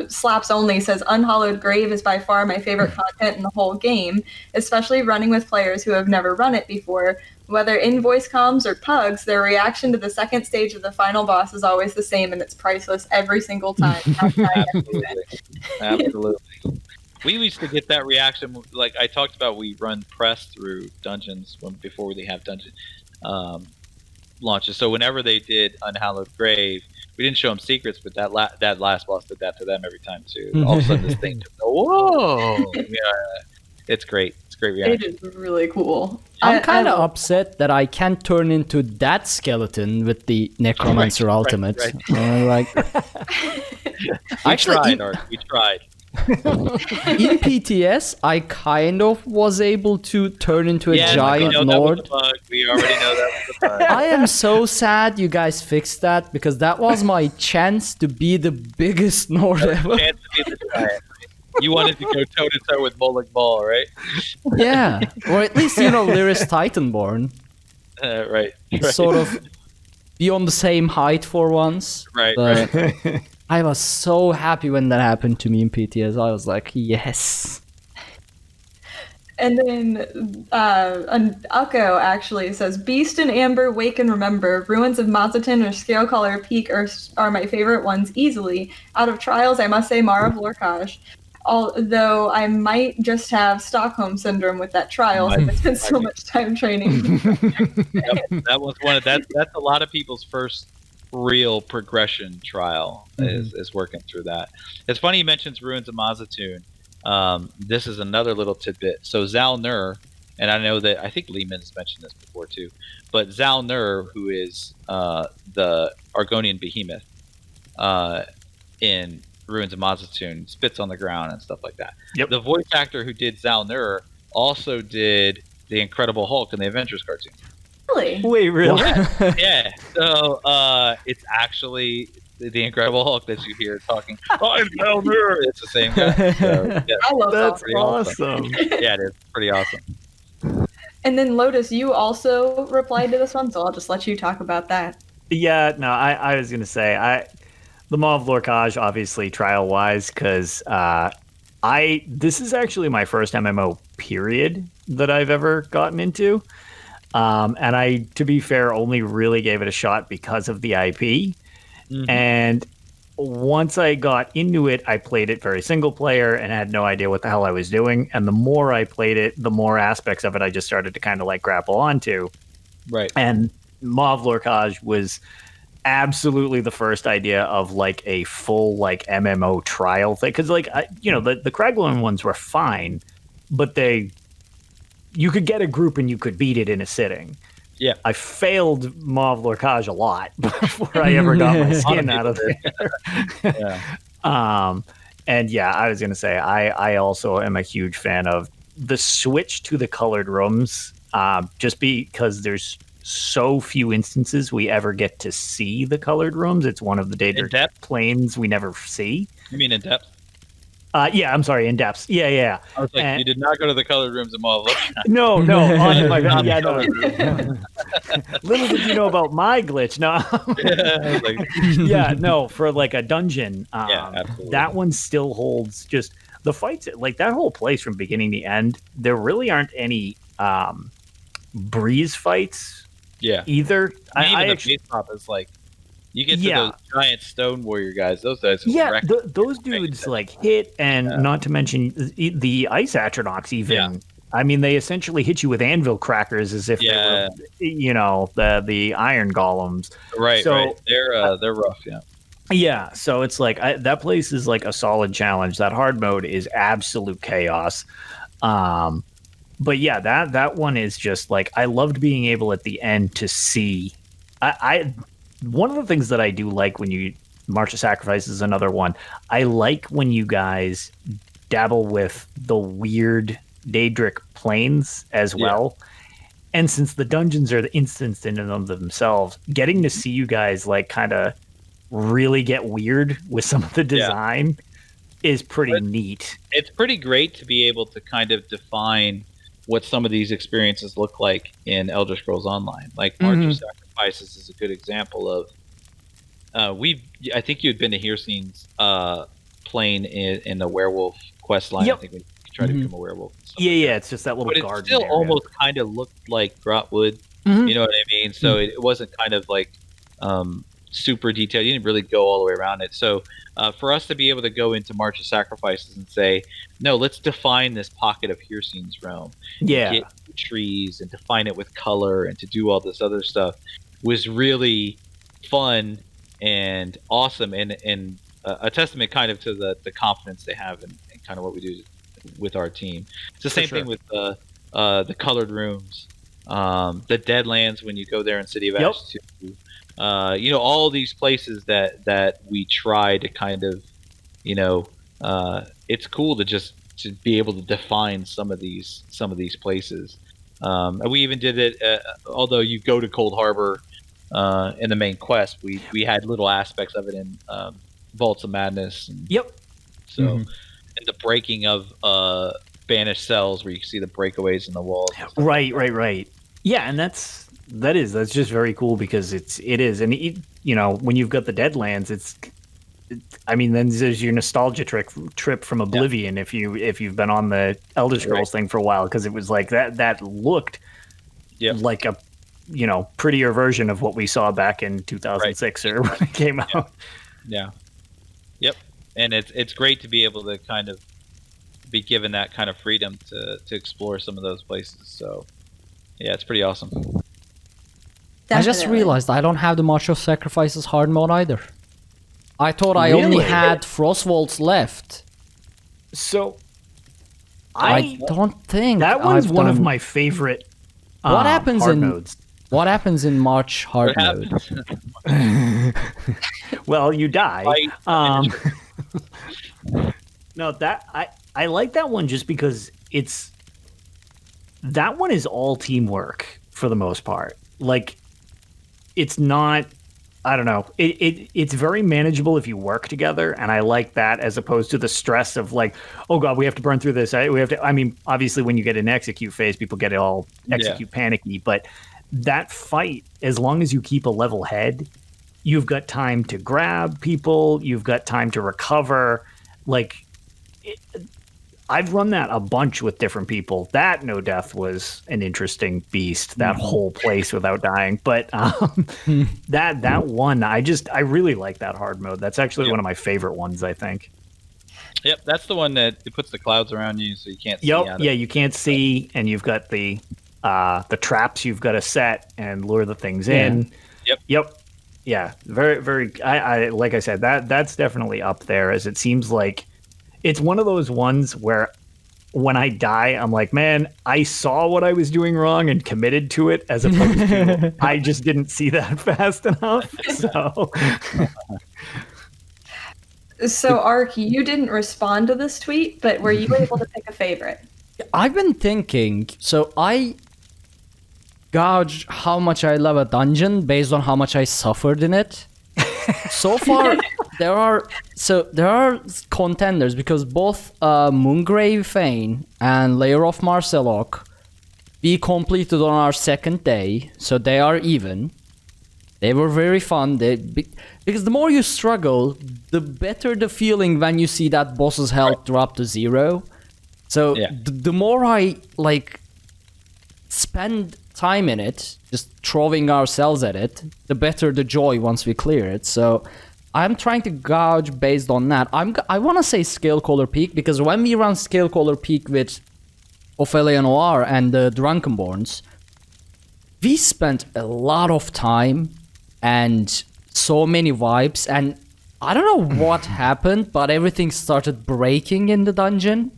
Slaps Only says, Unhallowed Grave is by far my favorite content in the whole game, especially running with players who have never run it before. Whether in voice comms or pugs, their reaction to the second stage of the final boss is always the same, and it's priceless every single time. Absolutely. We used to get that reaction, like I talked about, we run press through dungeons before they have dungeon launches. So whenever they did Unhallowed Grave, we didn't show them secrets, but that last boss did that to them every time too. All of a sudden this thing just, whoa! Yeah, it's great. It's a great reaction. It is really cool. I'm kind of upset that I can't turn into that skeleton with the Necromancer Ultimate. Right. Actually, we tried. In PTS, I kind of was able to turn into a giant Nord. We already know that was the bug. I am so sad you guys fixed that, because that was my chance to be the biggest Nord ever. Chance to be the giant. You wanted to go toe-to-toe with Moloch Ball, right? Yeah, or at least, Lyris Titanborn. Right. Sort of be on the same height for once. Right. I was so happy when that happened to me in PTS. I was like, yes. And then Ukko actually says, Beast and Amber, Wake and Remember, Ruins of Mazatun or Scalecaller Peak are my favorite ones easily. Out of Trials, I must say Mara of Lorcage. Although I might just have Stockholm Syndrome with that trial. I spent so much time training. That was that's a lot of people's first real progression trial is working through that. It's funny he mentions Ruins of Mazatun. This is another little tidbit. So Zalnur, and I think Lehman has mentioned this before too, but Zalnur, who is the Argonian behemoth in Ruins of Mazatun, spits on the ground and stuff like that. Yep. The voice actor who did Zalnur also did the Incredible Hulk in the Avengers cartoon. Really? Wait, really? Yeah. So it's actually the Incredible Hulk that you hear talking. I'm Zalnur. It's the same guy. So, yeah, I love That's that. awesome. Yeah, it is pretty awesome. And then Lotus, you also replied to this one, so I'll just let you talk about that. Yeah, no, I was going to say, the Maw of Lorcage, obviously, trial-wise, because this is actually my first MMO period that I've ever gotten into. And I, to be fair, only really gave it a shot because of the IP. Mm-hmm. And once I got into it, I played it very single player and had no idea what the hell I was doing. And the more I played it, the more aspects of it I just started to kind of like grapple onto. Right. And Maw of Lorcage was absolutely the first idea of like a full like MMO trial thing. Because like, the Kraglin ones were fine, but you could get a group and you could beat it in a sitting. Yeah, I failed Maw of Lorcage a lot before I ever got my skin out of there. Yeah. And yeah, I was gonna say I also am a huge fan of the switch to the colored rooms, just because there's so few instances we ever get to see the colored rooms. It's one of the daedric planes we never see. You mean in depth? Yeah, I'm sorry, in depths. Yeah. I was like, you did not go to the colored rooms of Maw of Lorcage. No. On my God. Yeah, no. Little did you know about my glitch. No. Yeah, no. For like a dungeon, that one still holds just the fights. Like that whole place from beginning to end. There really aren't any breeze fights. Yeah. Either. Even the base pop is like. You get to those giant stone warrior guys; those guys. Those dudes like hit, and not to mention the ice atronachs. Even, yeah. I mean, they essentially hit you with anvil crackers as if they were, the iron golems. Right. So, right. They're rough. Yeah. Yeah. So it's like that place is like a solid challenge. That hard mode is absolute chaos. But yeah, that one is just like I loved being able at the end to see. One of the things that I do like when you March of Sacrifice is another one. I like when you guys dabble with the weird daedric planes as well. And since the dungeons are the instanced in them themselves, getting to see you guys like kind of really get weird with some of the design is pretty neat. It's pretty great to be able to kind of define what some of these experiences look like in Elder Scrolls Online. Like March of Sacrifices is a good example of I think you had been to Hircine's plane in the werewolf quest line. I think when you try to become a werewolf. It's just that little garden. But it still almost kind of looked like Grotwood. You know what I mean? So it wasn't kind of like super detailed. You didn't really go all the way around it. So for us to be able to go into March of Sacrifices and say, no, let's define this pocket of Hircine's realm. Get the trees and define it with color and to do all this other stuff was really fun and awesome and a testament kind of to the confidence they have in kind of what we do with our team. It's the same thing with the colored rooms, the Deadlands when you go there in City of Ash 2. All these places that we try to kind of, it's cool to be able to define some of these places. And we even did it, although you go to Cold Harbor in the main quest, we had little aspects of it in Vaults of Madness. And so, and the breaking of banished cells where you can see the breakaways in the walls. Right. Yeah, and that's just very cool because it is, and when you've got the Deadlands, I mean, then there's your nostalgia trip from Oblivion if you've been on the Elder Scrolls thing for a while, because it was like that looked like a prettier version of what we saw back in 2006 or when it came out. Yeah. Yep. And it's great to be able to kind of be given that kind of freedom to explore some of those places. So yeah, it's pretty awesome. Definitely. I just realized I don't have the March of Sacrifices hard mode either. I thought I only had Frostwolds left. So I don't think that one's one of my favorite what happens hard in modes. What happens in March hard mode? Well, you die. No, that I like that one just because that one is all teamwork for the most part. Like, it's not, I don't know. It's very manageable if you work together, and I like that as opposed to the stress of like, oh god, we have to burn through this. I mean, obviously, when you get an execute phase, people get it all execute panicky. But that fight, as long as you keep a level head, you've got time to grab people. You've got time to recover. Like, I've run that a bunch with different people. That No Death was an interesting beast, that whole place without dying. But that one, I really like that hard mode. That's actually one of my favorite ones, I think. Yep, that's the one that it puts the clouds around you so you can't see. You can't see, and you've got the traps you've got to set and lure the things in. Yep. Yeah, very, very. I like I said, that's definitely up there, as it seems like it's one of those ones where when I die, I'm like, man, I saw what I was doing wrong and committed to it, as opposed to I just didn't see that fast enough. So, Ark, you didn't respond to this tweet, but were you able to pick a favorite? I've been thinking, so I gauge how much I love a dungeon based on how much I suffered in it. So far, there are contenders, because both Moongrave Fane and Lair of Marcelok we completed on our second day, so they are even. They were very fun. Because the more you struggle, the better the feeling when you see that boss's health drop to 0. So the more I spend time in it, just throwing ourselves at it, the better the joy once we clear it. So I'm trying to gauge based on that. I want to say Scalecaller Peak, because when we run Scalecaller Peak with Ophelia Noir and the Drunkenborns, we spent a lot of time and so many vibes, and I don't know what happened, but everything started breaking in the dungeon.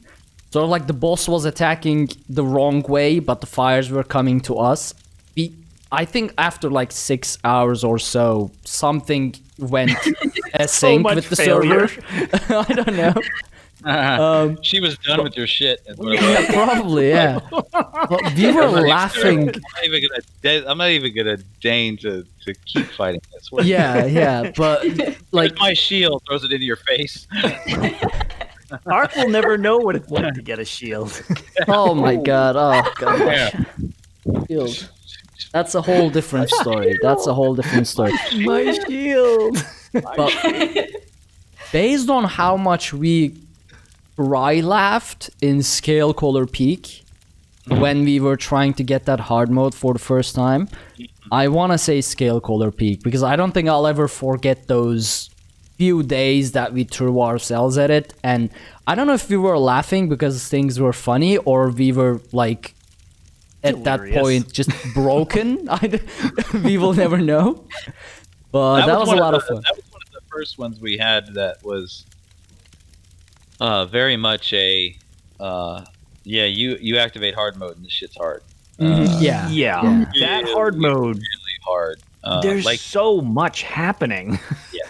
So like the boss was attacking the wrong way, but the fires were coming to us. I think after like 6 hours or so, something went async with the server. I don't know. She was done with your shit. Yeah, probably, yeah. But we were laughing. I'm not even gonna deign to keep fighting this. Yeah, but like my shield throws it into your face. Ark will never know what it's like to get a shield. Oh my god! Oh god! Yeah. Shield. That's a whole different story. My shield. But based on how much we laughed in Scalecaller Peak when we were trying to get that hard mode for the first time, I want to say Scalecaller Peak, because I don't think I'll ever forget those few days that we threw ourselves at it. And I don't know if we were laughing because things were funny, or we were like at that point just broken. We will never know. But that was a lot of fun. That was one of the first ones we had that was very much a you activate hard mode and this shit's hard. Yeah. That hard mode really hard. There's so much happening.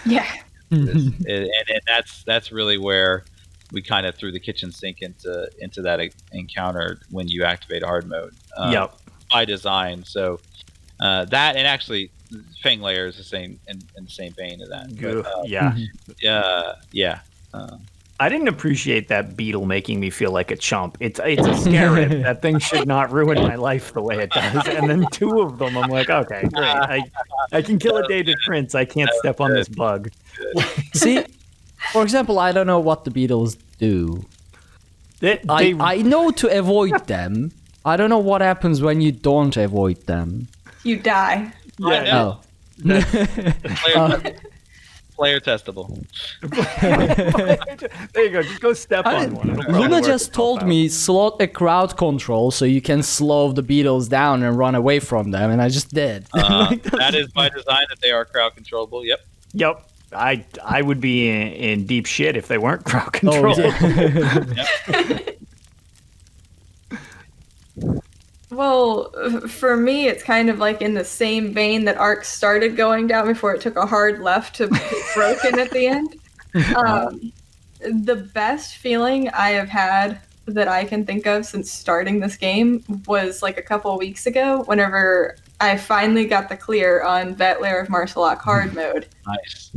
Yeah. and that's really where we kind of threw the kitchen sink into that encounter when you activate hard mode. By design. So that, and actually Fang Lair is the same in the same vein of that. But, I didn't appreciate that beetle making me feel like a chump. It's a scarab. That thing should not ruin my life the way it does. And then 2 of them, I'm like, okay, great. I can kill a daedric prince. I can't step on this bug. See, For example, I don't know what the beetles do. I know to avoid them. I don't know what happens when you don't avoid them. You die. I know. Oh. Player testable. There you go. Just go step on one. It'll probably Luna work just itself told out. me slot a crowd control so you can slow the beetles down and run away from them, and I just did. That is by design that they are crowd controllable. Yep. Yep. I would be in deep shit if they weren't crowd Oh, control. yeah. Well, for me, it's kind of like in the same vein that Ark started going down before it took a hard left to be broken at the end. The best feeling I have had that I can think of since starting this game was like a couple of weeks ago, whenever I finally got the clear on Vet Lair of Marsalok hard mode. Nice.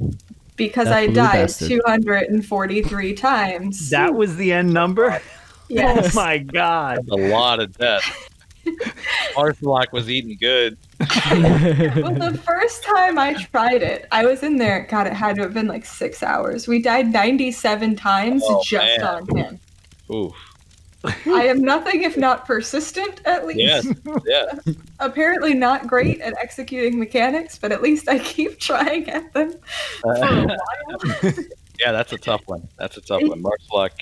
Because That I blue died bastard. 243 times. That was the end number? Yes. Oh my god. That's a lot of death. Marsalok was eating good. Well, the first time I tried it, I was in there. God, it had to have been like 6 hours. We died 97 times just man. on him. Oof. I am nothing if not persistent, at least. Yes. Yes. Apparently not great at executing mechanics, but at least I keep trying at them for a while. Yeah, that's a tough one. That's a tough one. Marsalok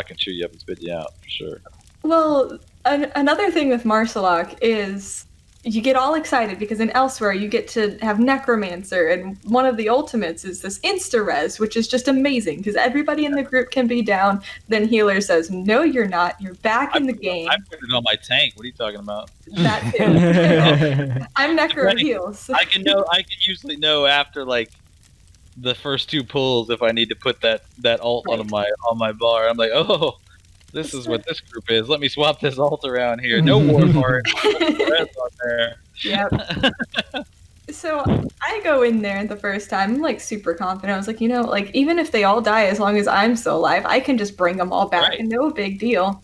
can chew you up and spit you out for sure. Well, another thing with Marsalok is you get all excited because in Elsewhere you get to have Necromancer, and one of the ultimates is this insta-res, which is just amazing because everybody in the group can be down. Then Healer says, "No, you're not. You're back in the game." I put it on my tank. What are you talking about? That too. I'm Necro Heals. I can usually know after like the first two pulls if I need to put that alt on my bar. I'm like, oh, this is what this group is. Let me swap this alt around here. No war card. Reds on there. Yep. So I go in there the first time, I'm like super confident. I was like, like even if they all die, as long as I'm still alive, I can just bring them all back Right. and no big deal.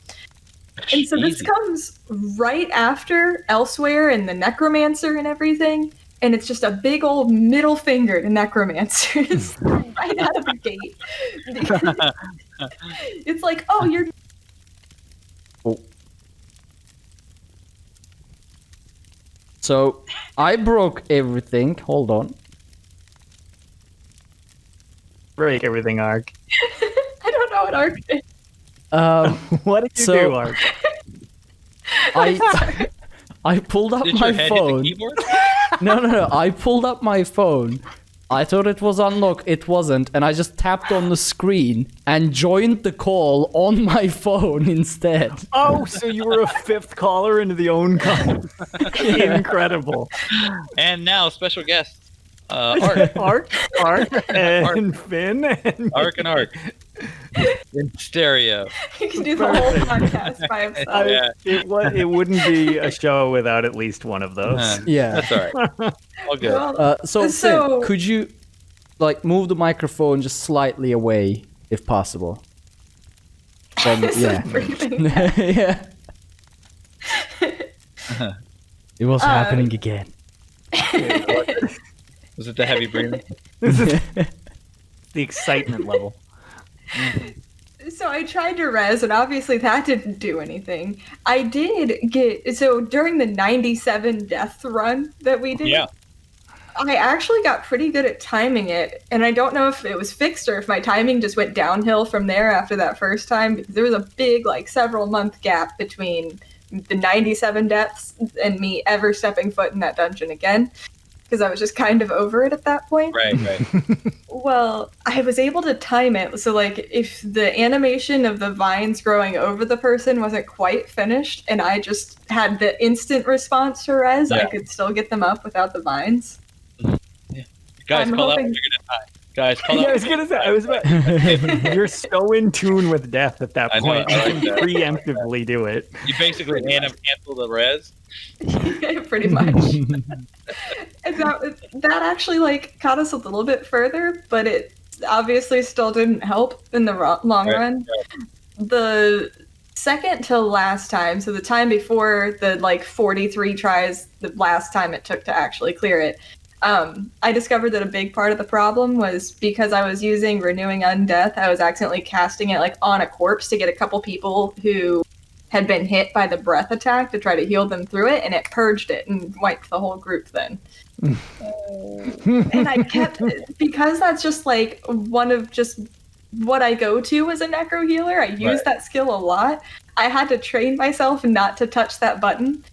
And so this Easy. comes right after Elsewhere and the Necromancer and everything. And it's just a big old middle finger to Necromancers right out of the gate. It's like, oh, you're So I broke everything. Hold on. Break everything, Ark. I don't know what Ark did. What did you So- do, Ark? I pulled up Did my your head hit the phone. keyboard? No. I pulled up my phone. I thought it was unlocked. It wasn't, and I just tapped on the screen and joined the call on my phone instead. Oh, so you were a fifth caller into the own call. Incredible. And now special guest, Ark, Ark, and Finn. And Ark and Ark, in stereo. You can do the whole podcast by himself. Yeah. It wouldn't be a show without at least one of those. Yeah. That's all right. All good. Well, So, So- Finn, could you move the microphone just slightly away, if possible? Yeah. breathing. Yeah. It was happening again. Was it the heavy breathing? The excitement level. So I tried to res, and obviously that didn't do anything. I did get during the 97 death run that we did. Yeah. I actually got pretty good at timing it, and I don't know if it was fixed or if my timing just went downhill from there after that first time, because there was a big, several month gap between the 97 deaths and me ever stepping foot in that dungeon again, because I was just kind of over it at that point. Right. Well, I was able to time it, so if the animation of the vines growing over the person wasn't quite finished, and I just had the instant response to res, I Yeah. could still get them up without the vines. Guys, I'm call out hoping- when you're gonna die. Guys, call Yeah, out. I was gonna say, you're so in tune with death at that I know, point. I You like can that. preemptively do it. You basically cancel the res. Pretty much. And that actually caught us a little bit further, but it obviously still didn't help in the long Right, run. The second to last time, so the time before the 43 tries, the last time it took to actually clear it, I discovered that a big part of the problem was because I was using Renewing Undeath, I was accidentally casting it like on a corpse to get a couple people who had been hit by the breath attack to try to heal them through it, and it purged it and wiped the whole group then. And I kept, because that's just like one of just what I go to as a necro healer, I use that skill a lot. I had to train myself not to touch that button.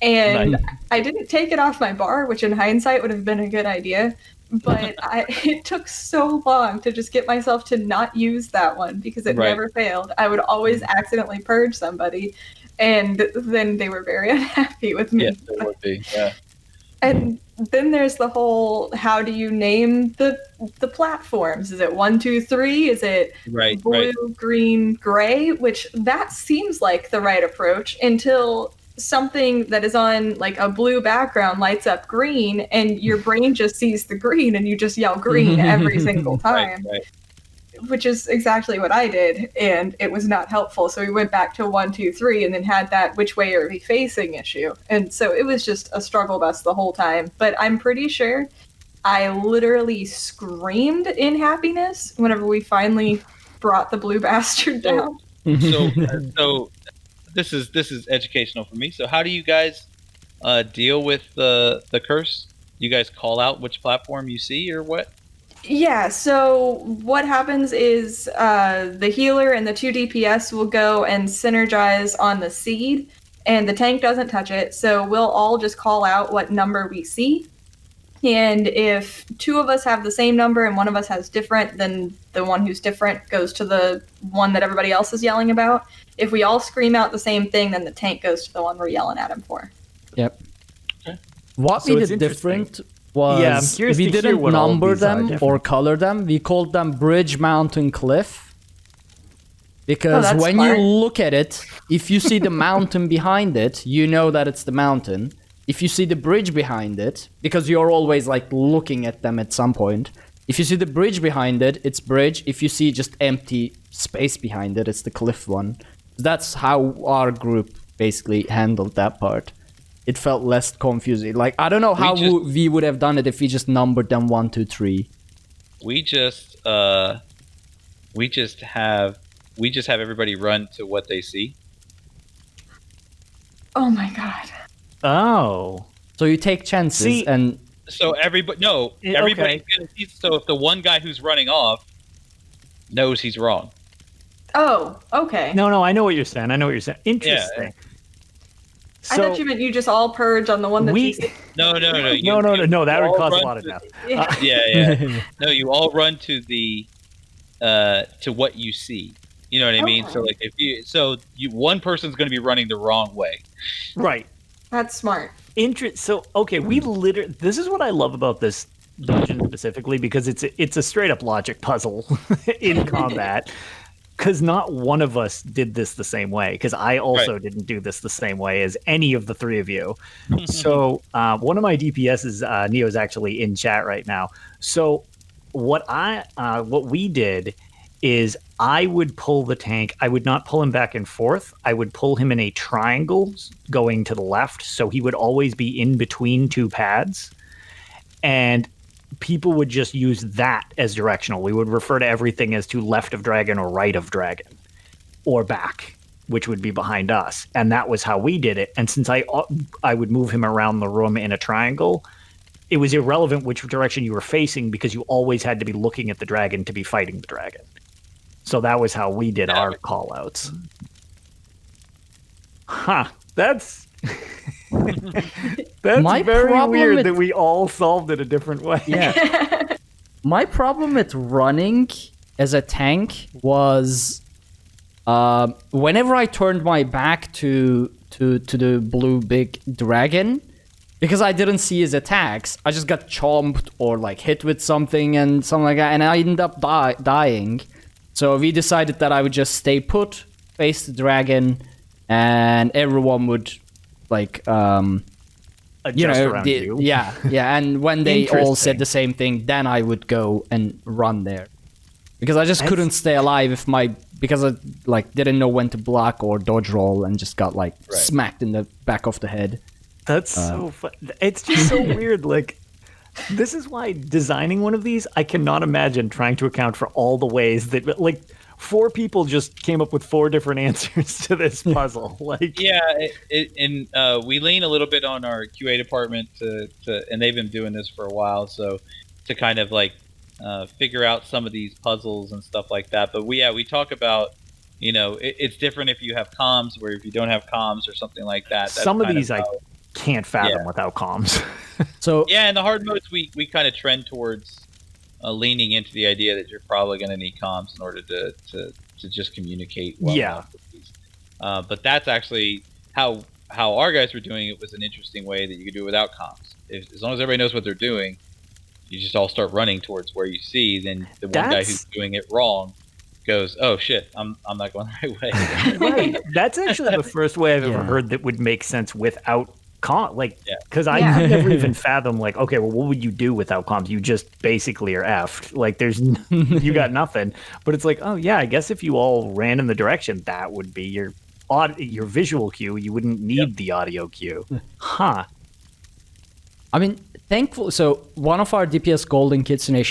And I didn't take it off my bar, which in hindsight would have been a good idea. But it took so long to just get myself to not use that one because it never failed. I would always accidentally purge somebody, and then they were very unhappy with me. Yes, it would be. Yeah. And then there's the whole, how do you name the platforms? Is it 1, 2, 3? Is it blue, green, gray? Which that seems like the right approach until something that is on like a blue background lights up green, and your brain just sees the green and you just yell green every single time. Which is exactly what I did, and it was not helpful. So we went back to 1, 2, 3, and then had that which way are we facing issue. And so it was just a struggle bus the whole time. But I'm pretty sure I literally screamed in happiness whenever we finally brought the blue bastard down. So this is educational for me. So how do you guys deal with the curse? You guys call out which platform you see or what? Yeah, so what happens is the healer and the 2 DPS will go and synergize on the seed, and the tank doesn't touch it, so we'll all just call out what number we see. And if 2 of us have the same number and 1 of us has different, then the one who's different goes to the one that everybody else is yelling about. If we all scream out the same thing, then the tank goes to the one we're yelling at him for. Yep. Okay. What we did different was we didn't number them or color them. We called them Bridge, Mountain, Cliff. Because when you look at it, if you see the mountain behind it, you know that it's the mountain. If you see the bridge behind it, because you're always like looking at them at some point. If you see the bridge behind it, it's bridge. If you see just empty space behind it, it's the cliff one. That's how our group basically handled that part. It felt less confusing. Like, I don't know how we would have done it if we just numbered them 1, 2, 3. We just have everybody run to what they see. Oh my god. Oh. So you take chances and so everybody's gonna see. So if the one guy who's running off knows he's wrong. Oh, okay. No, I know what you're saying. Interesting. Yeah. I thought you meant you just all purge on the one that you see. No. No. That would cause a lot of death. Yeah. No, you all run to the to what you see. You know what I mean? So like one person's going to be running the wrong way. Right. That's smart. So we literally. This is what I love about this dungeon specifically, because it's a straight up logic puzzle in combat. Because not one of us did this the same way, because I also didn't do this the same way as any of the 3 of you. So one of my DPSs, Neo's actually in chat right now. So what we did is I would pull the tank. I would not pull him back and forth. I would pull him in a triangle going to the left, so he would always be in between 2 pads. And people would just use that as directional. We would refer to everything as to left of dragon or right of dragon, or back, which would be behind us. And that was how we did it. And since I would move him around the room in a triangle, it was irrelevant which direction you were facing, because you always had to be looking at the dragon to be fighting the dragon. So that was how we did our call-outs. That's very weird that we all solved it a different way. Yeah. My problem with running as a tank was whenever I turned my back to the blue big dragon, because I didn't see his attacks, I just got chomped or like hit with something and something like that, and I ended up dying. So we decided that I would just stay put, face the dragon, and everyone would like adjust around you. Yeah. And when they all said the same thing, then I would go and run there, because I just couldn't stay alive because I like didn't know when to block or dodge roll, and just got like smacked in the back of the head. That's so fun. It's just so weird. Like, This is why designing one of these, I cannot imagine trying to account for all the ways that, like, 4 people just came up with 4 different answers to this puzzle. Like, yeah, we lean a little bit on our QA department to, and they've been doing this for a while, so to kind of like figure out some of these puzzles and stuff like that. But we talk about, you know, it's different if you have comms, where if you don't have comms or something like that. Some of these I can't fathom without comms. So yeah, in the hard modes, we kind of trend towards leaning into the idea that you're probably going to need comms in order to just communicate well. Yeah. But that's actually how our guys were doing it, was an interesting way that you could do it without comms. As long as everybody knows what they're doing, you just all start running towards where you see. Then the one guy who's doing it wrong goes, "Oh shit, I'm not going the right way." Right. That's actually the first way I've ever heard that would make sense without comms. Like, because I could never even fathom, like, okay, well, what would you do without comms? You just basically are effed. Like, there's you got nothing. But it's like, oh yeah, I guess if you all ran in the direction, that would be your visual cue. You wouldn't need the audio cue. Huh. I mean, thankful. So one of our DPS Golden Kitsune,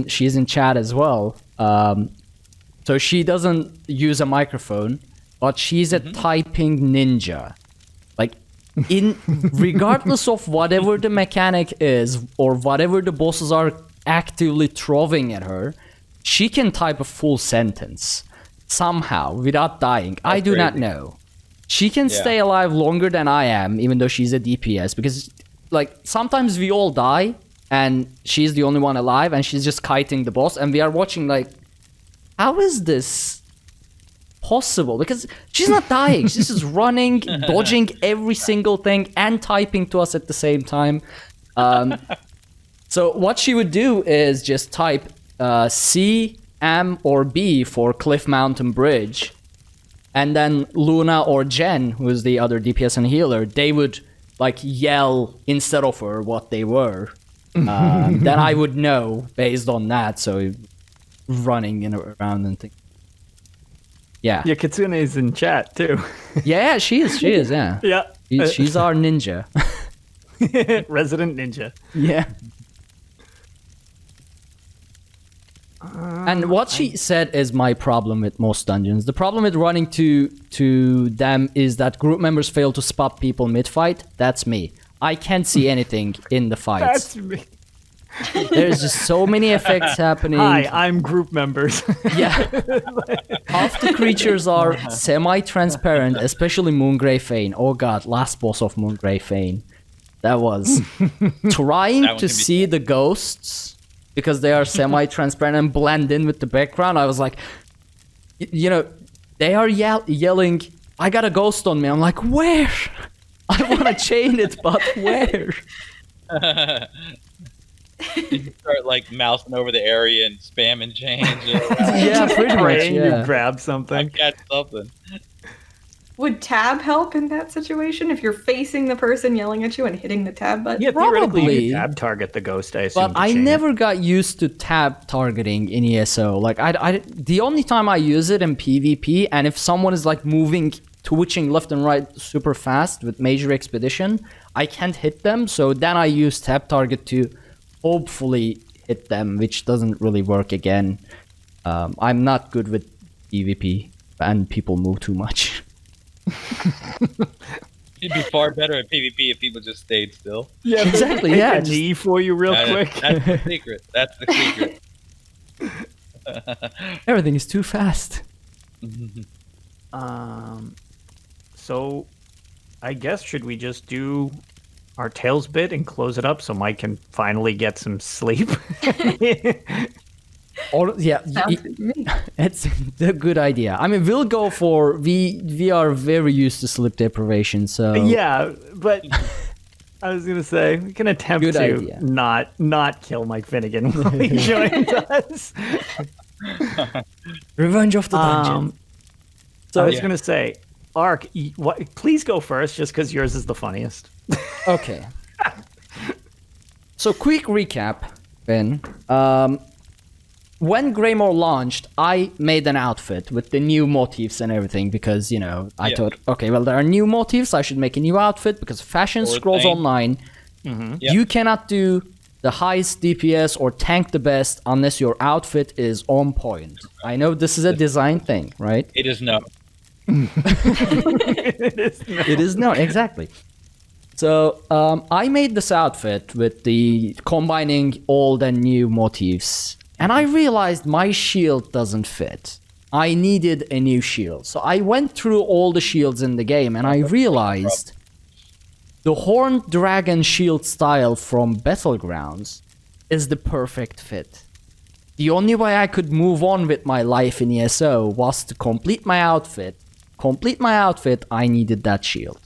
she's in chat as well. So she doesn't use a microphone, but she's a typing ninja. Like, regardless of whatever the mechanic is or whatever the bosses are actively throwing at her, she can type a full sentence somehow without dying. I do not know. She can stay alive longer than I am, even though she's a DPS, because like sometimes we all die and she's the only one alive and she's just kiting the boss and we are watching like, how is this possible? Because she's not dying. She's just running, dodging every single thing and typing to us at the same time. So what she would do is just type C, M, or B for Cliff Mountain Bridge. And then Luna or Jen, who is the other DPS and healer, they would like yell instead of her what they were. Then I would know based on that. So running around and things. Yeah, Kitsune is in chat too. Yeah, she is, yeah. Yeah. She's our ninja. Resident ninja. Yeah. And what she said is my problem with most dungeons. The problem with running to them is that group members fail to spot people mid-fight. That's me. I can't see anything in the fights. That's me. There's just so many effects happening. Hi, I'm group members. Yeah. Half the creatures are semi-transparent, especially Moongrey Fane. Oh god, last boss of Moongrey Fane. That was trying to see the ghosts because they are semi-transparent and blend in with the background. I was like, you know, they are yelling, I got a ghost on me. I'm like, where? I want to chain it, but where? You start like mousing over the area and spamming change. Yeah, pretty much. Yeah. You grab something. I got something. Would tab help in that situation if you're facing the person yelling at you and hitting the tab button? Yeah, theoretically Probably. you tab target the ghost, I assume. But I never got used to tab targeting in ESO. Like, I the only time I use it in PvP, and if someone is like moving, twitching left and right super fast with Major Expedition, I can't hit them. So then I use tab target to hopefully hit them, which doesn't really work again. I'm not good with PvP, and people move too much. You'd be far better at PvP if people just stayed still. Yeah, exactly. Take Yeah, a knee for you real quick. That's the secret. That's the secret. Everything is too fast. So I guess should we just do our Tales bit and close it up so Mike can finally get some sleep? Or, yeah, it's a good idea. I mean, we'll go for we are very used to sleep deprivation, so Yeah, but I was gonna say we can attempt Good to idea. not kill Mike Finnegan while he joins us. Revenge of the Dungeon. So I was gonna say, Ark, please go first, just because yours is the funniest. Okay. So quick recap, Ben. When Greymore launched, I made an outfit with the new motifs and everything because, you know, I thought, okay, well, there are new motifs. I should make a new outfit because Fashion Scrolls Online, you cannot do the highest DPS or tank the best unless your outfit is on point. I know this is a design thing, right? It is no. It is no, exactly. So I made this outfit with the combining old and new motifs, and I realized my shield doesn't fit. I needed a new shield. So I went through all the shields in the game, and I realized the Horned Dragon shield style from Battlegrounds is the perfect fit. The only way I could move on with my life in ESO was to complete my outfit. I needed that shield.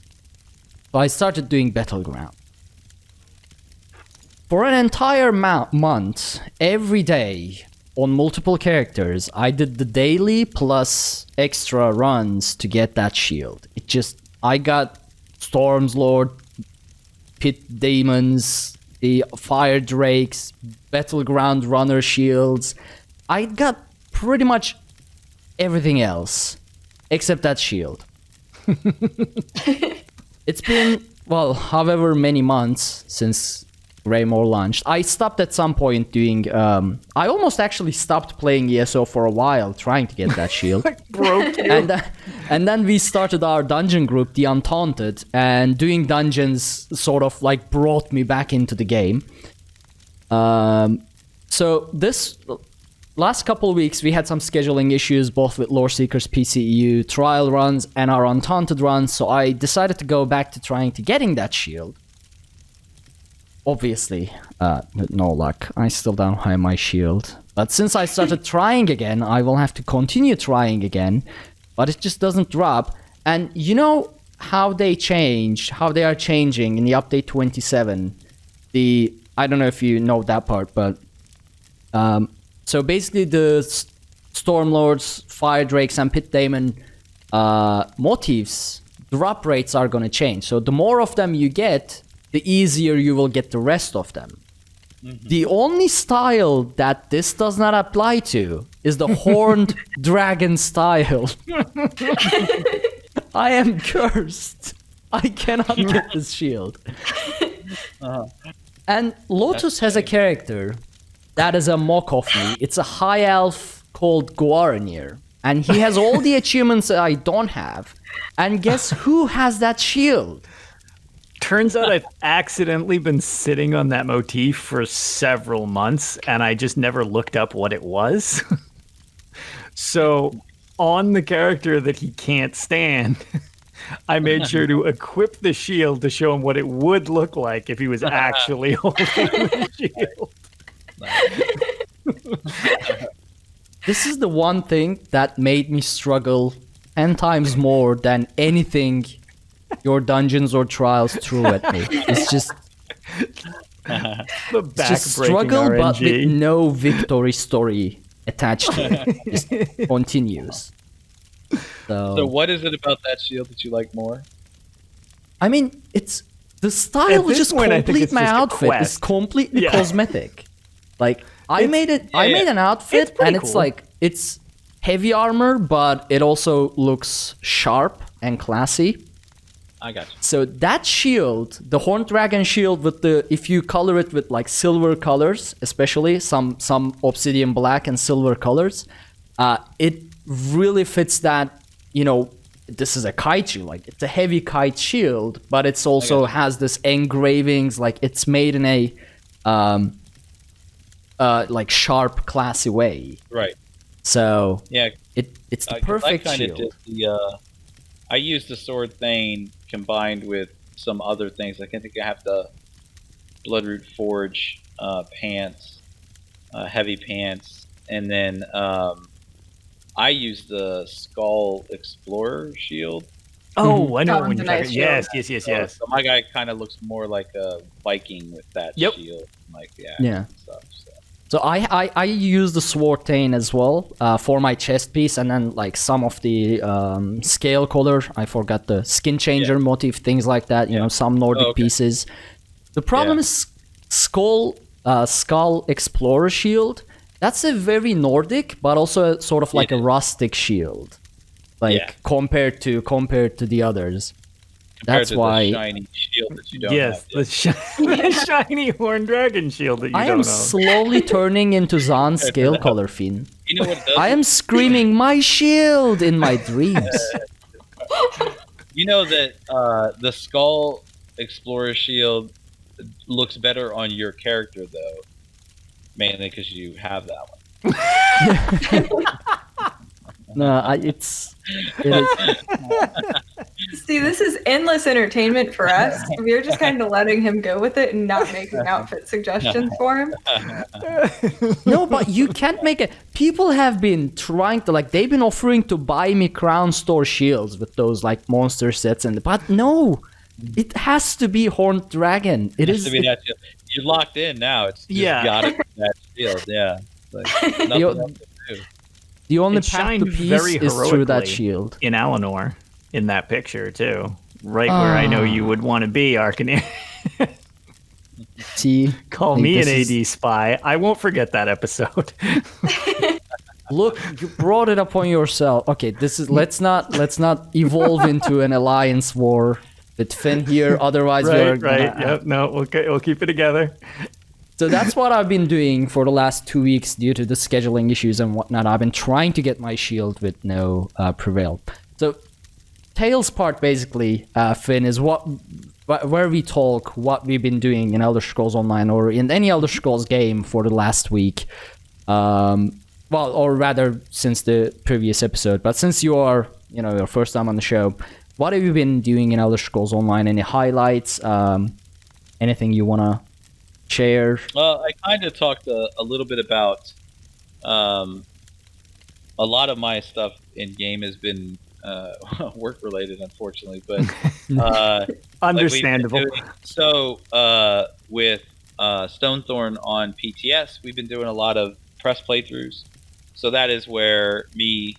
So I started doing Battleground. For an entire month, every day, on multiple characters, I did the daily plus extra runs to get that shield. I got Storm's Lord, Pit Demons, the Fire Drakes, Battleground Runner shields. I got pretty much everything else except that shield. It's been, however many months since Greymore launched. I stopped at some point doing... I almost actually stopped playing ESO for a while, trying to get that shield. Broke you. And then we started our dungeon group, The Untaunted, and doing dungeons sort of like brought me back into the game. So this last couple of weeks, we had some scheduling issues, both with Lore Seekers PCEU trial runs and our Untaunted runs, so I decided to go back to trying to getting that shield. Obviously, no luck. I still don't have my shield. But since I started trying again, I will have to continue trying again. But it just doesn't drop. And you know how they are changing in the update 27. I don't know if you know that part, but... so basically the Stormlords, Fire Drakes, and Pit Demon motifs, drop rates are going to change. So the more of them you get, the easier you will get the rest of them. Mm-hmm. The only style that this does not apply to is the Horned Dragon style. I am cursed. I cannot get this shield. And Lotus has a character that is a mock of me. It's a high elf called Arkhaniir. And he has all the achievements that I don't have. And guess who has that shield? Turns out I've accidentally been sitting on that motif for several months, and I just never looked up what it was. So, on the character that he can't stand, I made sure to equip the shield to show him what it would look like if he was actually holding the shield. This is the one thing that made me struggle 10 times more than anything your dungeons or trials threw at me. It's just struggle, RNG. but with no victory story attached to it. Just continues. So what is it about that shield that you like more? I mean, it's the style this just point, I think complete it's my just a outfit. quest. It's completely Yeah. cosmetic. Like I made an outfit, pretty and it's cool. like it's heavy armor, but it also looks sharp and classy. I got you. So that shield, the Horned Dragon shield, if you color it with like silver colors, especially some obsidian black and silver colors, it really fits that. You know, this is a kaiju, like it's a heavy kite shield, but it's also has this engravings, like it's made in a like sharp, classy way. Right. So Yeah. it's the perfect I kinda shield. did I used the Sword Thane combined with some other things. Like I think I have the Bloodroot Forge pants, heavy pants, and then I used the Skull Explorer shield. Oh, I know Oh, when the you're talking. nice Yes. So my guy kind of looks more like a Viking with that Yep. shield, like Yeah. and stuff. So. So I use the Sword Thane as well for my chest piece, and then like some of the scale color. I forgot the skin changer motif, things like that. You know, some Nordic pieces. The problem is Skull Explorer shield. That's a very Nordic, but also sort of like a rustic shield, like compared to the others. Compared That's to why. the shiny shield that you don't Yes, have. the shiny horn dragon shield that you I don't am own. slowly turning into Zahn's scale color Finn. You know what it does? I am screaming my shield in my dreams. You know that the Skull Explorer shield looks better on your character, though, mainly because you have that one. No, it is. See, this is endless entertainment for us. We're just kind of letting him go with it and not making outfit suggestions for him. No, but you can't make it. People have been trying to, like, they've been offering to buy me Crown Store shields with those, like, monster sets, but no, it has to be Horned Dragon. It has is. to be that shield. You're locked in now. It's just gotta be that shield. Yeah. Like, nothing else to do. The only It path to shined peace very is through that heroically shield. in Alinor in that picture too, right where I know you would want to be, Arkhaniir. See, Call like, me an this AD spy. I won't forget that episode. Look, you brought it upon yourself. Okay, this is let's not evolve into an alliance war with Finn here. Otherwise, we're right. gonna, Yep. No, we'll keep it together. So that's what I've been doing for the last 2 weeks due to the scheduling issues and whatnot. I've been trying to get my shield with no prevail. So Tales part basically, Finn, is where we talk what we've been doing in Elder Scrolls Online or in any Elder Scrolls game for the last week. Well, or rather since the previous episode. But since you are, your first time on the show, what have you been doing in Elder Scrolls Online? Any highlights? Anything you want to share? Well, I kind of talked a little bit about a lot of my stuff in game has been work related, unfortunately, but Understandable. With Stonethorn on PTS, we've been doing a lot of press playthroughs. So that is where me,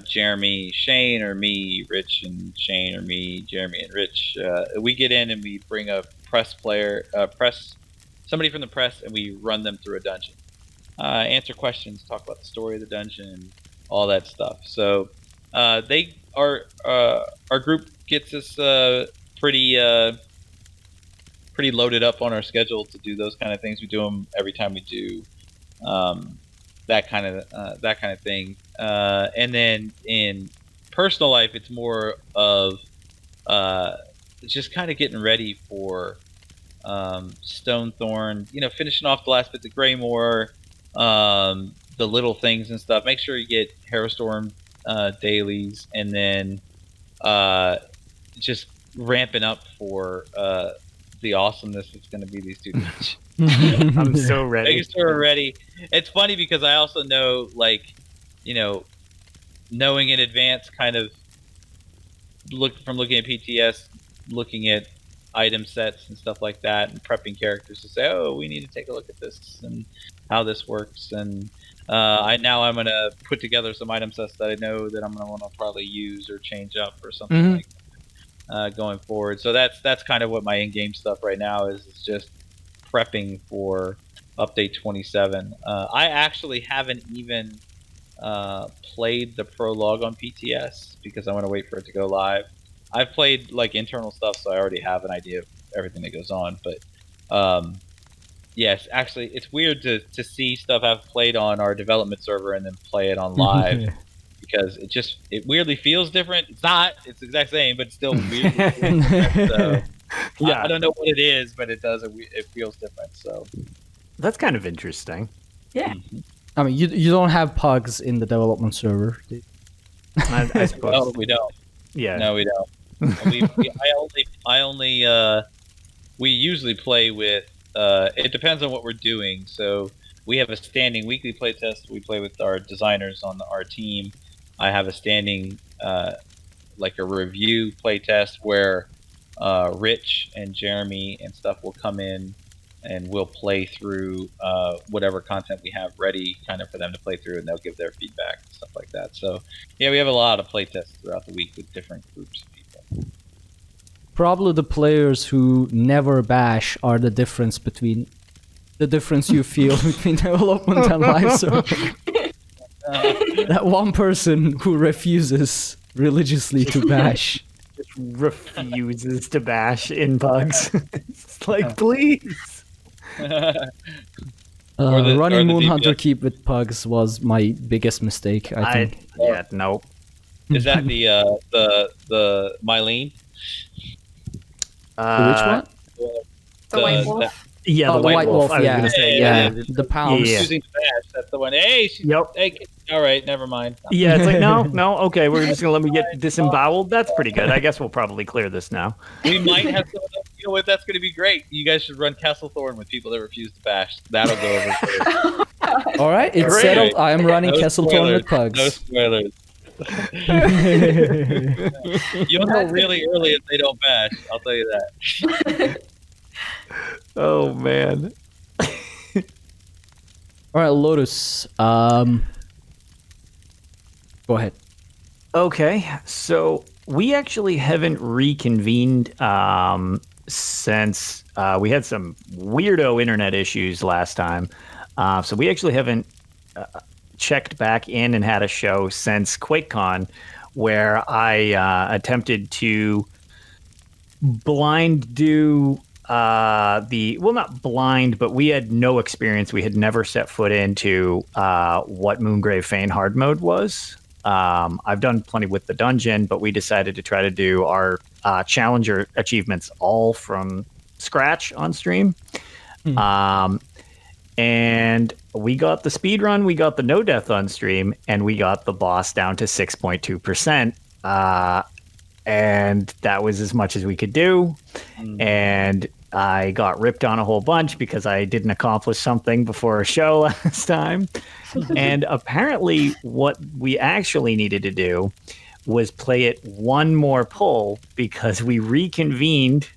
Jeremy, Shane, or me, Rich, and Shane, or me, Jeremy, and Rich, we get in and we bring a somebody from the press, and we run them through a dungeon, answer questions, talk about the story of the dungeon, all that stuff. So our group gets us pretty loaded up on our schedule to do those kind of things. We do them every time we do that kind of thing. And then in personal life, it's more of just kind of getting ready for Stonethorn, finishing off the last bits of Greymore, the little things and stuff. Make sure you get Harrowstorm dailies, and then just ramping up for the awesomeness that's going to be these 2 dungeons. I'm so ready. Making sure we're ready. It's funny because I also know, knowing in advance, kind of looking at PTS, looking at item sets and stuff like that, and prepping characters to say, oh, we need to take a look at this and how this works. And I'm gonna put together some item sets that I know that I'm gonna want to probably use or change up or something like that, going forward. So that's kind of what my in-game stuff right now is just prepping for update 27. I actually haven't even played the prologue on PTS because I want to wait for it to go live. I've played internal stuff, so I already have an idea of everything that goes on. But yes, actually, it's weird to see stuff I've played on our development server and then play it on live because it weirdly feels different. It's not. It's the exact same, but it's still weirdly different. So I don't know what it is, but it does. It feels different. So that's kind of interesting. Yeah. I mean, you don't have pugs in the development server. I suppose. No, we don't. Yeah. No, we don't. We usually play with. It depends on what we're doing. So we have a standing weekly playtest. We play with our designers on our team. I have a standing, a review playtest where Rich and Jeremy and stuff will come in and we'll play through whatever content we have ready, kind of for them to play through, and they'll give their feedback and stuff like that. So yeah, we have a lot of playtests throughout the week with different groups of people. Probably the players who never bash are the difference you feel between development and live server. That one person who refuses religiously to bash. just refuses to bash in pugs. It's like, please. Running the Moonhunter DPS. keep with pugs was my biggest mistake, I think. Nope. Is that the Mylene? Which one? The White Wolf. Yeah, The White Wolf, I was yeah. gonna say, Yeah, the pounds. Yeah. Using the bash. That's the one. Hey, Yep. Hey, all right, never mind. Yeah, it's like, no, okay, we're just gonna let me get disemboweled. That's pretty good. I guess we'll probably clear this now. We might have someone else deal with. That's going to be great. You guys should run Castle Thorn with people that refuse to bash. That'll go over great. All right, it's Great. settled. I am running No Castle Thorn with pugs. No spoilers. You'll know really early if they don't bash. I'll tell you that. Oh man. All right, Lotus. Go ahead. Okay, so we actually haven't reconvened since we had some weirdo internet issues last time. So we actually haven't checked back in and had a show since QuakeCon, where I attempted to blind do not blind, but we had no experience. We had never set foot into what Moongrave Fane hard mode was. I've done plenty with the dungeon, but we decided to try to do our challenger achievements all from scratch on stream. And we got the speed run, we got the no death on stream, and we got the boss down to 6.2%. And that was as much as we could do. And I got ripped on a whole bunch because I didn't accomplish something before a show last time. And apparently what we actually needed to do was play it one more pull, because we reconvened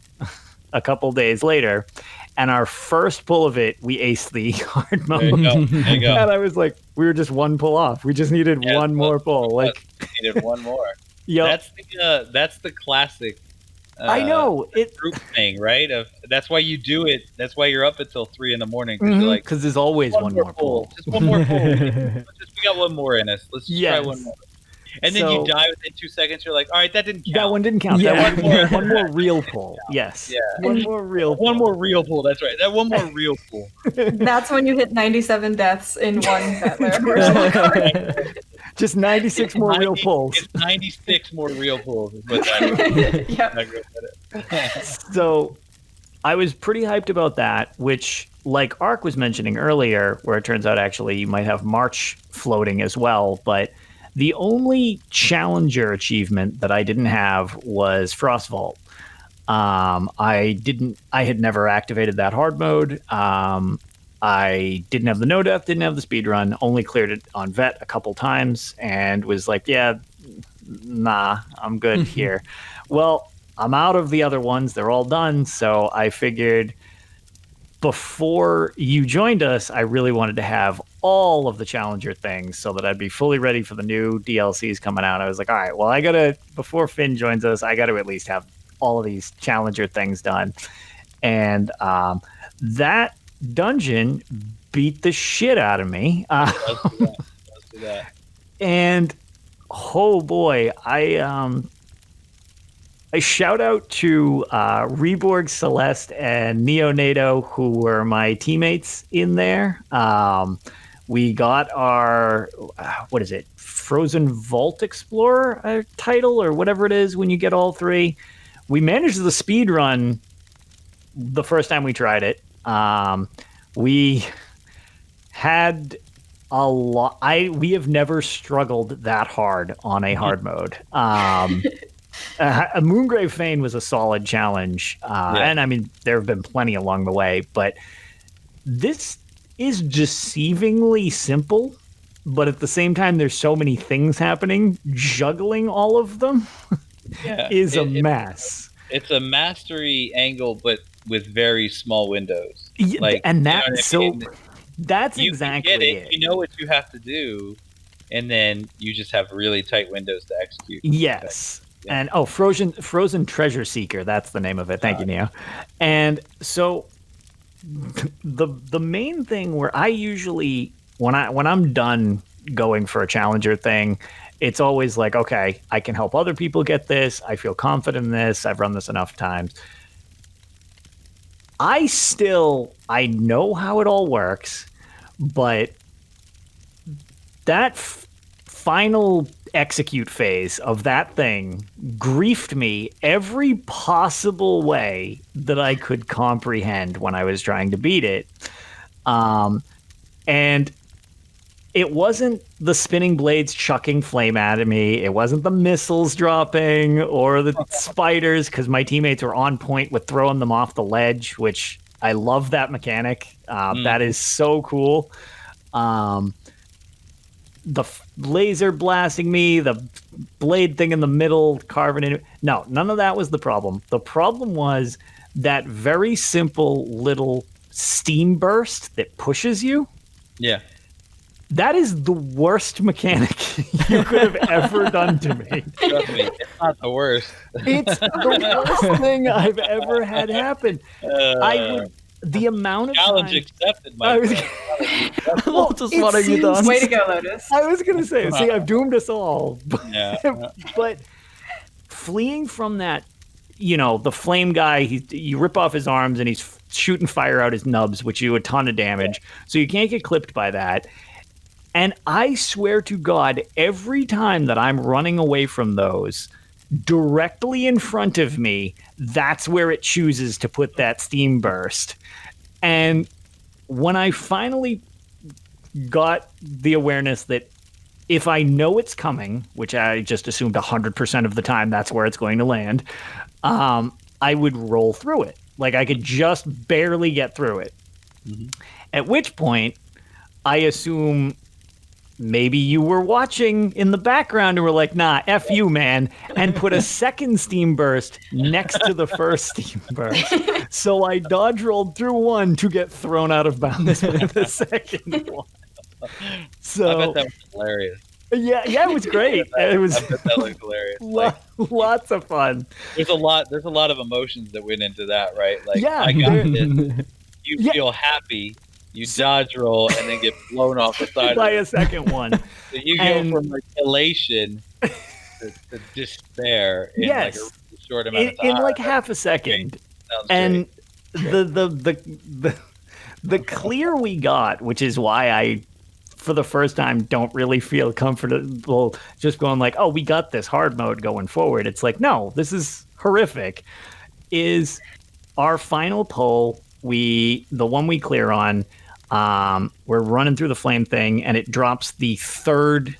a couple days later, and our first pull of it, we aced the hard mode. There you go. And I was like, we were just one pull off. We just needed one more pull. Like, needed one more. Yo, That's the classic. I know it. Group thing, right? That's why you do it. That's why you're up until 3 a.m. because you're like, because there's always one more pull. Just one more pull. We got one more in us. Let's just try Yes. one more. And then you die within 2 seconds. You're like, all right, that didn't count. That one didn't count. Yeah. That one more real pull. Yes. Yeah. One more real pull. One more real pull. That's right. That one more real pull. That's when you hit 97 deaths in one battler. Just 96 more real pulls. It's 96 more real pulls. Is what that is. Yep. So I was pretty hyped about that, which, like Ark was mentioning earlier, where it turns out actually you might have March floating as well. But the only challenger achievement that I didn't have was Frostvault. I had never activated that hard mode. I didn't have the no death, didn't have the speed run, only cleared it on vet a couple times, and was like, yeah, nah, I'm good here. Well, I'm out of the other ones. They're all done. So I figured before you joined us, I really wanted to have all of the challenger things so that I'd be fully ready for the new DLCs coming out. I was like, all right, well, before Finn joins us, I got to at least have all of these challenger things done. And that dungeon beat the shit out of me. Let's do that. And oh boy, I shout out to Reborg Celeste and Neonato, who were my teammates in there. We got our Frozen Vault Explorer title, or whatever it is when you get all three. We managed the speed run the first time we tried it. We had a lot. We have never struggled that hard on a hard mode. A Moongrave Fane was a solid challenge, and I mean there have been plenty along the way, but this is deceivingly simple. But at the same time, there's so many things happening. Juggling all of them is a mess. It's a mastery angle, but with very small windows. And that's you exactly get it. You know what you have to do, and then you just have really tight windows to execute. Yes. Yeah. And Frozen Treasure Seeker, that's the name of it. Thank you, Neo. And so the main thing where I usually when I'm done going for a challenger thing It's always like, okay, I can help other people get this. I feel confident in this. I've run this enough times. I know how it all works, but that final execute phase of that thing griefed me every possible way that I could comprehend when I was trying to beat it. And it wasn't the spinning blades chucking flame at me. It wasn't the missiles dropping or the spiders, because my teammates were on point with throwing them off the ledge, which I love that mechanic. That is so cool. The laser blasting me, the blade thing in the middle, carving it. No, none of that was the problem. The problem was that very simple little steam burst that pushes you. Yeah. That is the worst mechanic you could have ever done to me. Trust me, it's not the worst. It's the worst thing I've ever had happen. The amount of challenge time, accepted, my friend. Lotus, what have you done? Way to go, Lotus. I was going to say, see, I've doomed us all. Yeah. But fleeing from that, the flame guy, you rip off his arms and he's shooting fire out his nubs, which do a ton of damage. So you can't get clipped by that. And I swear to God, every time that I'm running away from those, directly in front of me, that's where it chooses to put that steam burst. And when I finally got the awareness that if I know it's coming, which I just assumed 100% of the time that's where it's going to land, I would roll through it. Like I could just barely get through it. Mm-hmm. At which point, I assume maybe you were watching in the background and were like, nah, F you, man, and put a second steam burst next to the first steam burst. So I dodge rolled through one to get thrown out of bounds with the second one. So I bet that was hilarious. Yeah, it was great. It was. I bet that was hilarious. Lots of fun. There's a lot of emotions that went into that, right? Like, yeah, I got this. You feel happy. You dodge roll and then get blown off the side by a second one. So you go from like elation to despair in like a really short amount of time. In like half a second. And the clear we got, which is why I, for the first time, don't really feel comfortable just going like, oh, we got this hard mode going forward. It's like, no, this is horrific. Is our final pull, the one we clear on, we're running through the flame thing, and it drops the third,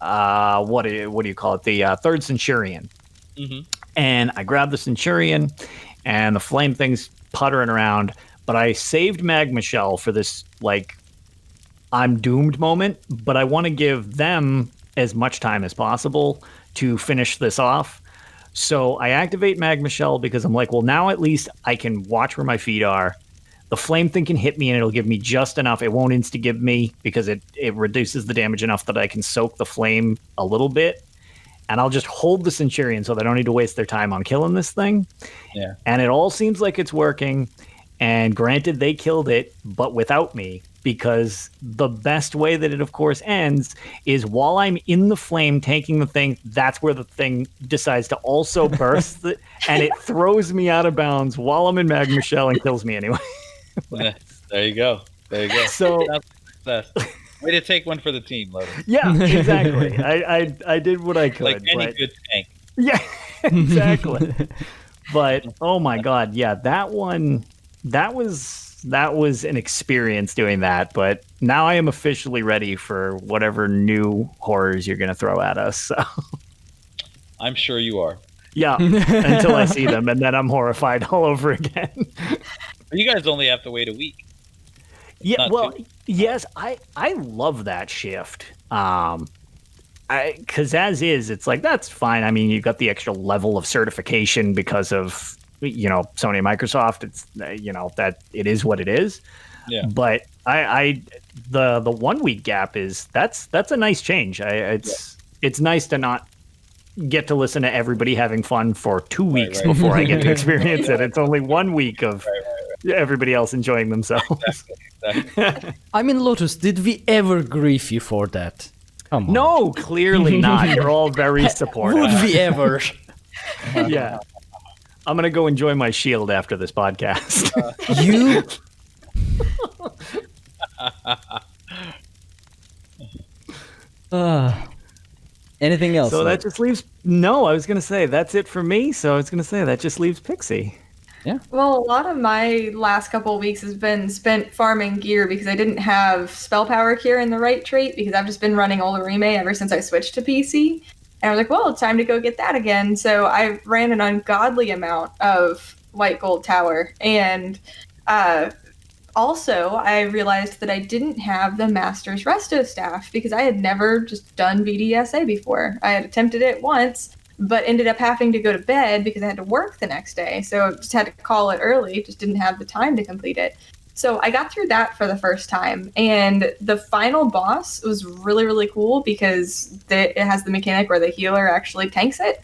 what do you call it? The third Centurion. Mm-hmm. And I grab the Centurion, and the flame thing's puttering around, but I saved Magma Shell for this, like, I'm doomed moment, but I want to give them as much time as possible to finish this off. So I activate Magma Shell because I'm like, well, now at least I can watch where my feet are. The flame thing can hit me and it'll give me just enough. It won't insta-give me because it reduces the damage enough that I can soak the flame a little bit. And I'll just hold the Centurion so they don't need to waste their time on killing this thing. Yeah. And it all seems like it's working. And granted, they killed it, but without me. Because the best way that it, of course, ends is while I'm in the flame tanking the thing, that's where the thing decides to also burst, and it throws me out of bounds while I'm in Magma Shell and kills me anyway. There you go. So, that's success. Way to take one for the team, Lotus. Yeah, exactly. I did what I could. Like any good tank. Yeah, exactly. But, oh my God, yeah, that one, that was an experience doing that, but now I am officially ready for whatever new horrors you're going to throw at us. So. I'm sure you are. Yeah, until I see them, and then I'm horrified all over again. You guys only have to wait a week. Yeah, well, yes, I love that shift. Because as is, it's like, that's fine. I mean, you've got the extra level of certification because of, Sony and Microsoft. It's, that it is what it is. Yeah. But the 1 week gap that's a nice change. It's nice to not get to listen to everybody having fun for 2 weeks before I get to experience it. It's only 1 week of everybody else enjoying themselves. Exactly. I mean, Lotus, did we ever grief you for that? Come on. No, clearly not. You're all very supportive. Would we ever? Yeah. I'm going to go enjoy my shield after this podcast. You? Anything else? So that just leaves... No, I was going to say, that's it for me. So I was going to say, that just leaves Pixie. Yeah. Well, a lot of my last couple of weeks has been spent farming gear because I didn't have spell power cure in the right trait because I've just been running Olorime ever since I switched to PC. And I was like, well, it's time to go get that again. So I ran an ungodly amount of white gold tower. And also, I realized that I didn't have the Master's Resto staff because I had never just done VDSA before. I had attempted it once, but ended up having to go to bed because I had to work the next day. So I just had to call it early, just didn't have the time to complete it. So I got through that for the first time. And the final boss was really, really cool because it has the mechanic where the healer actually tanks it.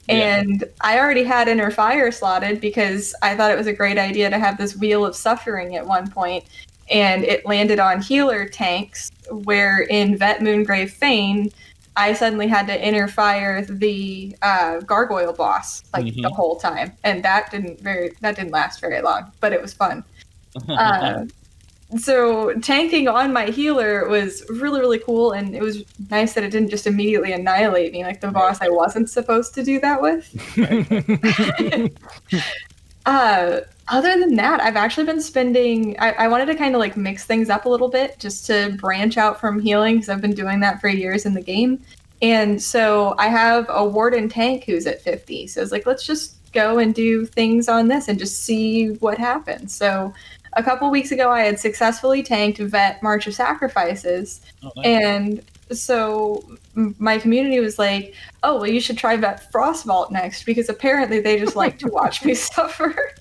Yeah. And I already had Inner Fire slotted because I thought it was a great idea to have this Wheel of Suffering at one point. And it landed on healer tanks, where in Vet Moongrave Fane, I suddenly had to Inner Fire the gargoyle boss the whole time. And that didn't last very long, but it was fun. So tanking on my healer was really, really cool, and it was nice that it didn't just immediately annihilate me like the boss I wasn't supposed to do that with. Other than that, I've actually been spending... I wanted to kind of like mix things up a little bit just to branch out from healing because I've been doing that for years in the game. And so I have a Warden tank who's at 50. So it's like, let's just go and do things on this and just see what happens. So a couple weeks ago, I had successfully tanked Vet March of Sacrifices. Oh, nice. And so my community was like, oh, well, you should try Vet Frostvault next, because apparently they just like to watch me suffer.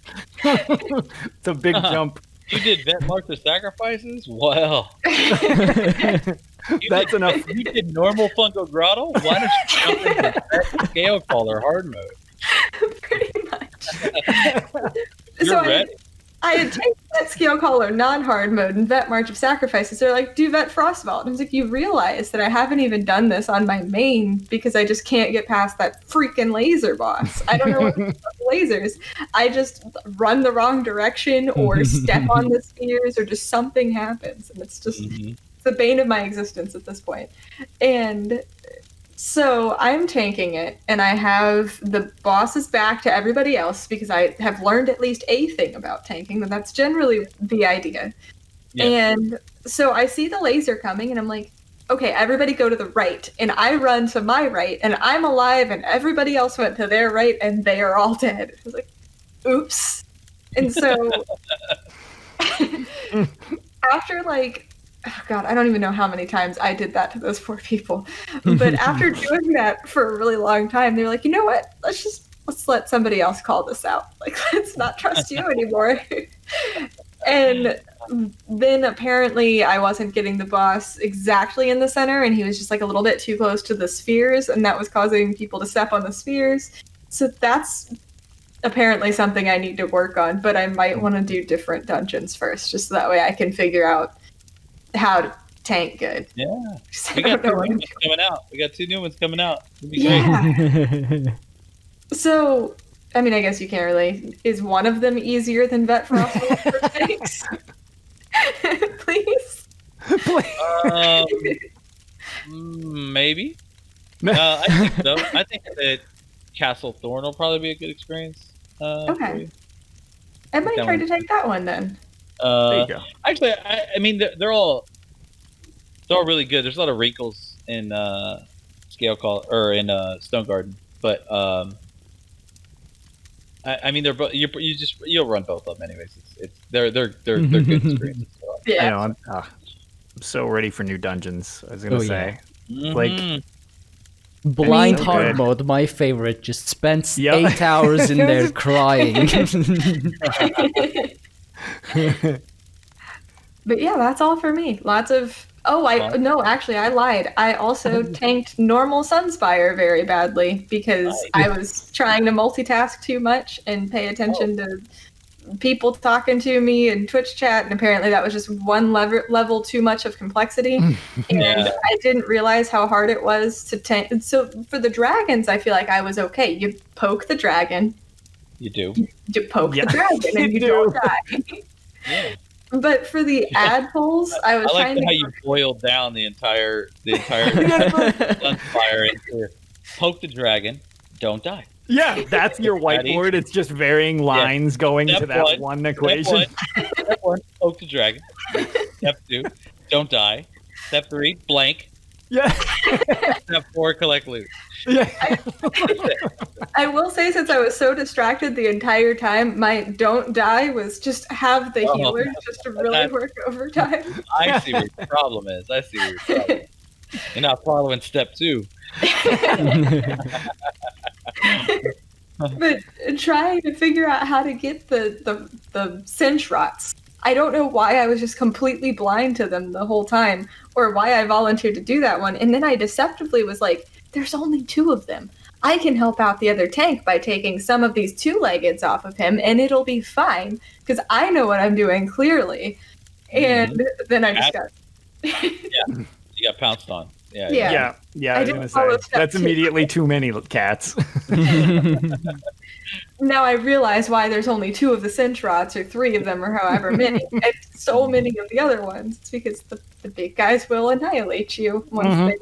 It's a big jump. You did Vet March of Sacrifices? Well. That's enough. You did normal Funko Grotto? Why don't you jump into Vet Scale Caller hard mode? Pretty much. You're ready? I had taken Vet Scale Caller non-hard mode and Vet March of Sacrifices. They're like, do Vet Frostvault. And I was like, you realize that I haven't even done this on my main because I just can't get past that freaking laser boss. I don't know what the lasers. I just run the wrong direction or step on the spheres or just something happens. And it's just it's the bane of my existence at this point. And so I'm tanking it, and I have the bosses back to everybody else because I have learned at least a thing about tanking, but that's generally the idea. Yeah. And so I see the laser coming, and I'm like, okay, everybody go to the right. And I run to my right, and I'm alive, and everybody else went to their right, and they are all dead. I was like, oops. And so after like... Oh God, I don't even know how many times I did that to those poor people. But after doing that for a really long time, they're like, you know what? Let's let somebody else call this out. Like, let's not trust you anymore. And then apparently I wasn't getting the boss exactly in the center, and he was just like a little bit too close to the spheres, and that was causing people to step on the spheres. So that's apparently something I need to work on, but I might want to do different dungeons first, just so that way I can figure out how to tank good. Yeah. We got 2 new ones coming out. We got 2 new ones coming out. It'll be great. So, I mean, I guess you can't really... Is one of them easier than Vet Frostvault for tanks? Please? Maybe. I think so. I think that Castle Thorn will probably be a good experience. Okay. I might try to take that one then. There you go. Actually, I mean, they're all really good. There's a lot of wrinkles in Scale Call or in Stone Garden, but I mean, they're both. You'll run both of them anyways. They're good experiences. Yeah. I know. I'm so ready for new dungeons. I was gonna say, like. Blind hard mode, my favorite. Just spent 8 hours in there crying. But yeah, that's all for me. Lots of... actually, I lied. I also tanked normal Sunspire very badly because I was trying to multitask too much and pay attention to people talking to me in Twitch chat, and apparently that was just one level too much of complexity. And I didn't realize how hard it was to tank. So for the dragons, I feel like I was okay. You poke the dragon. You do. You poke the dragon, and you don't die. Yeah. But for the ad pulls, I was trying to. How you boiled down the entire Sunspire into poke the dragon, don't die. Yeah, that's your whiteboard. It's just varying lines going to that one equation. Step 1, poke the dragon. Step 2, don't die. Step 3, blank. Yeah. Step 4, collect loot. Yeah. I will say, since I was so distracted the entire time, my don't die was just have the healer just to really work overtime. I see what your problem is. You're not following step 2. But trying to figure out how to get the cinch rots. I don't know why I was just completely blind to them the whole time, or why I volunteered to do that one. And then I deceptively was like, there's only 2 of them. I can help out the other tank by taking some of these 2-leggeds off of him, and it'll be fine, because I know what I'm doing clearly. And then I just got... You got pounced on. Yeah. I was gonna say, that's immediately too many cats. Now I realize why there's only 2 of the cinch rots, or 3 of them, or however many, and so many of the other ones. It's because the big guys will annihilate you once they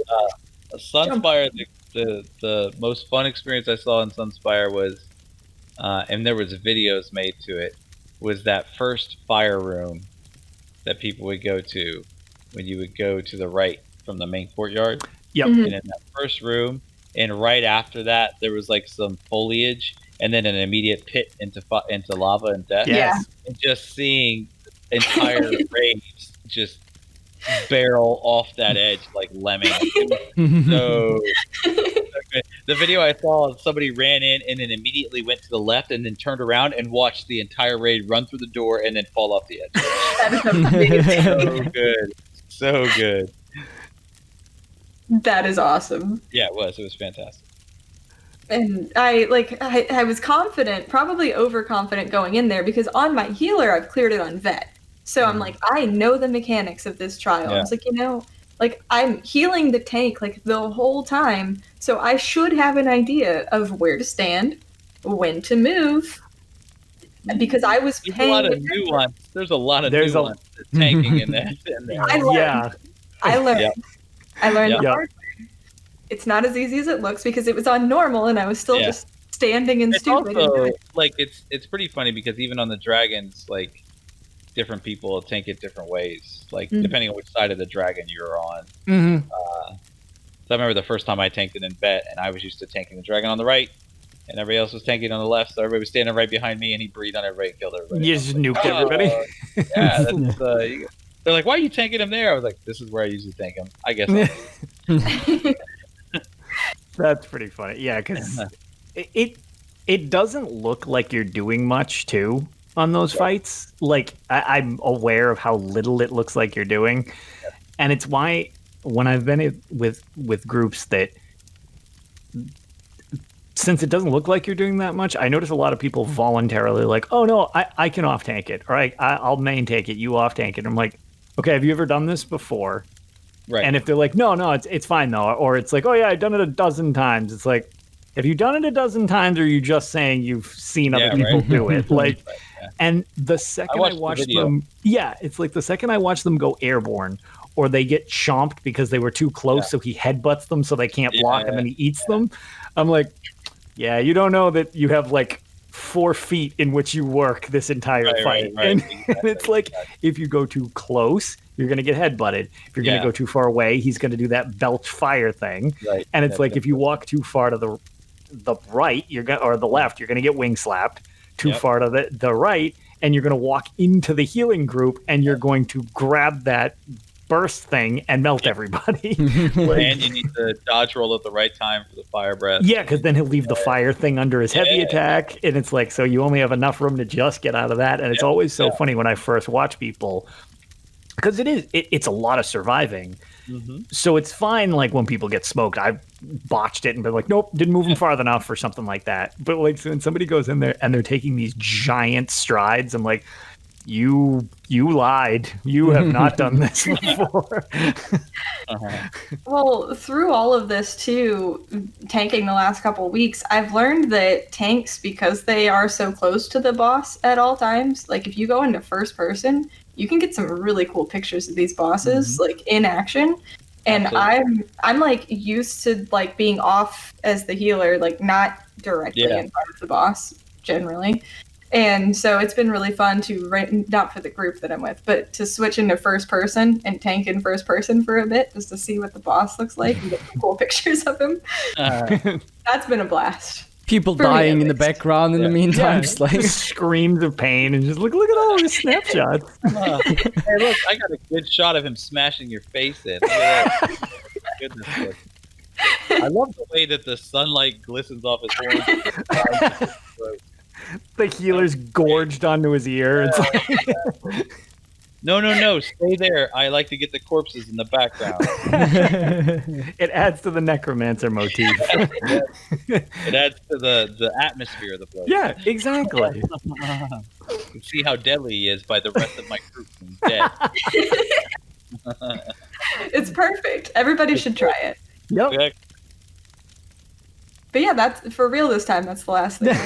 Sunspire. The most fun experience I saw in Sunspire was, and there was videos made to it, was that first fire room that people would go to when you would go to the right from the main courtyard. Yep. And in that first room, and right after that, there was like some foliage, and then an immediate pit into lava and death. Yes. And just seeing entire raids just barrel off that edge like lemmings. So the video I saw, somebody ran in and then immediately went to the left and then turned around and watched the entire raid run through the door and then fall off the edge. That is amazing. So good. So good. That is awesome. Yeah, it was. It was fantastic. And I was confident, probably overconfident going in there, because on my healer, I've cleared it on vet. So I'm like, I know the mechanics of this trial. Yeah. I was like, I'm healing the tank the whole time. So I should have an idea of where to stand, when to move, because I was There's paying a lot of attention. nuance. There's a lot of nuance to tanking in there. I learned. I learned the Yeah. hard way. It's not as easy as it looks, because it was on normal and I was still just standing and It's stupid. also like it's pretty funny because even on the dragons, like different people tank it different ways, like depending on which side of the dragon you're on. Mm-hmm. So I remember the first time I tanked it in vet, and I was used to tanking the dragon on the right, and everybody else was tanking on the left. So everybody was standing right behind me, and he breathed on everybody, and killed everybody. You just nuked everybody. Yeah, that's, they're like, "Why are you tanking him there?" I was like, "This is where I usually tank him." I guess. That's pretty funny. Yeah, because it doesn't look like you're doing much too on those fights. Like I'm aware of how little it looks like you're doing, and it's why when I've been with groups that, since it doesn't look like you're doing that much, I notice a lot of people voluntarily like, oh no, I can off tank it, or I'll main tank it, you off tank it. I'm like, okay, have you ever done this before? Right. And if they're like, no, it's fine though, or it's like, oh yeah, I've done it a dozen times. It's like, have you done it a dozen times, or are you just saying you've seen other people do it? Like, and the second I watch them, it's like the second I watch them go airborne, or they get chomped because they were too close, so he headbutts them so they can't block him and he eats them. I'm like, yeah, you don't know that you have like 4 feet in which you work this entire fight. Right. And, Exactly. and it's like, if you go too close, you're going to get headbutted. If you're going to go too far away, he's going to do that belch fire thing. Right. And it's like, if you walk too far to the right, or the left, you're going to get wing slapped. Too far to the right, and you're going to walk into the healing group, and you're going to grab that burst thing and melt everybody. And you need to dodge roll at the right time for the fire breath. Yeah, because then he'll leave the fire thing under his heavy attack, and it's like, so you only have enough room to just get out of that. And it's always so funny when I first watch people, because it's a lot of surviving, So it's fine, like, when people get smoked. I've botched it and been like, nope, didn't move them far enough or something like that. But, like, so when somebody goes in there and they're taking these giant strides, I'm like, you lied. You have not done this before. Well, through all of this, too, tanking the last couple weeks, I've learned that tanks, because they are so close to the boss at all times, like, if you go into first person, you can get some really cool pictures of these bosses, like, in action. And I'm like used to like being off as the healer, like not directly in front of the boss generally. And so it's been really fun to, not for the group that I'm with, but to switch into first person and tank in first person for a bit just to see what the boss looks like and get cool pictures of him. That's been a blast. People dying in the background in the meantime, just like screams of pain and just look at all these snapshots. Hey, look, I got a good shot of him smashing your face in. Look at that. Goodness. I love the way that the sunlight glistens off his horns. The healer's gorged onto his ear. It's like... No, stay there. I like to get the corpses in the background. It adds to the necromancer motif. It adds to the atmosphere of the place. Yeah, exactly. You can see how deadly he is by the rest of my group being dead. It's perfect. Everybody should try it. Yep. Okay. But yeah, that's for real this time. That's the last thing.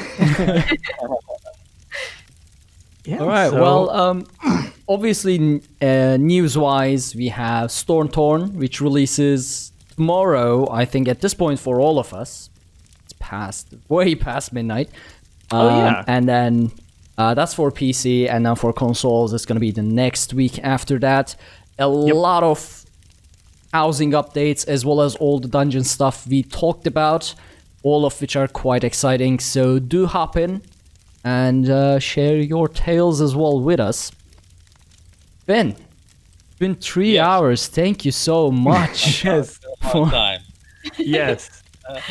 Yeah, all right. Well, obviously, news-wise, we have Stonethorn, which releases tomorrow. I think at this point for all of us, it's way past midnight. And then that's for PC, and then for consoles, it's gonna be the next week after that. A lot of housing updates, as well as all the dungeon stuff we talked about, all of which are quite exciting. So do hop in and share your tales as well with us. Ben, it's been 3 hours. Thank you so much. Yes. Long time. Yes.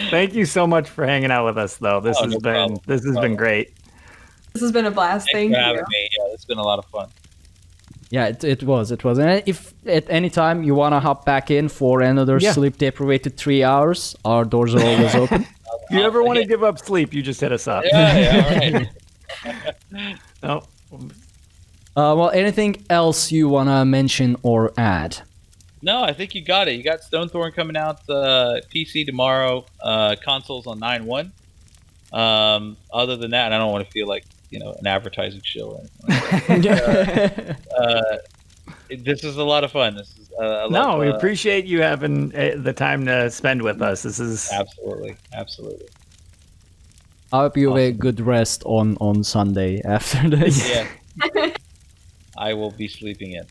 Thank you so much for hanging out with us, though. This has been great. This has been a blast. Thanks for having me. Yeah, it's been a lot of fun. Yeah, it was. And if at any time you want to hop back in for another sleep deprived 3 hours, our doors are always open. If you ever want to give up sleep, you just hit us up. Yeah, all right. No. Oh. Well, anything else you want to mention or add? No, I think you got it. You got Stonethorn coming out PC tomorrow, consoles on 9/1. Other than that, I don't want to feel like an advertising show or anything like that. This is a lot of fun. This is we appreciate you having the time to spend with us. This is absolutely. I hope you have a good rest on Sunday after this. Yeah. I will be sleeping in.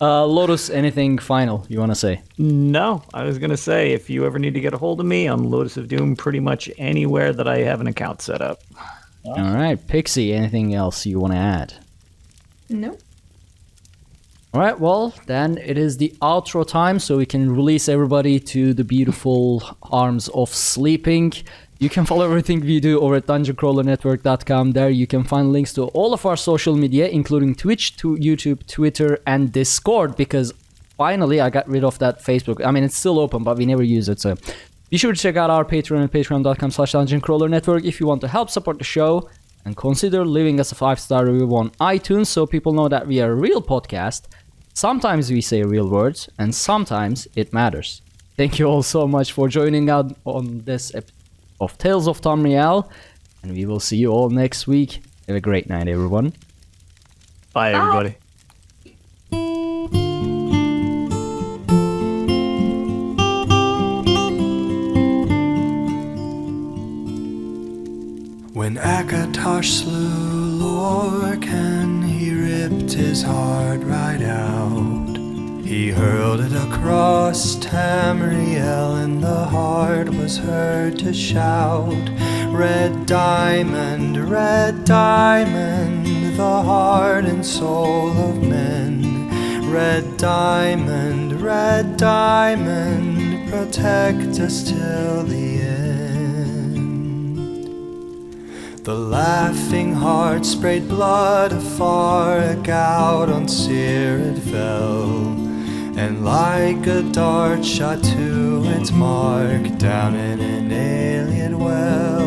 Lotus, anything final you want to say? No, I was going to say, if you ever need to get a hold of me, I'm Lotus of Doom pretty much anywhere that I have an account set up. All right, Pixie, anything else you want to add? No. All right, well, then it is the outro time, so we can release everybody to the beautiful arms of sleeping. You can follow everything we do over at dungeoncrawlernetwork.com. There you can find links to all of our social media, including Twitch, YouTube, Twitter, and Discord, because finally I got rid of that Facebook. I mean, it's still open, but we never use it, so be sure to check out our Patreon at patreon.com/dungeoncrawlernetwork if you want to help support the show, and consider leaving us a 5-star review on iTunes so people know that we are a real podcast. Sometimes we say real words, and sometimes it matters. Thank you all so much for joining out on this episode of Tales of Tamriel, and we will see you all next week. Have a great night, everyone. Bye, everybody. When Akatosh slew Lorcan, he ripped his heart right out. He hurled it across Tamriel, and the heart was heard to shout, red diamond, the heart and soul of men. Red diamond, protect us till the end. The laughing heart sprayed blood afar, a gout on sear it fell, and like a dart shot to its mark down in an alien well.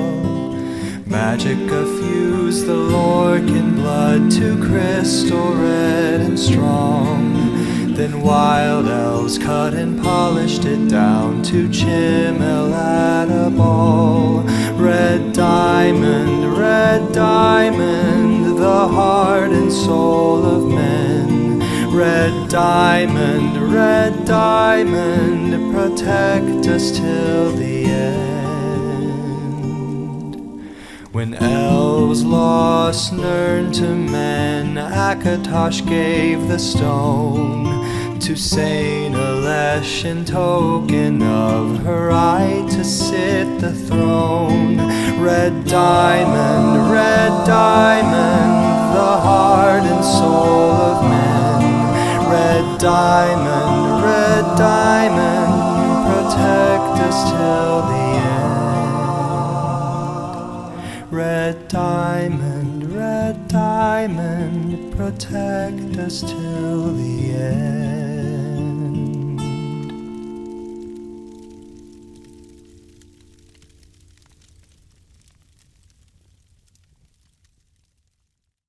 Magic effused the Lorcan blood to crystal red and strong. Then wild elves cut and polished it down to chimel at a ball. Red diamond, the heart and soul of men. Red diamond, protect us till the end. When elves lost Nirn to men, Akatosh gave the stone to Saint Alesh in token of her right to sit the throne. Red diamond, the heart and soul of men. Red diamond, protect us till the end. Red diamond, protect us till the end.